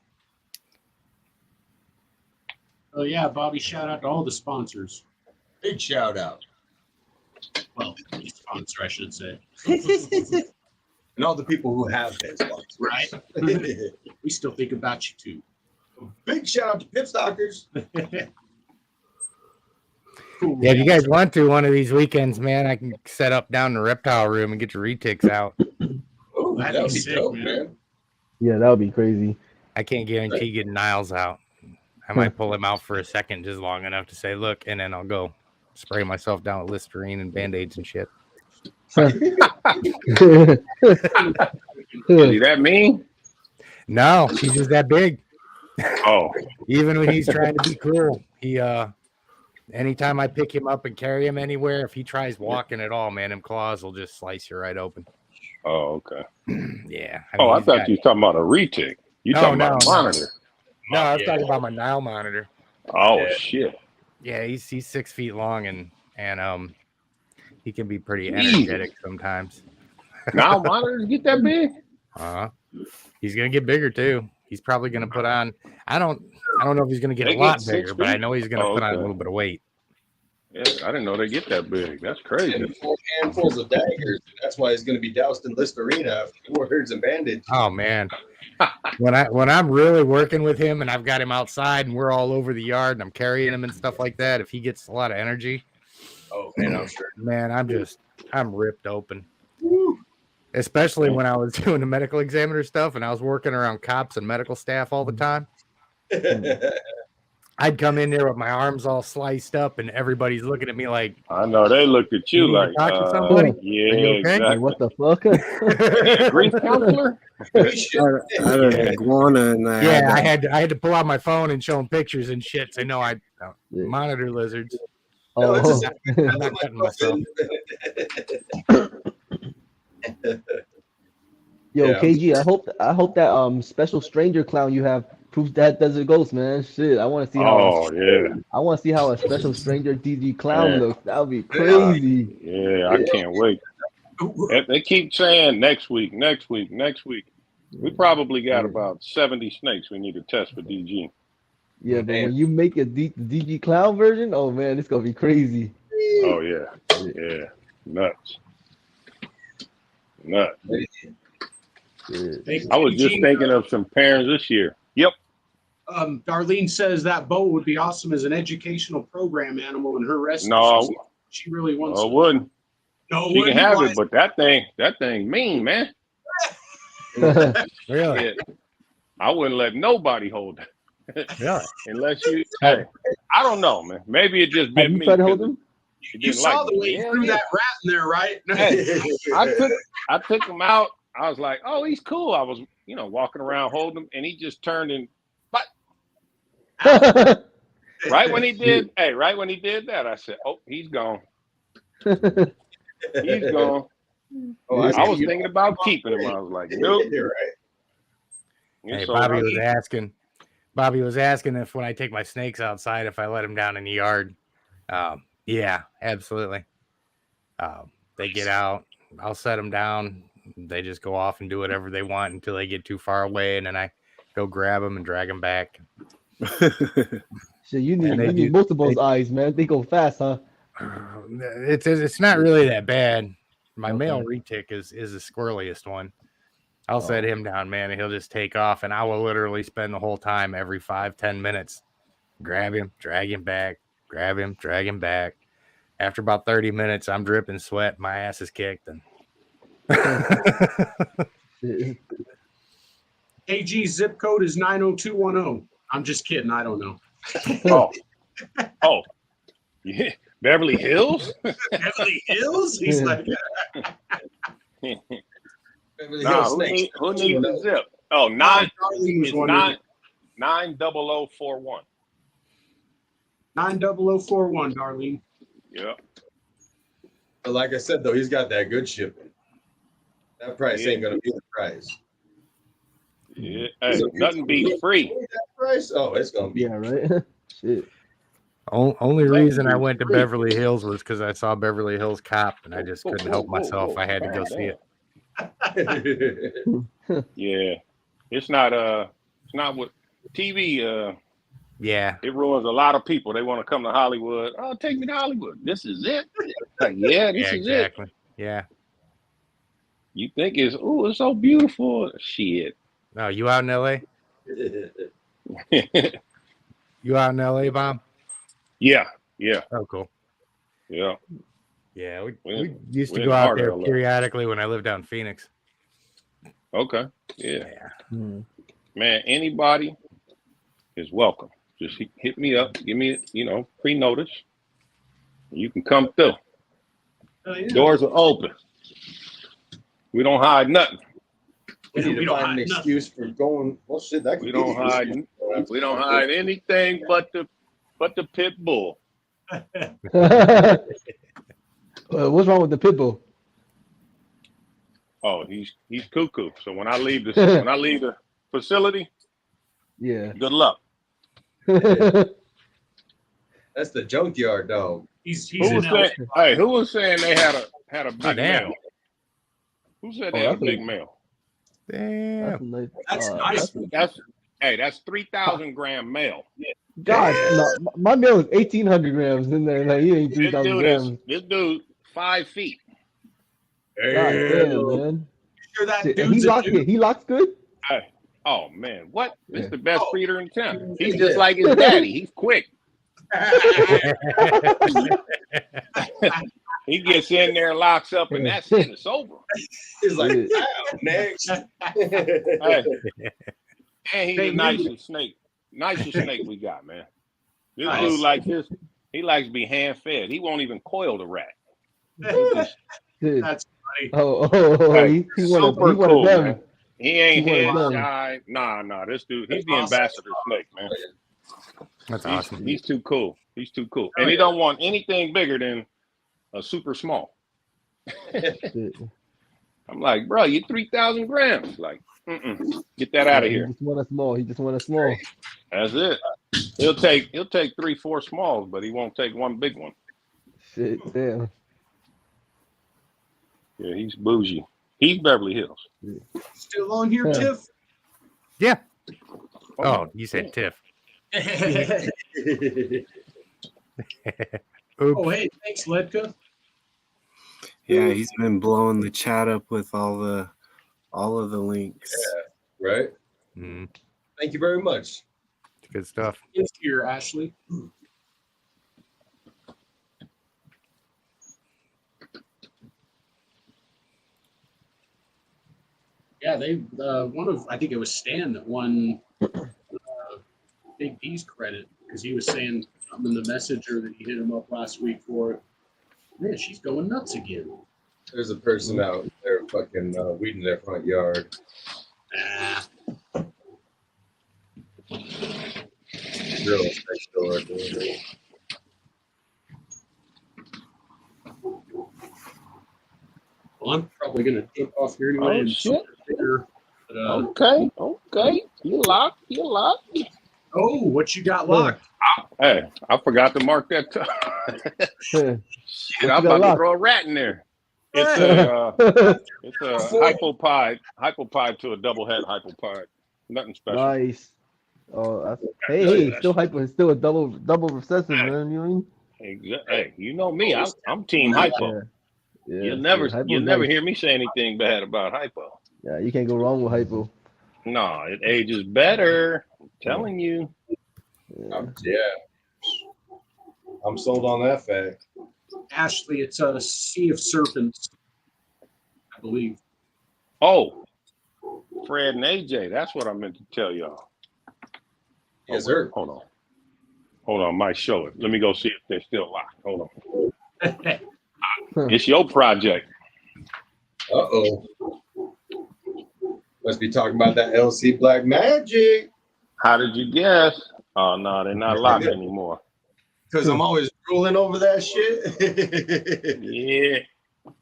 A: Oh, yeah, Bobby, shout out to all the sponsors.
G: Big shout out.
A: Well, sponsor, I should say.
G: And all the people who have been sponsors.
A: Right. We still think about you, too.
G: Big shout out to Pip Stalkers.
A: Cool.
F: Yeah, if you guys want to, one of these weekends, man, I can set up down in the reptile room and get your retics out.
G: Oh, that'd be sick, dope, man.
M: Yeah, that would be crazy.
F: I can't guarantee getting Niles out. I might pull him out for a second, just long enough to say, look, and then I'll go spray myself down with Listerine and Band-Aids and shit.
N: Is he that mean?
F: No, he's just that big.
N: Oh.
F: Even when he's trying to be cool, he anytime I pick him up and carry him anywhere, if he tries walking at all, man, them claws will just slice you right open.
N: Oh, okay.
F: Yeah.
N: I thought you were talking about a retic. You talking about a monitor?
F: No, I was talking about my Nile monitor.
N: Oh shit.
F: Yeah, he's 6 feet long and he can be pretty energetic sometimes.
N: Nile monitors get that big?
F: He's gonna get bigger too. He's probably gonna put on. I don't know if he's gonna get a lot bigger, but I know he's gonna put on a little bit of weight.
N: Yeah, I didn't know they get that big. That's crazy.
G: And 4 handfuls of daggers. That's why he's going to be doused in Listerine afterwards and bandaged.
F: Oh man, when I'm really working with him and I've got him outside and we're all over the yard and I'm carrying him and stuff like that, if he gets a lot of energy,
G: oh man, I'm sure.
F: Man, I'm ripped open. Woo. Especially when I was doing the medical examiner stuff and I was working around cops and medical staff all the time. I'd come in there with my arms all sliced up and everybody's looking at me like,
N: I know they look at you like,
F: talk to somebody?
N: Yeah,
F: okay?
N: exactly.
M: Like, what the fuck?
N: Grief counselor?
E: I had an iguana and
F: I had to pull out my phone and show them pictures and shit. Say, no, I monitor lizards.
M: Oh,
F: I'm not cutting myself.
M: Yo,
C: Yeah.
M: KG, I hope that special stranger clown you have proves that Desert Ghost, man. Shit, I want to see
N: Yeah,
M: I want to see how a special stranger DG clown
N: man.
M: looks. That would be crazy.
N: Yeah, I can't wait. They keep saying next week. We probably got about 70 snakes we need to test for DG.
M: Yeah, but when you make a DG clown version, oh man, it's gonna be crazy.
N: Oh yeah, nuts. I was just thinking of some parents this year. Yep.
A: Darlene says that Baud would be awesome as an educational program animal in her rescue.
N: No,
A: she really wants.
N: No, it wouldn't.
A: No,
N: she can have it, but that thing mean, man.
F: Really?
N: Yeah. I wouldn't let nobody hold it.
F: Really?
N: Unless you. Hey, I don't know, man. Maybe it just bit me.
M: Tried to hold him?
A: You saw the way you threw that rat in there, right?
N: Hey, I took him out. I was like, oh, he's cool. I was, walking around holding him, and he just turned and right when he did that, I said, oh, he's gone. He's gone.
C: Oh,
N: I was thinking about keeping him. I was like, nope.
C: You're right.
F: Hey, Bobby was asking if when I take my snakes outside, if I let them down in the yard. Yeah, absolutely. They get out. I'll set them down. They just go off and do whatever they want until they get too far away, and then I go grab them and drag them back.
M: So you need multiple eyes, man. They go fast, huh?
F: It's not really that bad. My male retic is the squirreliest one. I'll set him down, man, and he'll just take off, and I will literally spend the whole time every 5-10 minutes. Grab him, drag him back, grab him, drag him back. After about 30 minutes, I'm dripping sweat. My ass is kicked. And
A: KG zip code is 90210. I'm just kidding. I don't know.
N: Oh, yeah. Beverly Hills?
A: Beverly Hills? He's like,
C: Beverly Hills snakes.
N: Who needs the zip? Oh, 90041.
A: 90041, Darlene.
N: Yeah.
C: But like I said, though, he's got that good shipping. That price ain't gonna be the price.
N: Yeah, hey, nothing beats free.
C: That price? Oh, it's gonna be
M: right. Shit.
F: Only reason I went to Beverly Hills was because I saw Beverly Hills Cop, and I just couldn't help myself. I had to go see
N: it. Yeah, it's not what TV.
F: Yeah,
N: it ruins a lot of people. They want to come to Hollywood. Oh, take me to Hollywood. This is it. Like, yeah, this is
F: exactly.
N: it.
F: Yeah.
N: You think it's so beautiful. Shit.
F: No, you out in LA? You out in LA, Bob?
N: Yeah.
F: Oh, cool.
N: Yeah.
F: Yeah, we used to go out there periodically when I lived out in Phoenix.
N: Okay. Yeah. Man, anybody is welcome. Just hit me up. Give me, pre-notice. You can come through. Doors are open. We don't hide nothing.
C: We need to find an excuse for going. Well, shit, that could
N: we don't hide. We don't hide anything but the pit bull.
M: What's wrong with the pit bull?
N: Oh, he's cuckoo. So when I leave the facility,
M: yeah,
N: good luck.
C: That's the junkyard dog.
N: Who was saying they had a big male? Who said they had a big male?
F: Damn.
A: That's nice.
N: That's 3,000 gram male.
M: God, no, my male is 1,800 grams in there. Like, he ain't 3,000 grams.
N: This dude 5 feet.
M: God damn, man.
A: Sure that
M: he locks good?
N: Hey, oh man, what? This is the best breeder in town. He's just like his daddy. He's quick. He gets in there, locks up, and that's it. It's over.
C: He's like, next.
N: Hey. And he's the nicest snake we got, man. This dude like this. He likes to be hand fed. He won't even coil the rat.
A: That's funny.
M: He
N: super cool, man. He ain't head
M: done.
N: shy. Nah. This dude, he's the ambassador snake, man.
F: That's awesome.
N: He's too cool. And he don't want anything bigger than a super small. I'm like, bro, you 3,000 grams. Like, get that out of here.
M: He just want a small. He just want a small.
N: That's it. He'll take 3-4 smalls, but he won't take one big one.
M: Shit, damn.
N: Yeah, he's bougie. He's Beverly Hills.
A: Still on here, Tiff?
F: Yeah. Oh, you said Tiff.
A: Oh, hey, thanks, Ledka.
E: Yeah, he's been blowing the chat up with all of the links.
C: Yeah, right.
F: Mm.
C: Thank you very much.
F: Good stuff.
A: It's here, Ashley. Yeah, they I think it was Stan that won Big D's credit because he was saying something in the messenger that he hit him up last week for it. Man, she's going nuts again.
C: There's a person out there fucking weeding their front yard. Girls next door.
A: Well, I'm probably going to take off here anyway.
N: Oh, shit.
A: Figure, but,
N: Okay. You locked.
A: Oh, what you got locked?
N: Hey, I forgot to mark that. Shit, I'm about to throw a rat in there. It's a hypopide to a double head hypopide. Nothing special.
M: Nice. Oh, hey, still a double recessive, man. You know what I mean?
N: Hey, you know me. I'm team hypo.
M: Yeah,
N: you'll never hear me say anything bad about hypo.
M: Yeah, you can't go wrong with hypo.
N: No, it ages better. I'm telling you.
C: Yeah. I'm sold on that fact.
A: Ashley, it's a Sea of Serpents, I believe.
N: Oh, Fred and AJ. That's what I meant to tell y'all.
C: Yes, sir.
N: Hold on. Might show it. Let me go see if they're still locked. Hold on. It's your project.
C: Uh-oh. Must be talking about that LC Black Magic.
N: How did you guess? Oh, no, they're not locked anymore.
C: Because I'm always drooling over that shit.
N: Yeah,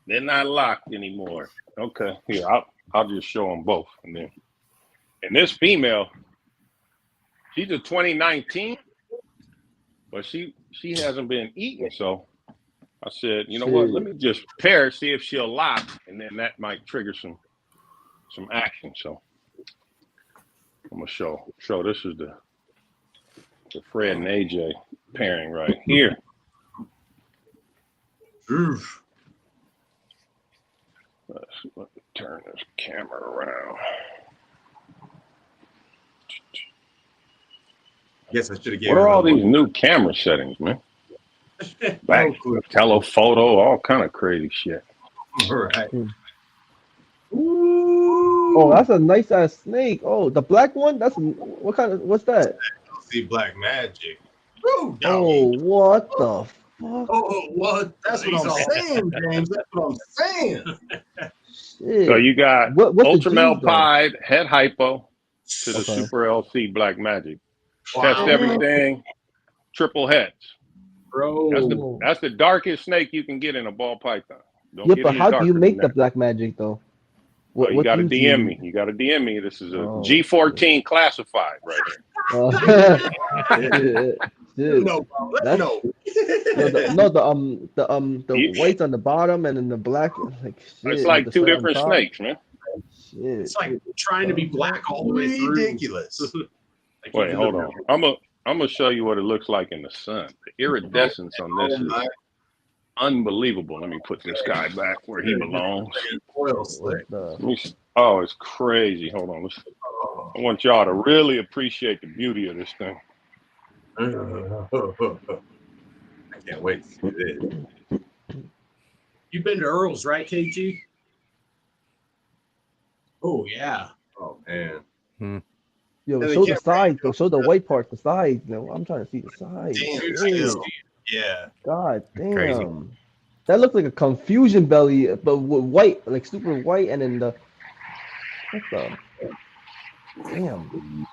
N: they're not locked anymore. Okay, here, I'll just show them both. And this female, she's a 2019, but she hasn't been eating. So I said, you know what? Let me just pair, see if she'll lock, and then that might trigger some action. So I'm gonna show. This is the Fred and AJ pairing right here.
C: Oof.
N: Let me turn this camera around.
C: Guess I should have given.
N: What are all these new camera settings, man? Back telephoto, all kind of crazy shit.
C: All right.
M: Oh, that's a nice ass snake. Oh, the black one? What's that?
C: See Black Magic.
M: Oh, what the fuck?
A: Oh, what?
C: That's what I'm saying, James. That's what I'm saying.
M: Shit.
N: So you got
M: what's
N: Ultramel Pied, head hypo to the Super LC Black Magic. Test everything, triple heads.
A: Bro.
N: That's the darkest snake you can get in a ball python.
M: Yeah, but how do you make the Black Magic though?
N: You got to DM me. You got to DM me. This is a G14 classified right here.
M: No, the whites on the bottom and then the black. Like, shit,
N: it's like two different snakes, man.
M: Shit.
A: It's like trying to be black all the way through.
C: Ridiculous.
N: Wait, hold on. I'm gonna show you what it looks like in the sun. The iridescence on this is unbelievable. Let me put this guy back where he belongs. Oh, it's crazy. Hold on. I want y'all to really appreciate the beauty of this thing.
C: I can't wait to see this.
A: You've been to Earl's, right, KG? Oh, yeah.
C: Oh, man.
M: Yo, show the sides, though. Show the white part, the sides. No, I'm trying to see the sides.
C: Damn. Yeah.
M: God damn.
F: Crazy.
M: That looks like a confusion belly, but with white, like super white, and then the. What the? Damn.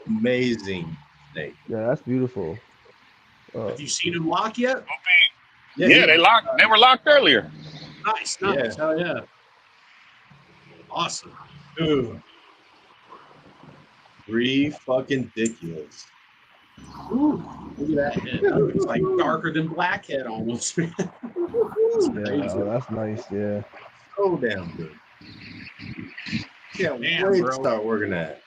C: Amazing snake.
M: Yeah, that's beautiful.
A: Have you seen him lock yet?
N: Yeah, they were locked earlier.
A: Nice. Oh, yeah. Awesome.
G: Dude. Ridiculous.
A: Ooh, look at that head. It's like darker than blackhead almost. That's
M: Oh, that's nice. Yeah.
G: So damn good. Can't
A: Damn,
G: wait
A: bro.
G: to start working that.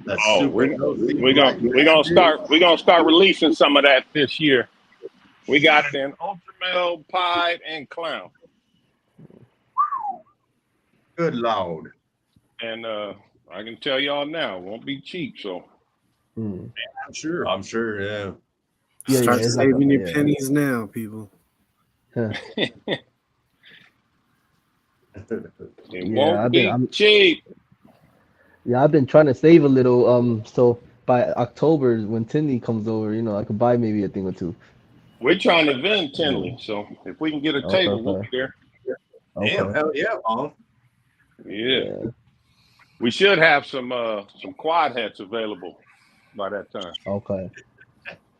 G: That's
N: Oh,
G: super.
N: we're gonna start releasing some of that this year. We got it in Ultramel, Pied, and Clown.
G: Good Lord.
N: And I can tell y'all now, it won't be cheap. So
A: I'm sure.
G: I'm sure, yeah.
E: Start
M: it's
E: saving
M: like,
E: your pennies now, people.
N: it
M: Yeah,
N: won't be cheap.
M: Yeah, I've been trying to save a little. So by October, when Tinley comes over, I could buy maybe a thing or two.
N: We're trying to vend Tinley, so if we can get a table, we'll be there.
G: Damn, hell yeah, Paul.
N: Yeah. We should have some quad hats available by that time.
M: Okay.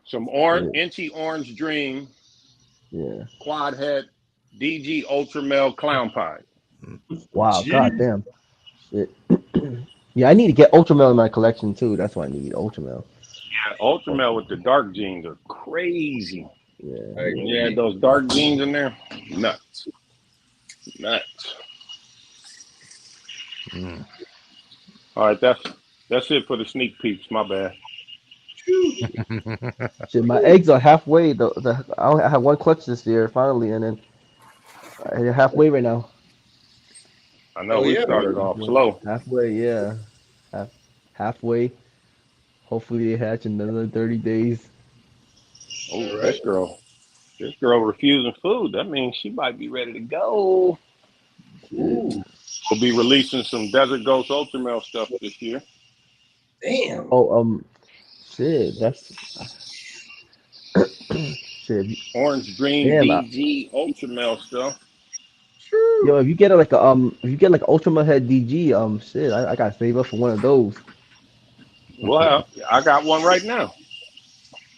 N: Some Inchy Orange Dream.
M: Yeah.
N: Quad hat, DG Ultramel Clown Pie.
M: Wow. God damn. Shit. Yeah, I need to get Ultramel in my collection too. That's why I need Ultramel.
N: Yeah, Ultramel with the dark jeans are crazy.
M: Yeah.
N: You had those dark jeans in there? Nuts. All right, that's it for the sneak peeks. My bad.
M: Shit, my eggs are halfway. I have one clutch this year finally, and then they're halfway right now.
N: I know we started off slow.
M: Halfway, yeah. Halfway. Hopefully they hatch in another 30 days.
N: Oh, this girl refusing food. That means she might be ready to go. Ooh. We'll be releasing some Desert Ghost Ultramel stuff this year.
G: Damn.
M: Oh, shit, that's shit.
N: Orange Dream DG Ultramel stuff.
M: Yo, if you get like Ultramel Head DG, shit, I gotta save up for one of those.
N: Well, I got one right now.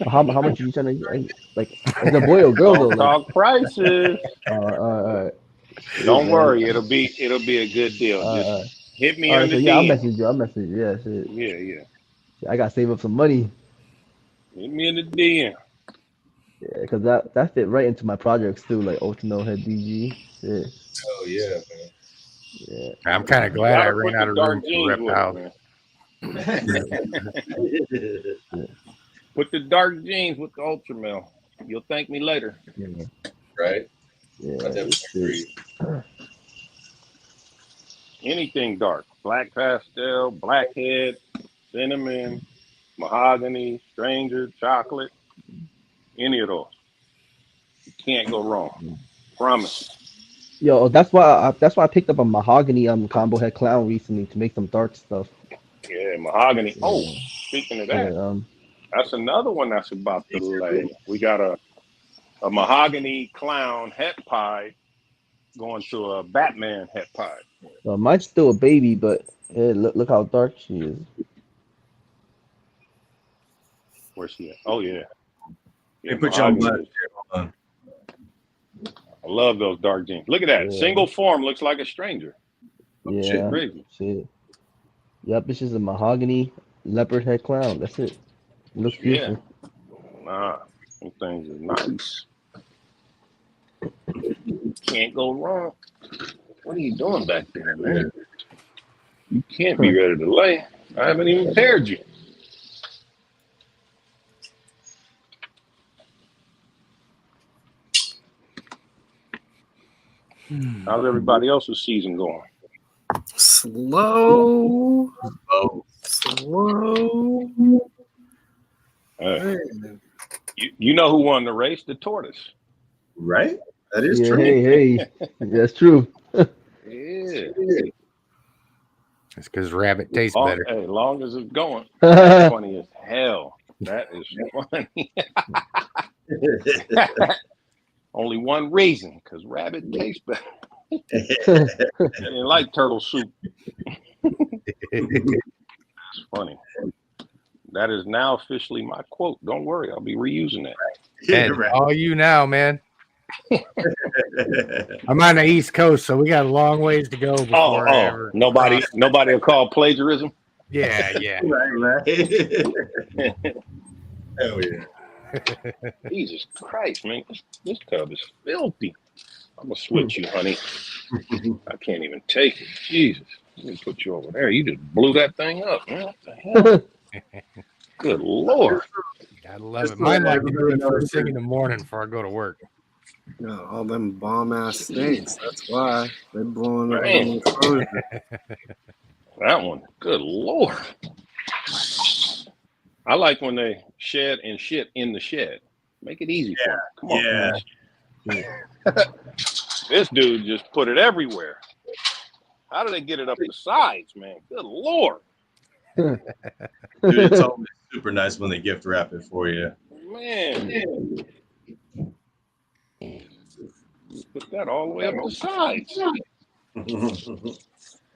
M: How much are you trying to like? Is it a boy or girl though?
N: Don't talk prices.
M: All right.
N: Don't worry, it'll be a good deal. Just hit me on the DM.
M: I'll message you. Yeah, shit.
N: Yeah.
M: I gotta save up some money.
N: Hit me in the DM.
M: Yeah, because that fit right into my projects too, like Ultramel Head DG. Shit.
G: Oh yeah, man.
M: Yeah.
F: I'm kind of glad I ran out of room for reptiles.
N: Put the dark jeans with the Ultramel. You'll thank me later.
M: Yeah.
G: Right?
M: Yeah.
G: I definitely agree.
N: Anything dark. Black pastel, blackhead, cinnamon, mahogany, stranger, chocolate. Any of those. You can't go wrong. Promise.
M: Yo, that's why I picked up a mahogany combo head clown recently to make some dark stuff.
N: Yeah, mahogany. Oh, speaking of that, that's another one that's about to lay. We got a mahogany clown het pie going to a Batman het pie.
M: Mine's still a baby, but hey, look how dark she is.
N: Where's she at? Oh yeah.
G: They put you on black.
N: I love those dark jeans. Look at that.
M: Yeah.
N: Single form looks like a stranger.
M: Yeah.
N: Shit, crazy.
M: Shit. Yep, it's just a mahogany leopard head clown. That's it. Looks beautiful.
N: Nah, those things are nice. Can't go wrong. What are you doing back there, man? You can't be ready to lay. I haven't even paired you. How's everybody else's season going?
E: Slow.
N: You know who won the race? The tortoise.
G: Right? That is
M: Yeah,
G: true.
M: hey. That's true.
N: Yeah.
F: It's because rabbit tastes
N: Long,
F: better.
N: Hey, long as it's going. That's funny as hell. That is funny. Only one reason, because rabbit tastes better. I didn't like turtle soup. That's funny. That is now officially my quote. Don't worry, I'll be reusing that.
F: And all you now, man. I'm on the East Coast, so we got a long ways to go before I ever
N: nobody
F: cross.
N: will call plagiarism.
F: Yeah.
G: Right. Hell yeah.
N: Jesus Christ, man, this tub is filthy. I'm gonna switch you, honey. I can't even take it. Jesus, let me put you over there. You just blew that thing up, man. What the hell? Good Lord.
F: I love it. Mine like to do it first thing in the morning before I go to work.
E: No, all them bomb ass snakes. That's why they're blowing up
N: Man.
E: the enclosure.
N: That one, good Lord. I like when they shed and shit in the shed. Make it easy for them. Come on. This dude just put it everywhere. How do they get it up the sides, man? Good Lord.
G: Dude, it's always super nice when they gift wrap it for you.
N: Man. Put that all the way up the sides.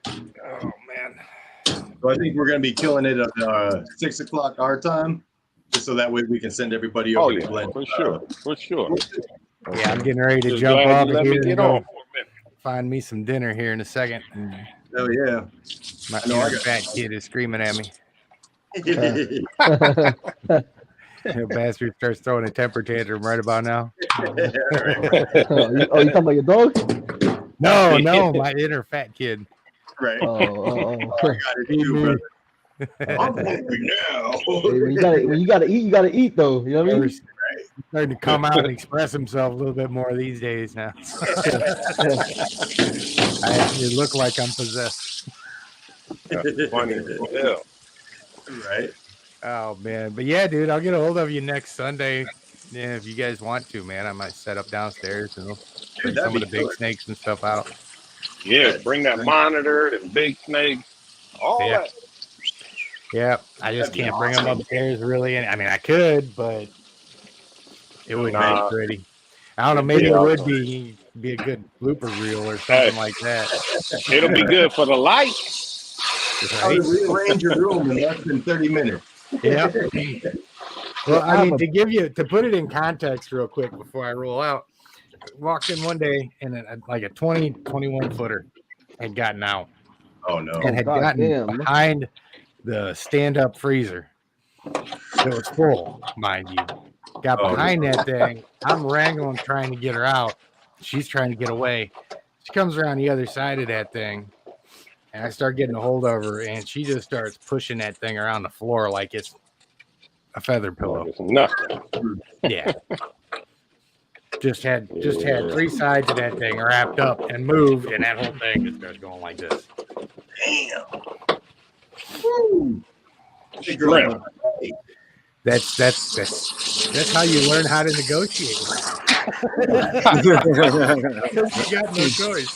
F: Oh, man.
G: So I think we're going to be killing it at 6 o'clock our time, just so that way we can send everybody over to Glenn.
N: For sure.
F: Yeah, I'm getting ready to
N: Just
F: jump
N: glad
F: off
N: you let
F: here
N: me
F: and
N: get
F: go
N: on for a minute.
F: find me some dinner here in a second.
G: Oh, yeah.
F: My
G: I know I
F: inner
G: got-
F: fat kid is screaming at me. The bastard starts throwing a temper tantrum right about now.
M: You talking about your dog?
F: No, my inner fat kid.
G: Right.
M: Oh.
G: I got it too, brother. I'm hungry now.
M: Hey, when you gotta eat, you gotta eat though. You know what I mean?
F: He's starting to come out and express himself a little bit more these days now. I actually look like I'm possessed.
N: That's funny as hell.
G: Right.
F: Oh man, but yeah, dude, I'll get a hold of you next Sunday. Yeah, if you guys want to, man, I might set up downstairs and bring
G: that'd
F: some of
G: be
F: the big
G: good.
F: snakes and stuff out.
N: Yeah, bring that monitor and big snakes, all
F: Yeah.
N: that.
F: Yeah, I just
G: That'd be
F: can't bring them
G: awesome.
F: upstairs really. I mean, I could, but it wouldn't
N: Nah.
F: be pretty. I don't know. Maybe it would be a good blooper reel or something like that.
N: It'll be good for the lights.
G: How to rearrange your room in less than 30 minutes.
F: Yeah. Well, I mean, to put it in context real quick before I roll out, walked in one day and like a 21 footer had gotten out.
G: Oh no.
F: And had gotten behind the stand-up freezer. It was full, mind you. Got behind that thing. I'm wrangling, trying to get her out. She's trying to get away. She comes around the other side of that thing, and I start getting a hold of her, and she just starts pushing that thing around the floor like it's a feather pillow.
N: It's nothing.
F: Yeah. Just had 3 sides of that thing wrapped up and moved, and that whole thing just starts going like this.
G: Damn.
F: Woo. That's how you learn how to negotiate. You got no choice.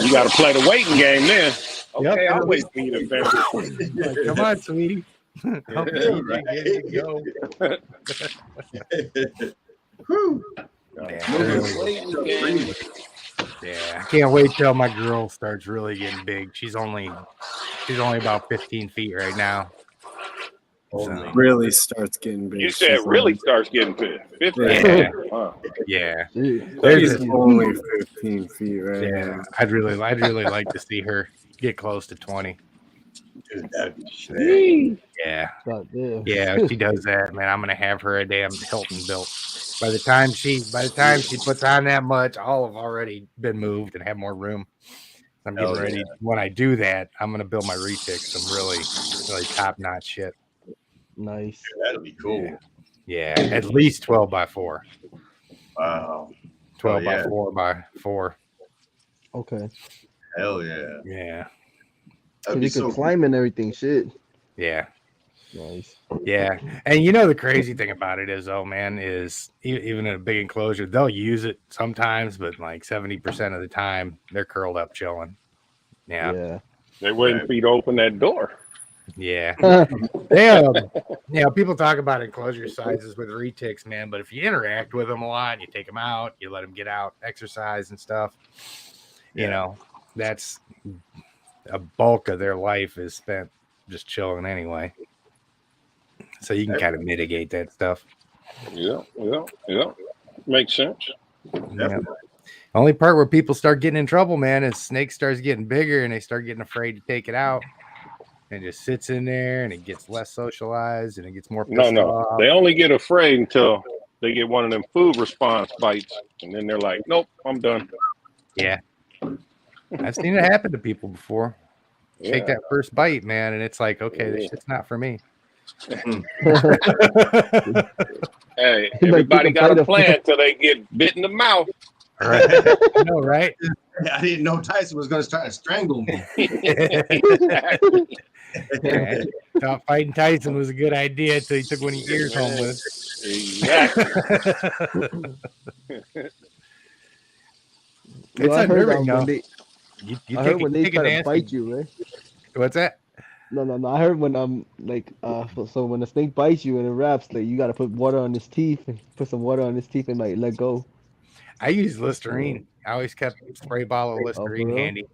N: You got to play the waiting game then. Okay, I'll wait for you to finish.
F: Like, come on, sweetie. Okay, right. Go. Yeah, I can't wait till my girl starts really getting big. She's only about 15 feet right now.
E: So. Really starts getting big.
N: You said really starts getting big. 15.
E: Yeah.
N: Wow.
F: Yeah.
E: There's only 15 feet right now.
F: I'd really like to see her get close to 20.
G: Dude, that'd be shit.
F: Yeah.
M: God,
F: Yeah, if she does that, man, I'm gonna have her a damn Hilton built. By the time she puts on that much, I'll have already been moved and have more room. I'm getting ready. Yeah. When I do that, I'm gonna build my retic some really top notch shit.
M: Nice.
G: Dude, that'd be cool.
F: Yeah, at least 12 by 4.
G: Wow.
F: 12 by 4 by 4.
M: Okay.
G: Hell yeah.
F: Yeah.
M: So you could climb and everything, shit.
F: Yeah.
M: Nice.
F: Yeah. And you know the crazy thing about it is, is even in a big enclosure, they'll use it sometimes, but like 70% of the time they're curled up chilling. Yeah.
N: They're waiting for you to open that door.
F: Yeah. People talk about enclosure sizes with retics, man, but if you interact with them a lot, you take them out, you let them get out, exercise and stuff, you know, that's a bulk of their life is spent just chilling anyway. So you can kind of mitigate that stuff.
N: Yeah. Makes sense.
F: Yeah. Only part where people start getting in trouble, man, is snake starts getting bigger and they start getting afraid to take it out. And it just sits in there and it gets less socialized and it gets more pissed
N: No.
F: off.
N: They only get afraid until they get one of them food response bites, and then they're like, "Nope, I'm done."
F: Yeah. I've seen it happen to people before.
N: Yeah.
F: Take that first bite, man, and it's like, okay, this shit's not for me.
N: Hey, everybody got a plan until they get bit in the mouth.
F: Right. I know, right?
G: I didn't know Tyson was going to try to strangle me.
F: Yeah, thought fighting Tyson was a good idea until he took one of your ears home with us.
N: Exactly.
F: It's unnerving, though.
O: I heard when they try to bite you, right?
F: What's that?
O: No. I heard when so when a snake bites you and it wraps, like you gotta put water on his teeth and put some water on his teeth and like let go.
F: I use Listerine. I always kept a spray bottle of Listerine handy.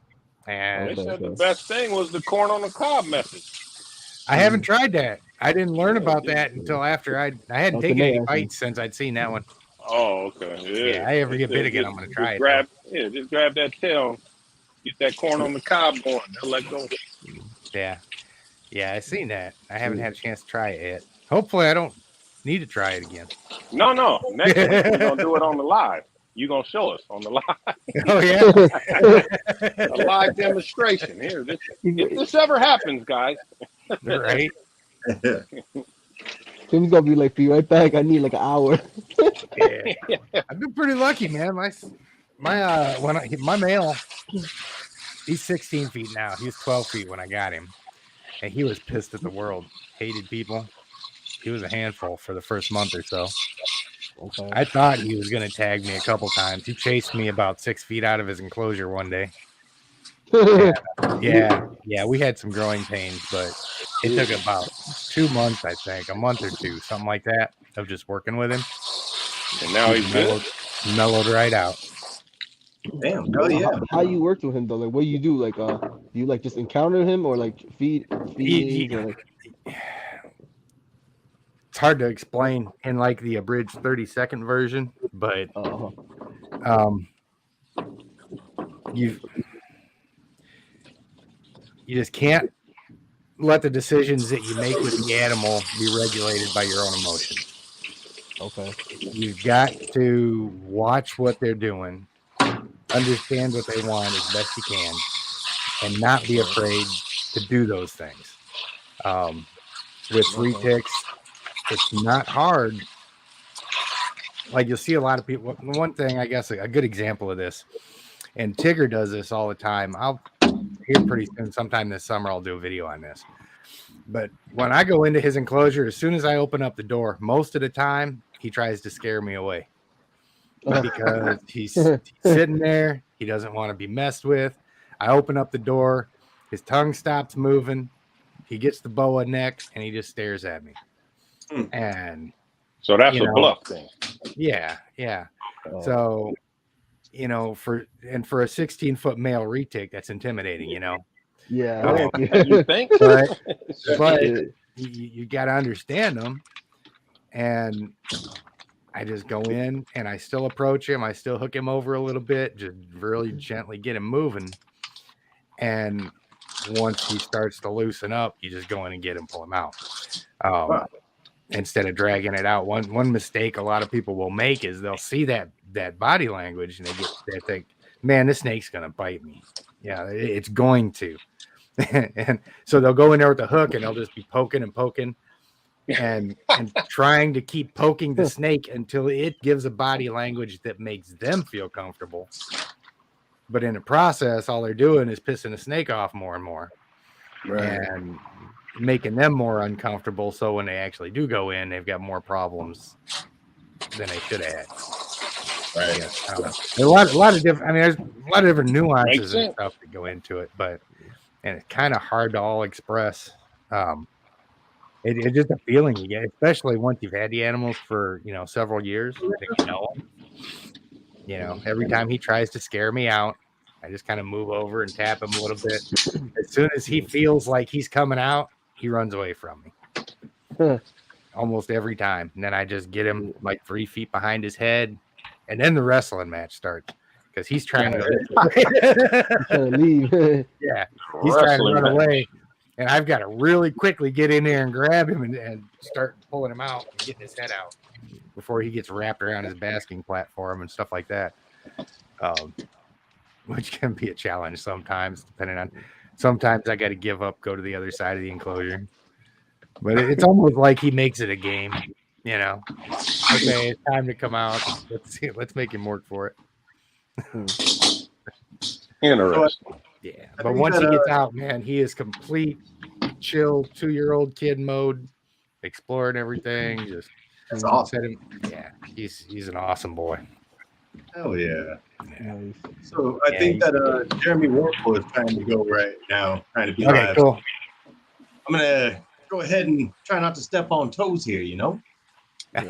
F: And
N: they said the best thing was the corn on the cob method.
F: I haven't tried that. I didn't learn about that until after I hadn't taken any bites since I'd seen that one.
N: Oh, okay.
F: Yeah, I ever get bit again, I'm gonna try it.
N: Just grab that tail, get that corn on the cob going. They'll let go.
F: Yeah, I seen that. I haven't had a chance to try it yet. Hopefully, I don't need to try it again.
N: No. Next week we're gonna do it on the live. You're gonna show us on the live.
F: Oh yeah.
N: A live demonstration here. If this ever happens, guys.
F: Right.
O: Tim's gonna be like, "Be right back. I need like an hour."
F: Yeah. I've been pretty lucky, man. My male, he's 16 feet now. He was 12 feet when I got him, and he was pissed at the world. Hated people. He was a handful for the first month or so. Okay. I thought he was going to tag me a couple times. He chased me about 6 feet out of his enclosure one day. Yeah, we had some growing pains, but it took about 2 months, I think, a month or two, something like that, of just working with him.
N: And now he's
F: mellowed right out.
G: Damn, hell yeah.
O: How you worked with him though? Like, what do you do? Like, do you like just encounter him or like feed?
F: It's hard to explain in like the abridged 30-second version, but you just can't let the decisions that you make with the animal be regulated by your own emotions.
O: Okay.
F: You've got to watch what they're doing, understand what they want as best you can, and not be afraid to do those things. With flea ticks, it's not hard. Like you'll see a lot of people. One thing, I guess, a good example of this, and Tigger does this all the time. I'll here pretty soon, sometime this summer, I'll do a video on this. But when I go into his enclosure, as soon as I open up the door, most of the time he tries to scare me away because he's sitting there. He doesn't want to be messed with. I open up the door, his tongue stops moving. He gets the boa neck and he just stares at me. And
N: so that's a bluff thing.
F: Yeah. So, for a 16-foot male retic, that's intimidating,
O: Yeah.
N: You think?
F: But you got to understand them. And I just go in and I still approach him. I still hook him over a little bit, just really gently get him moving. And once he starts to loosen up, you just go in and get him, pull him out. Instead of dragging it out. One mistake a lot of people will make is they'll see that body language and they think, man, this snake's going to bite me. Yeah, it's going to. And so they'll go in there with the hook and they'll just be poking and trying to keep poking the snake until it gives a body language that makes them feel comfortable. But in the process, all they're doing is pissing the snake off more and more. Right. And making them more uncomfortable. So when they actually do go in, they've got more problems than they should have had. Right. There's a lot of different. I mean, there's a lot of different nuances and stuff that go into it, and it's kind of hard to all express. It's just a feeling you get, especially once you've had the animals for several years. Every time he tries to scare me out, I just kind of move over and tap him a little bit. As soon as he feels like he's coming out, he runs away from me. Almost every time. And then I just get him like 3 feet behind his head. And then the wrestling match starts. because he's trying to
O: leave.
F: Yeah, he's trying to run away, and I've got to really quickly get in there and grab him and start pulling him out and getting his head out before he gets wrapped around his basking platform and stuff like that. Which can be a challenge sometimes, depending on. Sometimes I got to give up, go to the other side of the enclosure, but it's almost like he makes it a game. You know, okay, it's time to come out. Let's make him work for it.
N: Interesting.
F: Yeah, but once he gets out, man, he is complete chill 2-year-old kid mode, exploring everything. Just
G: That's awesome.
F: Yeah, he's an awesome boy.
G: Hell yeah.
O: Nice.
G: So I think that Jeremy Warple is trying to go right now, trying to be
F: Okay,
G: live.
F: cool.
G: I'm gonna go ahead and try not to step on toes here, you know?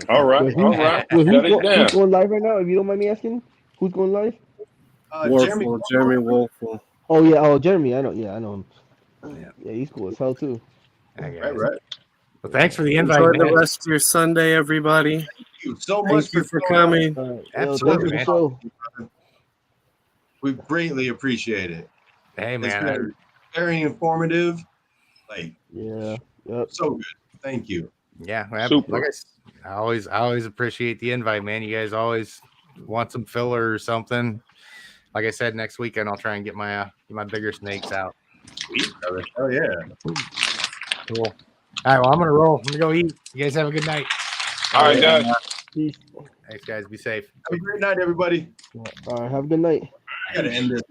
N: All right, all right.
O: Wait,
N: Shut it down.
O: who's going live right now? If you don't mind me asking, who's going live?
E: Jeremy Wolfel.
O: Oh yeah, Jeremy. I know. Yeah, I know him. Yeah, he's cool as hell too.
G: Right.
F: Well, thanks for the invite.
E: Enjoy
F: man.
E: the rest of your Sunday, everybody.
G: Thank you so
E: Thank
G: much
E: you for coming.
F: Absolutely, man.
G: We greatly appreciate it.
F: Hey,
G: It's
F: man.
G: been very informative. Like,
O: yeah, yep.
G: So good. Thank you.
F: Yeah,
N: Super.
F: like I always appreciate the invite, man. You guys always want some filler or something. Like I said, next weekend I'll try and get my bigger snakes out.
G: Sweet, brother. Oh yeah.
F: Cool. All right, well I'm gonna roll. I'm gonna go eat. You guys have a good night.
N: All right, guys.
F: Thanks, guys. Be safe.
G: Have a great night, everybody.
O: All right, have a good night.
G: I gotta end this.